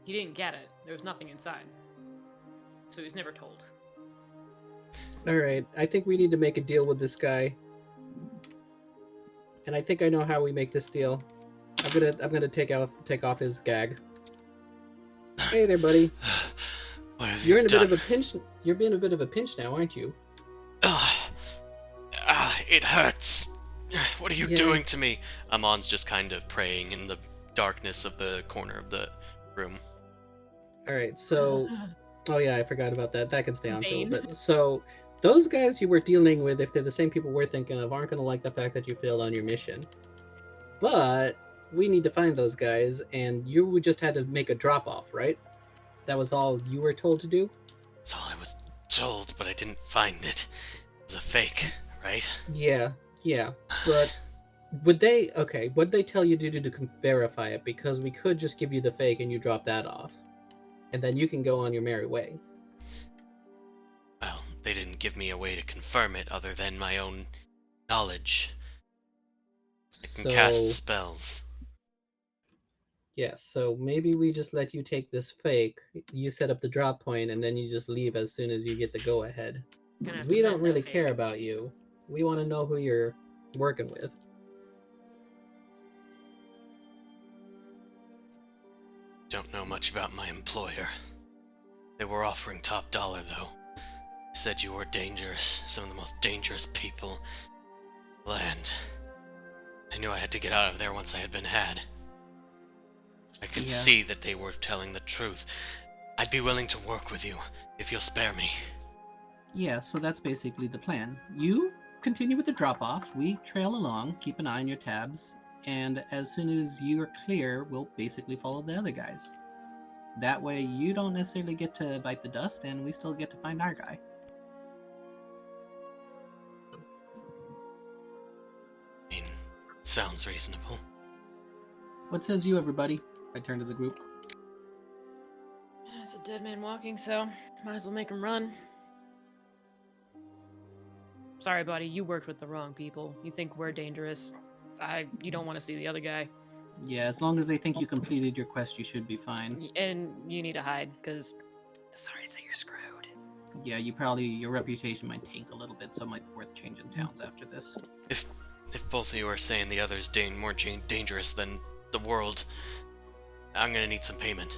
he didn't get it. There was nothing inside. So he was never told. All right. I think we need to make a deal with this guy. And I think I know how we make this deal. I'm gonna take off his gag. Hey there, buddy. Why have You're you in a done? bit of a pinch. You're being a bit of a pinch now, aren't you? It hurts. What are you Yeah. doing to me? Amon's just kind of praying in the darkness of the corner of the room. All right. So, oh yeah, I forgot about that. That can stay on for a Bane. little bit. So, those guys you were dealing with, if they're the same people we're thinking of, aren't going to like the fact that you failed on your mission. But we need to find those guys, and you just had to make a drop off, right? That was all you were told to do. That's all I was told, but I didn't find it. It was a fake, right? Yeah. But would they? Okay. What did they tell you to do to verify it? Because we could just give you the fake and you drop that off, and then you can go on your merry way. Well, they didn't give me a way to confirm it other than my own knowledge. I can cast spells. Yeah, so maybe we just let you take this fake, you set up the drop point, and then you just leave as soon as you get the go-ahead. Gonna Because have we to don't vet that really fake. care about you. We want to know who you're working with. Don't know much about my employer. They were offering top dollar, though. Said you were dangerous, some of the most dangerous people in the land. I knew I had to get out of there once I had been had. I could Yeah. see that they were telling the truth. I'd be willing to work with you, if you'll spare me. Yeah, so that's basically the plan. You continue with the drop-off, we trail along, keep an eye on your tabs, and as soon as you're clear, we'll basically follow the other guys. That way you don't necessarily get to bite the dust, and we still get to find our guy. I mean, sounds reasonable. What says you, everybody? I turn to the group. It's a dead man walking, so might as well make him run. Sorry, buddy, you worked with the wrong people. You think we're dangerous. You don't want to see the other guy. Yeah, as long as they think you completed your quest, you should be fine. And you need to hide, because sorry to say you're screwed. Yeah, your reputation might tank a little bit, so it might be worth changing towns after this. If both of you are saying the other's more dangerous than the world, I'm gonna need some payment.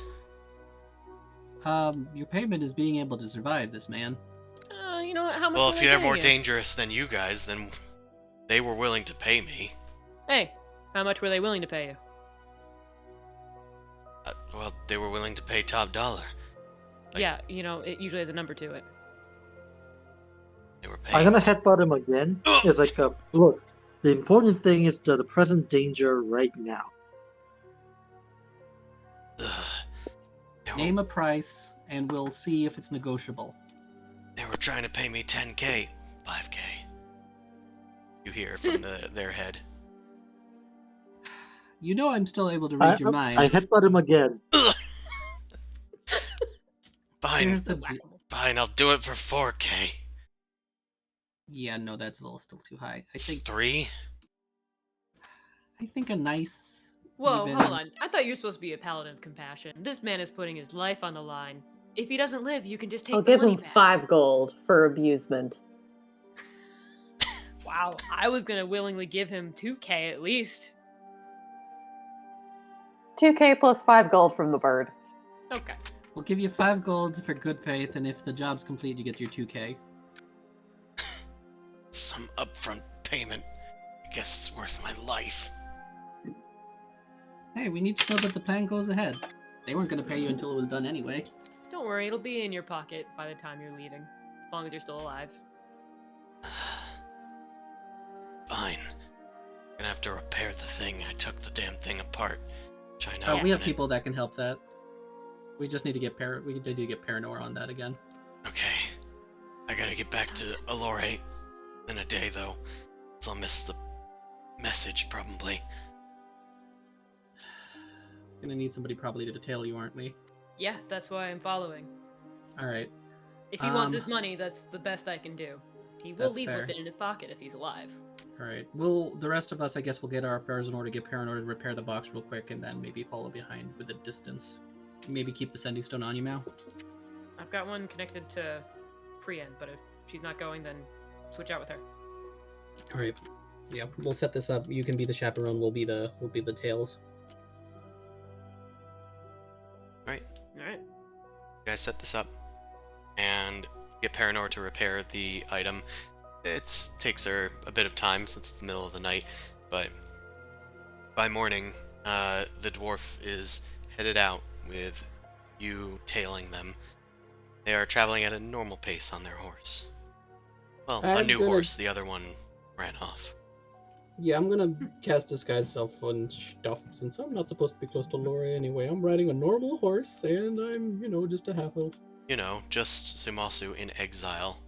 Your payment is being able to survive this, man. You know what? How much? Well, are if they they're paying more you? dangerous than you guys, then they were willing to pay me. Hey, how much were they willing to pay you? Well, they were willing to pay top dollar. Like- Yeah, you know, it usually has a number to it. They were paying. I'm gonna headbutt him again. It's like, look, the important thing is the present danger right now. Ugh. They were- Name a price, and we'll see if it's negotiable. They were trying to pay me 10K, 5K. You hear from their head. You know I'm still able to read your mind. I headbutt him again. Fine, Here's the Whack-a-mole. fine, I'll do it for 4K. Yeah, no, that's a little still too high. I 3? think a nice. Whoa, even- hold on. I thought you were supposed to be a paladin of compassion. This man is putting his life on the line. If he doesn't live, you can just take I'll the give money him back. 5 gold for abusement. Wow, I was gonna willingly give him 2K at least. 2k plus 5 gold from the bird. Okay. We'll give you 5 golds for good faith, and if the job's complete, you get your 2k. Some upfront payment. I guess it's worth my life. Hey, we need to show that the plan goes ahead. They weren't going to pay you until it was done anyway. Don't worry, it'll be in your pocket by the time you're leaving. As long as you're still alive. Fine. Gonna have to repair the thing. I took the damn thing apart. Trying to We have open it. people that can help that. We just need to get we need to get Paranor on that again. Okay. I gotta get back to Allure in a day, though. So I'll miss the message, probably. Gonna need somebody probably to detail you, aren't we? Yeah, that's why I'm following. Alright. If he wants Um, his money, that's the best I can do. He will That's leave fair. with it in his pocket if he's alive. Alright. The rest of us, I guess, will get our affairs in order to get Paranor to repair the box real quick, and then maybe follow behind with a distance. Maybe keep the sending stone on you, Mal. I've got one connected to Priyan, but if she's not going, then switch out with her. Alright. Yeah, we'll set this up. You can be the chaperone, we'll be the tails. Right. Alright. You guys set this up. and get Paranor to repair the item. It takes her a bit of time since it's the middle of the night, but by morning, the dwarf is headed out with you tailing them. They are traveling at a normal pace on their horse. Well, a I'm new gonna- horse. The other one ran off. Yeah, I'm gonna cast disguise self on stuff since I'm not supposed to be close to Laura anyway. I'm riding a normal horse and I'm, just a half elf. You know, just Sumasu in exile.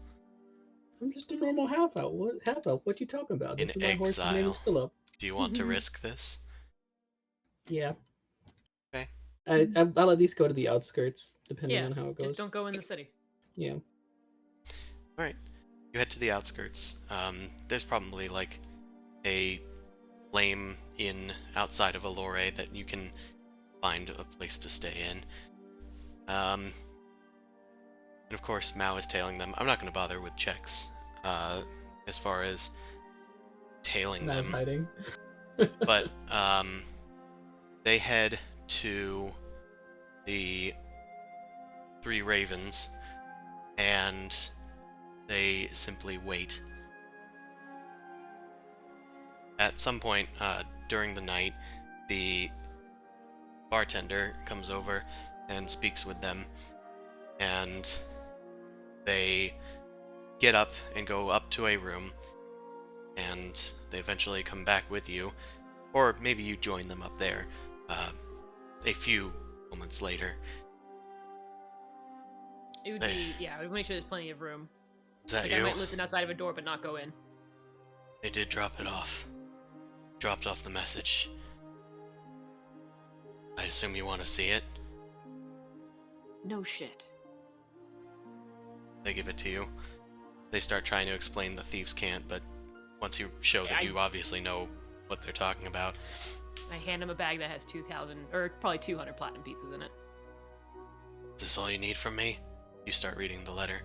I'm just a normal half elf. What you talking about? In This is my horse's name is exile. Philip. Do you want to risk this? Yeah. Okay. I'll at least go to the outskirts, depending Yeah, on how it just goes. don't go in the city. Yeah. Alright. You head to the outskirts. There's probably like a lame inn outside of Allure that you can find a place to stay in. And of course, Mao is tailing them. I'm not going to bother with checks as far as tailing Nice them. hiding. But they head to the Three Ravens, and they simply wait. At some point during the night, the bartender comes over and speaks with them, and they get up and go up to a room, and they eventually come back with you, or maybe you join them up there a few moments later. It would They- be, I would make sure there's plenty of room. Is that Like, you? I might listen outside of a door, but not go in. They did drop it off. Dropped off the message. I assume you want to see it? No shit. They give it to you. They start trying to explain the thieves can't, but once you show that you obviously know what they're talking about. I hand him a bag that has 2,000, or probably 200 platinum pieces in it. Is this all you need from me? You start reading the letter.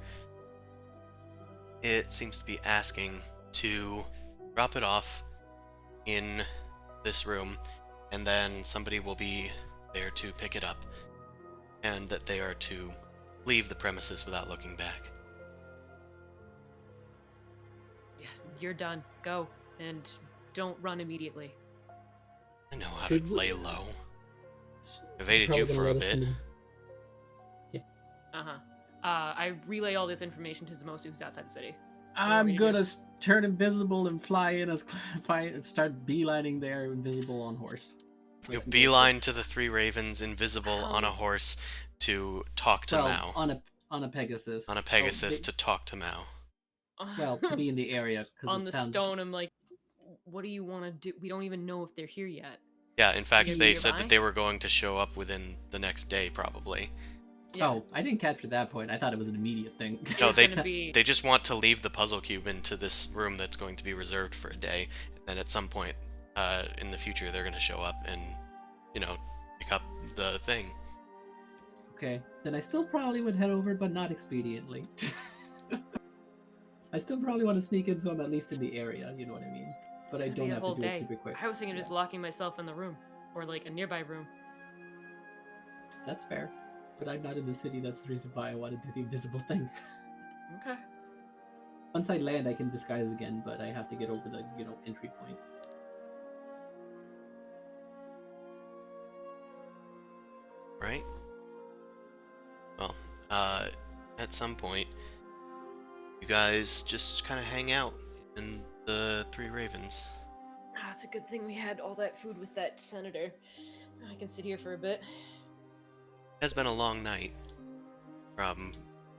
It seems to be asking to drop it off in this room, and then somebody will be there to pick it up, and that they are to leave the premises without looking back. Yeah, you're done. Go. And don't run immediately. I know how Should to we- lay low. Evaded Probably you gonna for a let us bit. know. Uh-huh. I relay all this information to Zamosu, who's outside the city. I'm me to gonna turn invisible and fly in as start beelining there, invisible on horse. So I You can go- beeline to the Three Ravens, invisible on a horse, to talk to well, Mao. on a Pegasus. On a Pegasus Oh, to talk to Mao. well, to be in the area because on it the sounds. stone, I'm like, what do you want to do? We don't even know if they're here yet. Yeah, in fact, You're they said nearby? that they were going to show up within the next day, probably. Yeah. Oh, I didn't catch at that point. I thought it was an immediate thing. It No, was they gonna be... they just want to leave the puzzle cube into this room that's going to be reserved for a day. And then at some point in the future, they're going to show up and, pick up the thing. Okay, then I still probably would head over, but not expediently. I still probably want to sneak in so I'm at least in the area, you know what I mean? But I It's gonna don't be a have whole to do day. it super quick. I was thinking of just locking myself in the room, or like a nearby room. That's fair. But I'm not in the city, that's the reason why I want to do the invisible thing. Okay. Once I land, I can disguise again, but I have to get over the, entry point. Right? Well, at some point, you guys just kind of hang out in the Three Ravens. Ah, it's a good thing we had all that food with that senator. I can sit here for a bit. It has been a long night from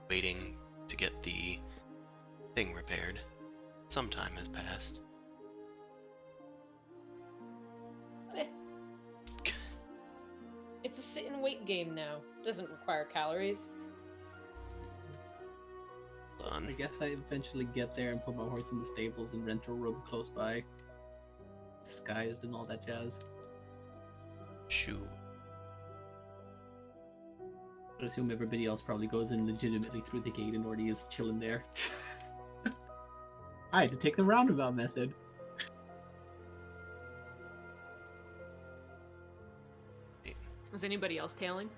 waiting to get the thing repaired. Some time has passed. Eh. It's a sit and wait game now. Doesn't require calories. I Done. guess I eventually get there and put my horse in the stables and rent a room close by. Disguised and all that jazz. Shoo. I assume everybody else probably goes in legitimately through the gate and already is chilling there. I had to take the roundabout method. Was anybody else tailing?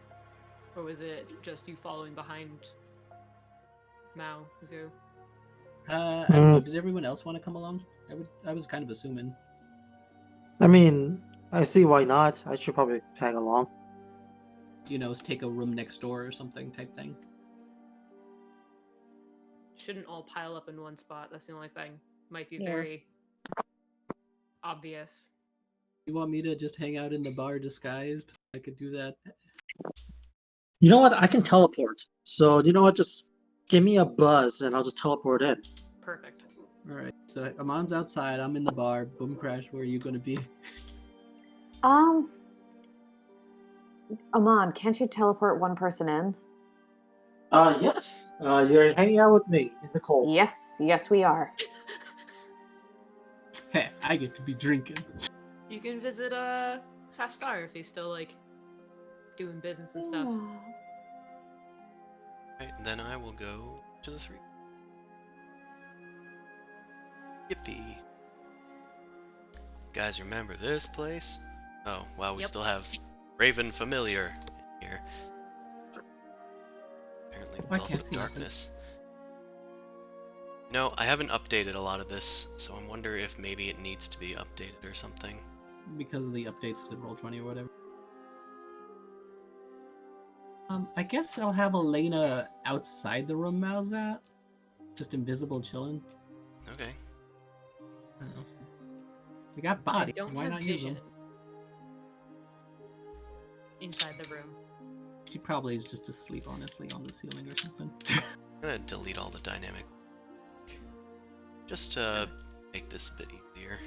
Or was it just you following behind? Mao, Zoo. I don't know. Did everyone else want to come along? I was kind of assuming. I mean, I see why not. I should probably tag along. You know, take a room next door or something type thing. Shouldn't all pile up in one spot. That's the only thing. Might be Yeah. very obvious. You want me to just hang out in the bar disguised? I could do that. You know what? I can teleport. So you know what? Just give me a buzz, and I'll just teleport in. Perfect. All right. So Amon's outside. I'm in the bar. Boom Crash. Where are you going to be? Amon, can't you teleport one person in? Yes. You're hanging out with me in the cold. Yes, we are. Hey, I get to be drinking. You can visit Fastar if he's still like doing business and stuff. Right, and then I will go to the 3. Yippee. Guys, remember this place? Oh, wow, we Yep. still have Raven Familiar here. Apparently I there's can't also see nothing. darkness. No, I haven't updated a lot of this, so I wonder if maybe it needs to be updated or something. Because of the updates to Roll20 or whatever. I guess I'll have Elena outside the room Mal's at. Just invisible chilling. Okay. I don't know. We got I bodies. don't Why have not use vision them? inside the room. She probably is just asleep, honestly, on the ceiling or something. I'm gonna delete all the dynamic. Just to make this a bit easier.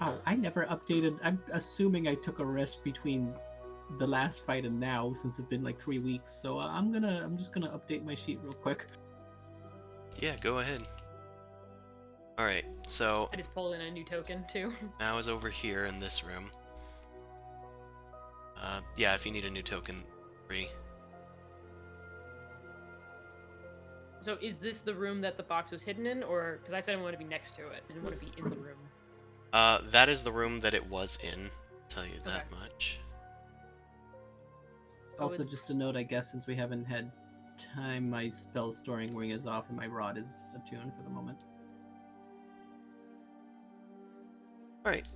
Oh, I never updated. I'm assuming I took a rest between the last fight and now, since it's been like 3 weeks. So I'm just gonna update my sheet real quick. Yeah, go ahead. Alright, so I just pulled in a new token too. now is over here in this room. Yeah, if you need a new token, 3. So is this the room that the box was hidden in, or because I said I wanted to be next to it, I didn't want to be in the room. That is the room that it was in. I'll tell you that much. Also, just a note, I guess, since we haven't had time, my spell storing ring is off and my rod is attuned for the moment. Alright.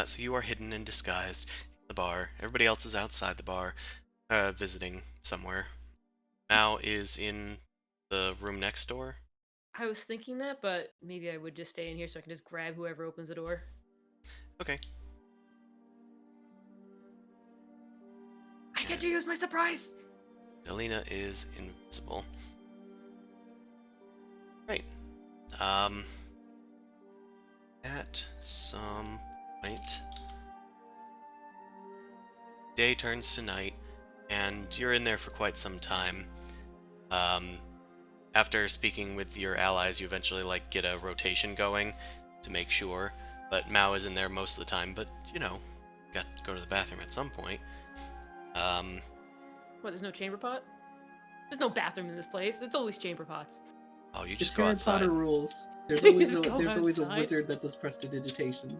So you are hidden and disguised in the bar. Everybody else is outside the bar, visiting somewhere. Mao is in the room next door. I was thinking that, but maybe I would just stay in here so I can just grab whoever opens the door. Okay. I get to use my surprise! Delina is invisible. Right. At some point, day turns to night, and you're in there for quite some time. After speaking with your allies, you eventually get a rotation going to make sure. But Mao is in there most of the time. But got to go to the bathroom at some point. What, there's no chamber pot? There's no bathroom in this place. It's always chamber pots. Oh, you It's just go Harry outside. Potter rules. There's You always just go there's always a outside. wizard that does prestidigitation.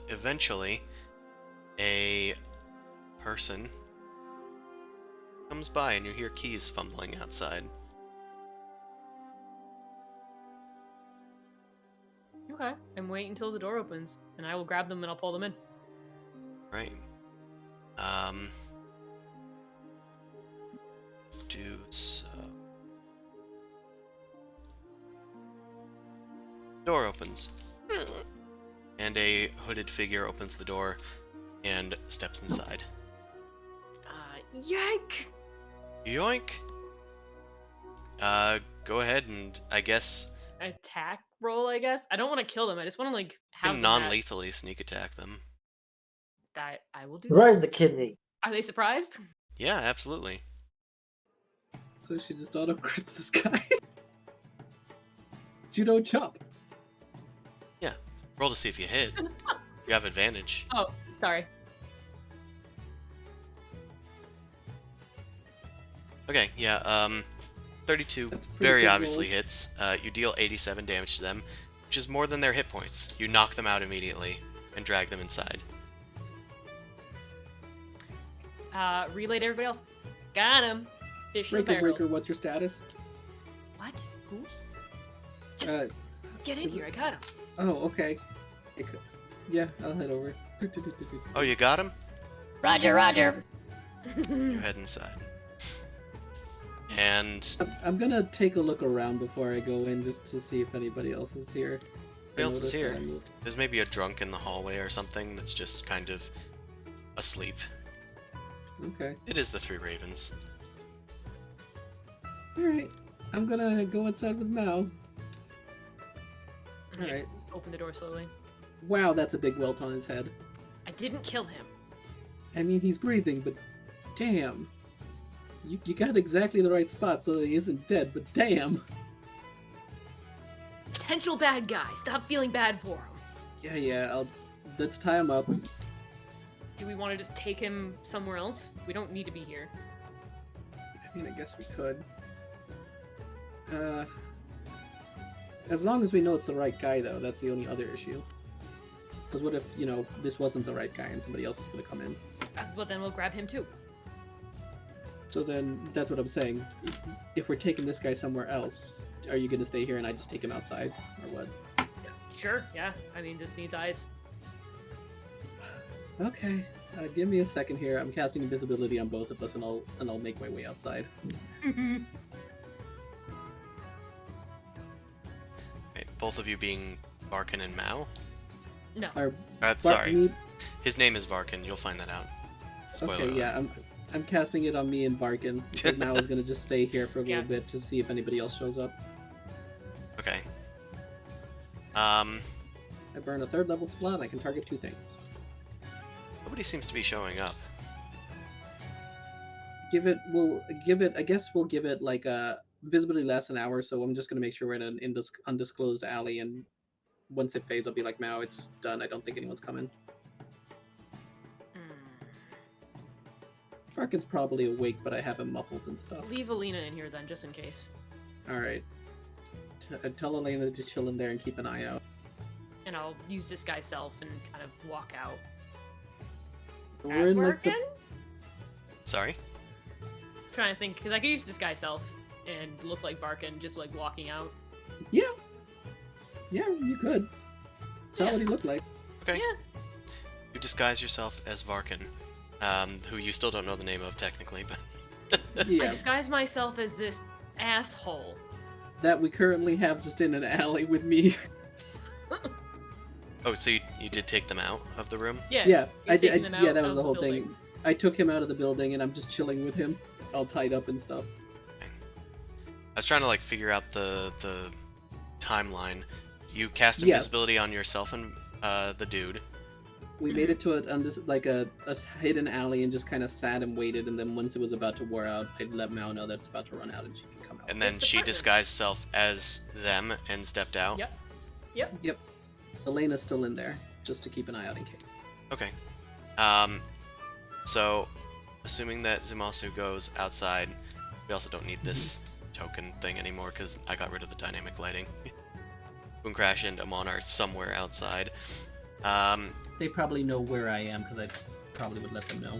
Eventually, a person comes by and you hear keys fumbling outside. Okay, and wait until the door opens, and I will grab them and I'll pull them in. Right. Do so. Door opens. And a hooded figure opens the door and steps inside. Yank! Yoink! Go ahead and I guess Attack roll, I guess. I don't want to kill them. I just want to you have can them at- non-lethally sneak attack them. I will do that. Right in the kidney. Are they surprised? Yeah, absolutely. So she just auto crits this guy. Judo chop. Roll to see if you hit. You have advantage. Oh, sorry. Okay, yeah, 32 That's a pretty very good obviously roll. hits. You deal 87 damage to them, which is more than their hit points. You knock them out immediately and drag them inside. Relay to everybody else. Got him. Fish in the Breaker, barrel. Breaker, what's your status? What? Who? Just Uh, get in is here. I got him. oh, okay. Yeah, I'll head over. Oh, you got him? Roger, Roger. You head inside. And I'm gonna take a look around before I go in just to see if anybody else is here. who else is I noticed here? that I moved. There's maybe a drunk in the hallway or something that's just kind of asleep. Okay. It is the Three Ravens. Alright. I'm gonna go inside with Mao. Alright. Open the door slowly. Wow, that's a big welt on his head. I didn't kill him. I mean, he's breathing, but damn. You got exactly the right spot so that he isn't dead, but damn. Potential bad guy. Stop feeling bad for him. Yeah, let's tie him up. Do we want to just take him somewhere else? We don't need to be here. I mean, I guess we could. As long as we know it's the right guy, though, that's the only other issue. Because what if, this wasn't the right guy and somebody else is going to come in? Well, then we'll grab him too. So then, that's what I'm saying. If we're taking this guy somewhere else, are you going to stay here and I just take him outside? Or what? Sure, yeah. I mean, this needs eyes. Okay. Give me a second here. I'm casting invisibility on both of us and I'll make my way outside. Okay, both of you being Varkin and Mao? No. Sorry. His name is Varkin. You'll find that out. Spoiler Okay, alert. yeah, I'm casting it on me and Barkin. Because Mao is gonna just stay here for a Yeah. little bit to see if anybody else shows up. Okay. I burn a 3rd level slot and I can target 2 things. Nobody seems to be showing up. I guess we'll give it like a visibility lasts an hour, so I'm just gonna make sure we're in an undisclosed alley, and once it fades I'll be like, Mao, it's done, I don't think anyone's coming. Farkin's probably awake, but I have him muffled and stuff. Leave Alina in here then, just in case. Alright. Tell Elena to chill in there and keep an eye out. And I'll use disguise self and kind of walk out. We're As in like the... working? Sorry? Trying to think, because I could use disguise self and look like Barkin, just like walking out. Yeah, you could. That's not what he looked like. Okay. Yeah. You disguise yourself as Varkin, who you still don't know the name of technically, but I Yeah, disguise myself as this asshole. that we currently have just in an alley with me. oh, so you did take them out of the room? Yeah. Yeah, you're I did. taking them Yeah, out that was of the whole building. thing. I took him out of the building and I'm just chilling with him, all tied up and stuff. I was trying to like figure out the timeline. You cast Yes. invisibility on yourself and the dude. We made it to a hidden alley and just kind of sat and waited. And then once it was about to wear out, I let Mao know that it's about to run out and she can come out. And then It's the she partner. disguised herself as them and stepped out. Yep. Yep. Elena's still in there, just to keep an eye out in case. Okay. So, assuming that Zumasu goes outside, we also don't need this token thing anymore because I got rid of the dynamic lighting. Boom Crash and Amon are somewhere outside. They probably know where I am because I probably would let them know.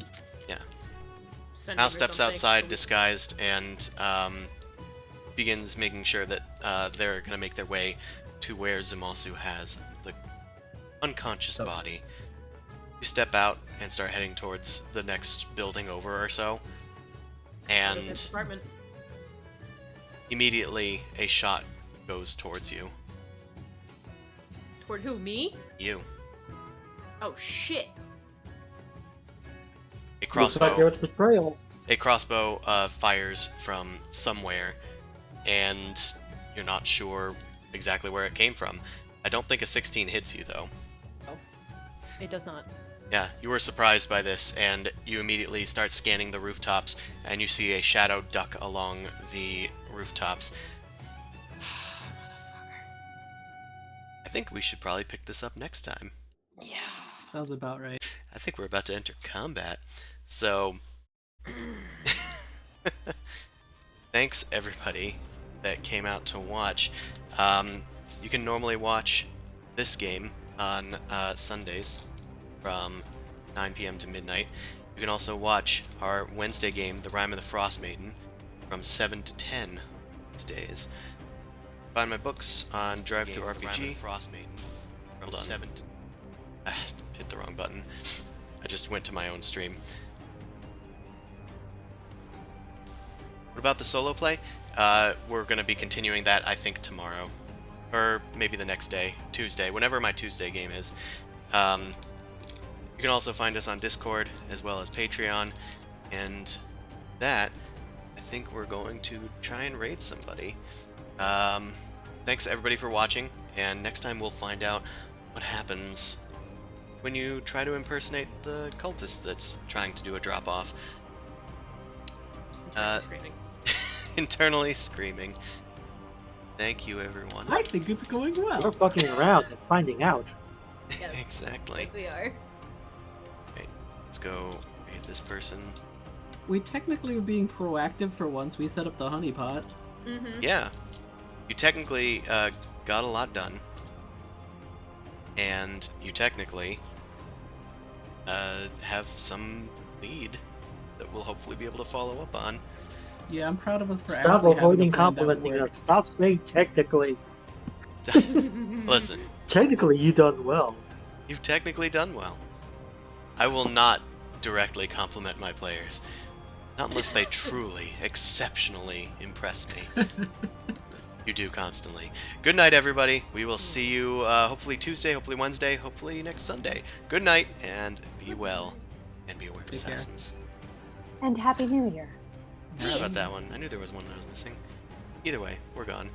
Send Mal over steps something. outside disguised and begins making sure that they're going to make their way to where Zumasu has the unconscious Oh. body. You step out and start heading towards the next building over or so, Out of this and apartment. immediately a shot goes towards you. Toward who? Me? You. Oh shit. A Looks like crossbow. there was betrayal. A crossbow fires from somewhere, and you're not sure exactly where it came from. I don't think a 16 hits you though. It does not. Yeah, you were surprised by this, and you immediately start scanning the rooftops, and you see a shadow duck along the rooftops. I think we should probably pick this up next time. Yeah. Sounds about right. I think we're about to enter combat. So, thanks everybody that came out to watch. You can normally watch this game on Sundays from 9 p.m. to midnight. You can also watch our Wednesday game, The Rime of the Frost Maiden, from 7 to 10 these days. Find my books on Drive to RPG. Frost Maiden from 7 to... hit the wrong button. I just went to my own stream. What about the solo play? We're going to be continuing that, I think, tomorrow. Or maybe the next day, Tuesday, whenever my Tuesday game is. You can also find us on Discord, as well as Patreon. And that, I think we're going to try and raid somebody. Thanks, everybody, for watching. And next time we'll find out what happens when you try to impersonate the cultist that's trying to do a drop-off. Screaming. Internally screaming. Thank you, everyone. I think it's going well. We're fucking around and finding out. Yes, Exactly. we are. Okay, let's go raid this person. We technically were being proactive for once. We set up the honeypot. Mm-hmm. Yeah. You technically got a lot done. And you technically have some lead that we'll hopefully be able to follow up on. Yeah, I'm proud of us for Stop actually having a avoiding plan that complimenting worked. us. Stop saying technically. Listen, Technically, you done well. you've technically done well. I will not directly compliment my players. Not unless they truly, exceptionally impress me. You do constantly. Good night, everybody. We will see you hopefully Tuesday, hopefully Wednesday, hopefully next Sunday. Good night, and be well. And be aware of Take care. assassins. And Happy New Year. Forgot about that one. I knew there was one that I was missing. Either way, we're gone.